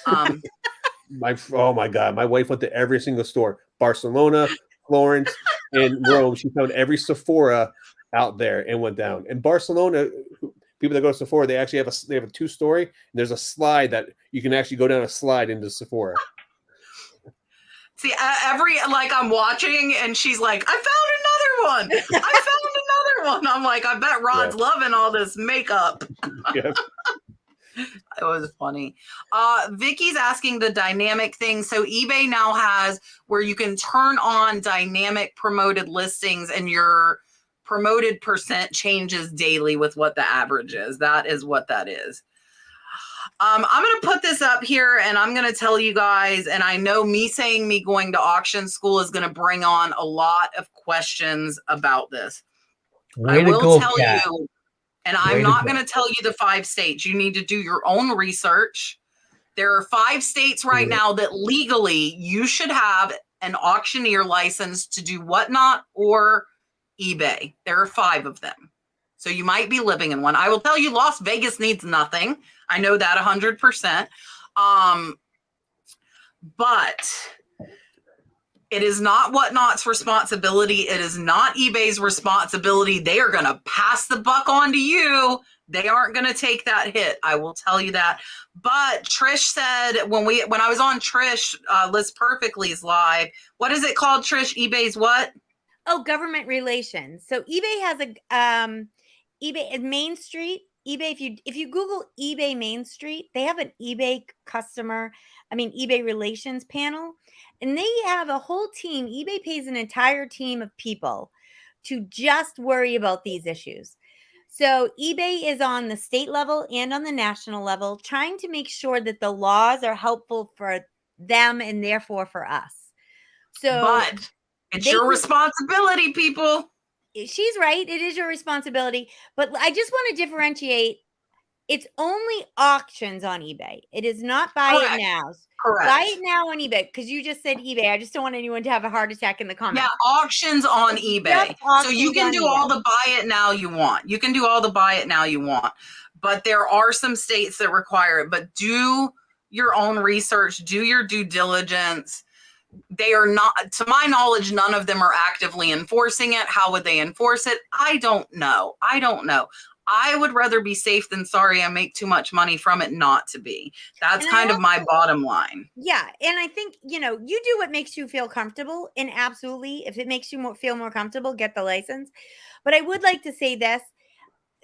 Oh my God, my wife went to every single store, Barcelona, Florence, and Rome. She found every Sephora out there and went down. In Barcelona, people that go to Sephora, they actually have a 2-story, and there's a slide that you can actually go down a slide into Sephora. See, I'm watching, and she's like, I found another one. I'm like, I bet Rod's loving all this makeup. Yeah. It was funny. Vicky's asking the dynamic thing. So eBay now has where you can turn on dynamic promoted listings and your promoted percent changes daily with what the average is. That is what that is. I'm going to put this up here and I'm going to tell you guys, and I know me saying me going to auction school is going to bring on a lot of questions about this. Way I to will go, tell Kat. you, and Way I'm to not go. going to tell you the 5 states. You need to do your own research. There are 5 states right now that legally you should have an auctioneer license to do Whatnot or eBay. There are 5 of them. So you might be living in one. I will tell you, Las Vegas needs nothing. I know that 100%. But it is not Whatnot's responsibility. It is not eBay's responsibility. They are going to pass the buck on to you. They aren't going to take that hit. I will tell you that. But Trish said when I was on Trish, Liz Perfectly's live, what is it called, Trish? eBay's what? Oh, government relations. So eBay has a eBay at Main Street. eBay, if you Google eBay Main Street, they have an eBay eBay relations panel, and they have a whole team. eBay pays an entire team of people to just worry about these issues. So eBay is on the state level and on the national level, trying to make sure that the laws are helpful for them and therefore for us. So, but it's your responsibility, people. She's right. It is your responsibility. But I just want to differentiate. It's only auctions on eBay. It is not buy it nows. Correct. Buy it now on eBay, because you just said eBay. I just don't want anyone to have a heart attack in the comments. Yeah, auctions on eBay. So you can do all the buy it now you want. You can do all the buy it now you want. But there are some states that require it. But do your own research. Do your due diligence. They are not, to my knowledge, none of them are actively enforcing it. How would they enforce it? I don't know. I would rather be safe than sorry. I make too much money from it not to be. That's kind of my bottom line. Yeah. And I think, you do what makes you feel comfortable. And absolutely, if it makes you feel more comfortable, get the license. But I would like to say this.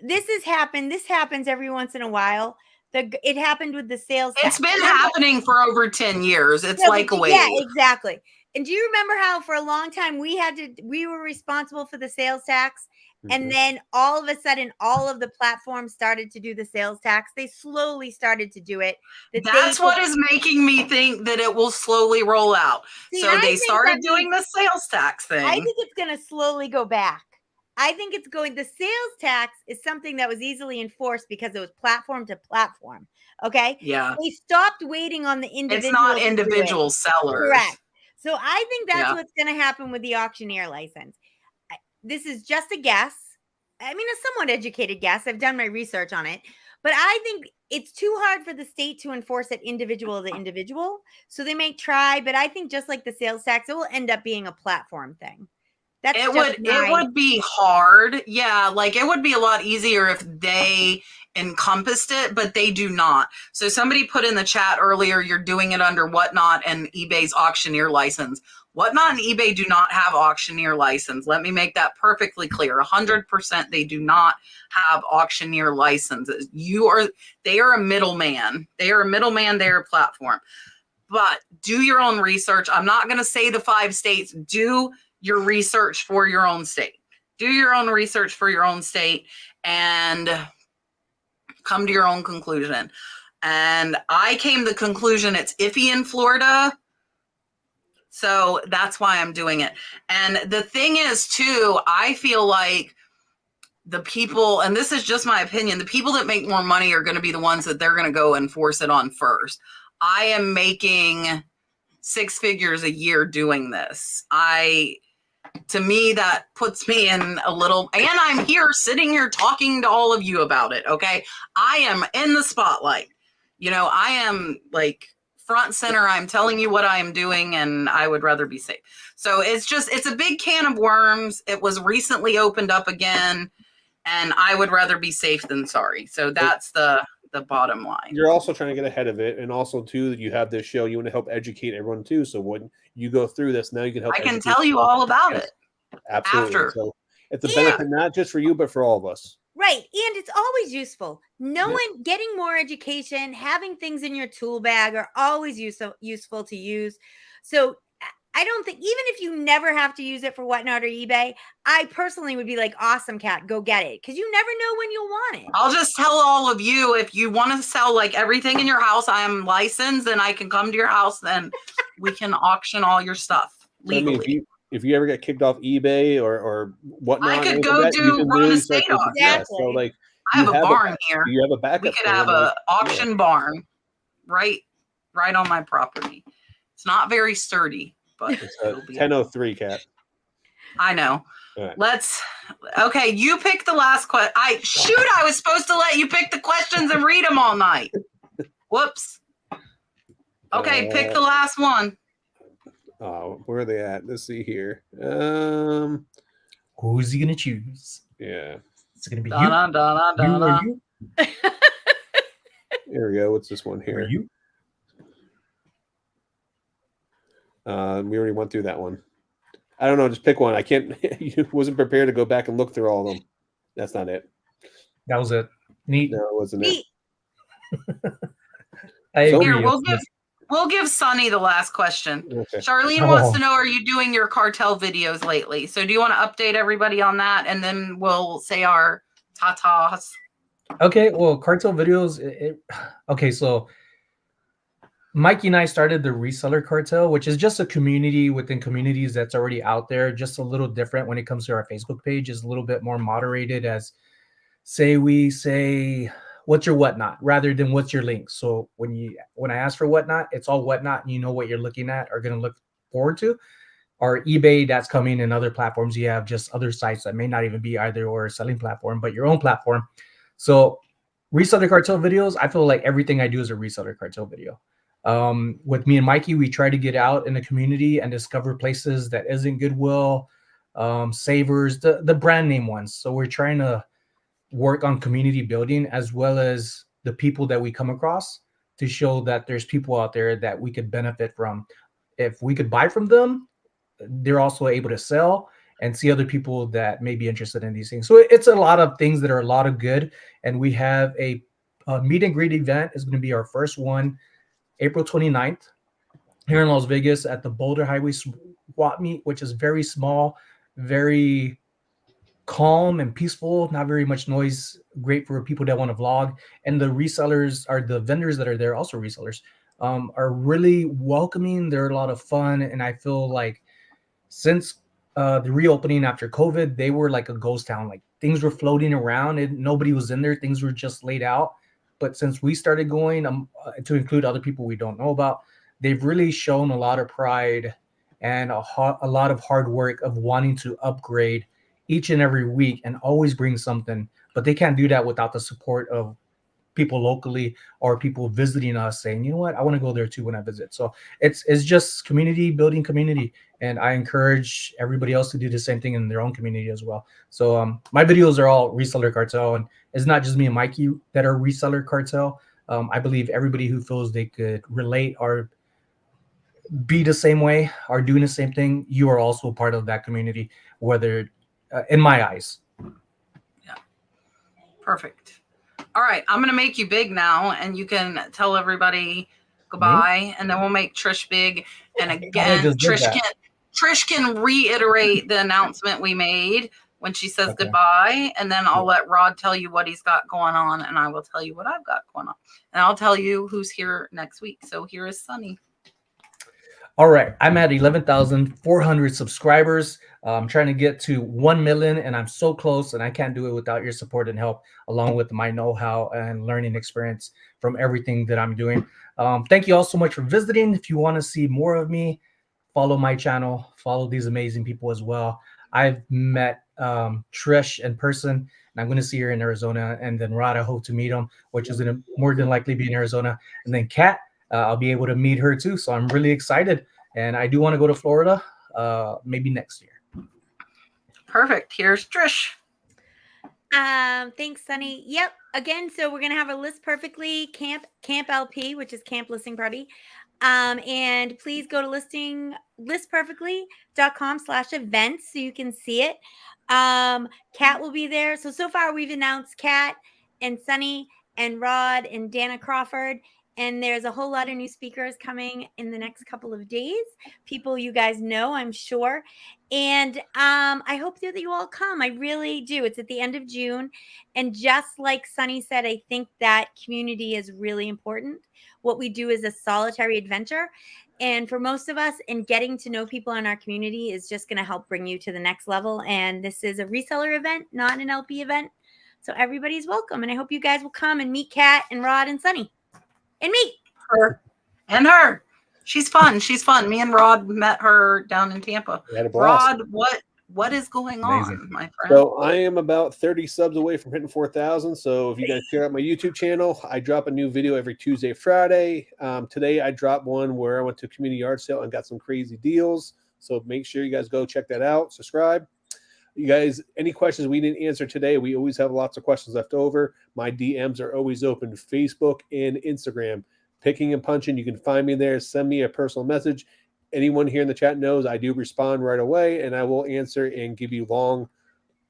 This happens every once in a while. It happened with the sales tax. It's been happening for over 10 years. It's like a wave. Yeah, exactly. And do you remember how for a long time we were responsible for the sales tax? And then all of a sudden, all of the platforms started to do the sales tax. They slowly started to do it. That's what is making me think that it will slowly roll out. So they started doing the sales tax thing. I think it's going to slowly go back. I think the sales tax is something that was easily enforced because it was platform to platform. Okay. Yeah. They stopped waiting on the individual. It's not individual sellers. Correct. So I think that's what's going to happen with the auctioneer license. This is just a guess. I mean, a somewhat educated guess. I've done my research on it, but I think it's too hard for the state to enforce it individual to individual. So they may try, but I think just like the sales tax, it will end up being a platform thing. It would be hard. Yeah. Like it would be a lot easier if they encompassed it, but they do not. So somebody put in the chat earlier, you're doing it under Whatnot and eBay's auctioneer license. Whatnot and eBay do not have auctioneer license. Let me make that perfectly clear. 100% they do not have auctioneer licenses. They are a middleman. They are a middleman. They are a platform. But do your own research. I'm not going to say the 5 states. Do your research for your own state. Do your own research for your own state and come to your own conclusion. And I came to the conclusion it's iffy in Florida. So that's why I'm doing it. And the thing is, too, I feel like the people, and this is just my opinion, the people that make more money are going to be the ones that they're going to go and force it on first. I am making 6 figures a year doing this. To me, that puts me in a little, and I'm sitting here talking to all of you about it. Okay. I am in the spotlight. I am like front center. I'm telling you what I am doing, and I would rather be safe. So it's a big can of worms. It was recently opened up again, and I would rather be safe than sorry. So that's the bottom line. You're also trying to get ahead of it, and also too that you have this show. You want to help educate everyone too. So when you go through this, now you can help. I can tell you all about it. Absolutely. After. So it's a benefit not just for you, but for all of us. Right. And it's always useful. Getting more education, having things in your tool bag are always useful to use. So I don't think, even if you never have to use it for Whatnot or eBay, I personally would be like, awesome, Kat, go get it. Because you never know when you'll want it. I'll just tell all of you, if you want to sell like everything in your house, I am licensed and I can come to your house, then we can auction all your stuff So, I mean, legally. if you ever get kicked off eBay or Whatnot, I or could anything go like that, you can run literally a start state taking, auction. yeah. So Exactly. like, I have a barn here. you have a backup. We could plan, have like, a auction barn right on my property. It's not very sturdy, but It's it'll be 10:03, Kat. I know. All right. Okay, you pick the last question. I was supposed to let you pick the questions and read them all night. Whoops. Okay, pick the last one. Where are they at? Let's see here. Who's he gonna choose? Yeah. It's gonna be you. Da, da, da, You da, or da. you? Here we go. What's this one Or here? you? We already went through that one. I don't know. Just pick one. I can't. You wasn't prepared to go back and look through all of them. That's not it. That was it. Neat. No, it wasn't Neat. I So- agree. Here, we'll give Sonny the last question. it. Okay. Charlene wants to know, are you doing your cartel videos lately? So do you want to update everybody on that? And then we'll say our ta-tas. Okay, well, cartel videos. Okay, so Mikey and I started the Reseller Cartel, which is just a community within communities that's already out there. Just a little different when it comes to our Facebook page. Is a little bit more moderated, as we say, what's your whatnot rather than what's your link. So when I ask for whatnot, it's all whatnot, and you know what you're looking at or going to look forward to. Or eBay, that's coming, and other platforms. You have just other sites that may not even be either or a selling platform, but your own platform. So Reseller Cartel videos, I feel like everything I do is a Reseller Cartel video. With me and Mikey, we try to get out in the community and discover places that isn't Goodwill, Savers, the brand name ones. So we're trying to work on community building as well as the people that we come across to show that there's people out there that we could benefit from. If we could buy from them, they're also able to sell and see other people that may be interested in these things. So it's a lot of things that are a lot of good. And we have a meet and greet event is going to be our first one, April 29th, here in Las Vegas at the Boulder Highway SWAT meet, which is very small, very calm and peaceful, not very much noise, great for people that want to vlog. And the resellers, are the vendors that are there, also resellers, are really welcoming. They're a lot of fun. And I feel like since the reopening after COVID, they were like a ghost town. Like things were floating around and nobody was in there. Things were just laid out. But since we started going, to include other people we don't know about, they've really shown a lot of pride and a lot of hard work of wanting to upgrade each and every week and always bring something. But they can't do that without the support of people locally or people visiting us saying, you know what, I want to go there too when I visit. So it's just community building community. And I encourage everybody else to do the same thing in their own community as well. So my videos are all Reseller Cartel, and it's not just me and Mikey that are Reseller Cartel. I believe everybody who feels they could relate or be the same way or doing the same thing, you are also part of that community, whether in my eyes. Yeah. Perfect. All right, I'm going to make you big now, and you can tell everybody goodbye, and then we'll make Trish big. And again, Trish can reiterate the announcement we made when she says goodbye, and then I'll let Rod tell you what he's got going on, and I will tell you what I've got going on. And I'll tell you who's here next week. So here is Sonny. All right, I'm at 11,400 subscribers. I'm trying to get to 1 million, and I'm so close, and I can't do it without your support and help, along with my know-how and learning experience from everything that I'm doing. Thank you all so much for visiting. If you want to see more of me, follow my channel, follow these amazing people as well. I've met Trish in person, and I'm going to see her in Arizona, and then Rod, I hope to meet him, which is going to more than likely be in Arizona, and then Kat, I'll be able to meet her too. So I'm really excited. And I do want to go to Florida maybe next year. Perfect. Here's Trish. Thanks, Sonny. Yep. Again, so we're going to have a list perfectly. Camp LP, which is Camp Listening Party. And please go to listperfectly.com/events so you can see it. Kat will be there. So far we've announced Kat and Sonny and Rod and Dana Crawford. And there's a whole lot of new speakers coming in the next couple of days. People you guys know, I'm sure. And I hope that you all come. I really do. It's at the end of June. And just like Sonny said, I think that community is really important. What we do is a solitary adventure. And for most of us, and getting to know people in our community is just going to help bring you to the next level. And this is a reseller event, not an LP event. So everybody's welcome. And I hope you guys will come and meet Kat and Rod and Sonny. And me. Her. And her. She's fun. She's fun. Me and Rod met her down in Tampa. We had a blast. Rod, what is going Amazing. on, my friend? So I am about 30 subs away from hitting 4,000. So if you guys check out my YouTube channel, I drop a new video every Tuesday, Friday. Today I dropped one where I went to a community yard sale and got some crazy deals. So make sure you guys go check that out. Subscribe. You guys, any questions we didn't answer today, we always have lots of questions left over. My DMs are always open, Facebook and Instagram. Picking and punching, you can find me there. Send me a personal message. Anyone here in the chat knows I do respond right away, and I will answer and give you long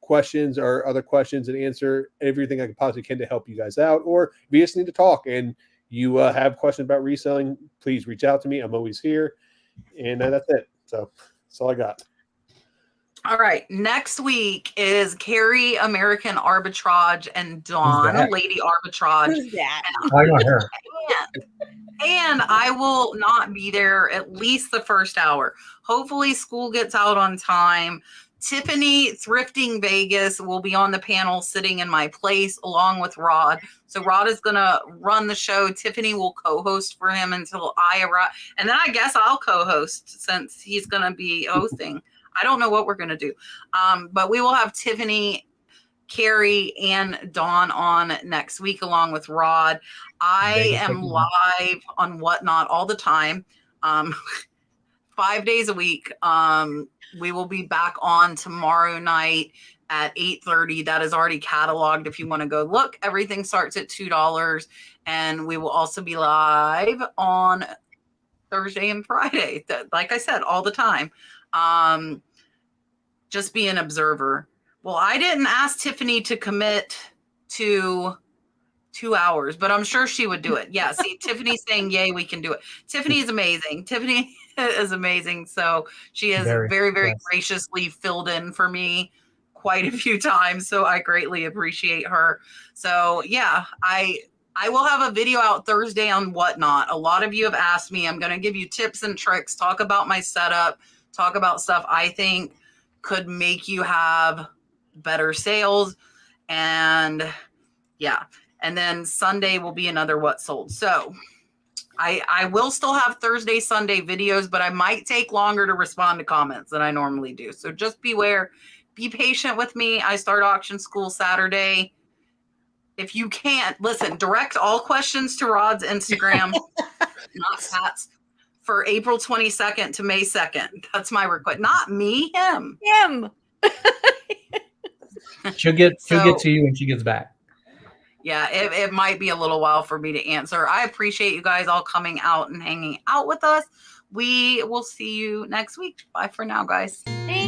questions or other questions and answer everything I possibly can to help you guys out. Or if you just need to talk and you have questions about reselling, please reach out to me. I'm always here. And that's it. So that's all I got. All right. Next week is Carrie American Arbitrage and Dawn that? Lady Arbitrage. Who's that? I know her. And I will not be there at least the first hour. Hopefully school gets out on time. Tiffany Thrifting Vegas will be on the panel sitting in my place along with Rod. So Rod is going to run the show. Tiffany will co-host for him until I arrive. And then I guess I'll co-host since he's going to be hosting. I don't know what we're going to do. But we will have Tiffany, Carrie, and Dawn on next week along with Rod. I am live on Whatnot all the time, 5 days a week. We will be back on tomorrow night at 8:30. That is already cataloged if you want to go look. Everything starts at $2. And we will also be live on Thursday and Friday. Like I said, all the time. Just be an observer. Well, I didn't ask Tiffany to commit to 2 hours, but I'm sure she would do it. Yeah, see, Tiffany's saying, yay, we can do it. Tiffany is amazing. Tiffany is amazing. So she has very yes. graciously filled in for me quite a few times. So I greatly appreciate her. So yeah, I will have a video out Thursday on Whatnot. A lot of you have asked me. I'm going to give you tips and tricks, talk about my setup, talk about stuff I think could make you have better sales. And yeah. And then Sunday will be another What Sold. So I will still have Thursday, Sunday videos, but I might take longer to respond to comments than I normally do. So just beware, be patient with me. I start auction school Saturday. If you can't, listen, direct all questions to Rod's Instagram, not Pat's, for April 22nd to May 2nd. That's my request. Not me, him. Him. She'll get to you when she gets back. Yeah, it might be a little while for me to answer. I appreciate you guys all coming out and hanging out with us. We will see you next week. Bye for now, guys. Thanks.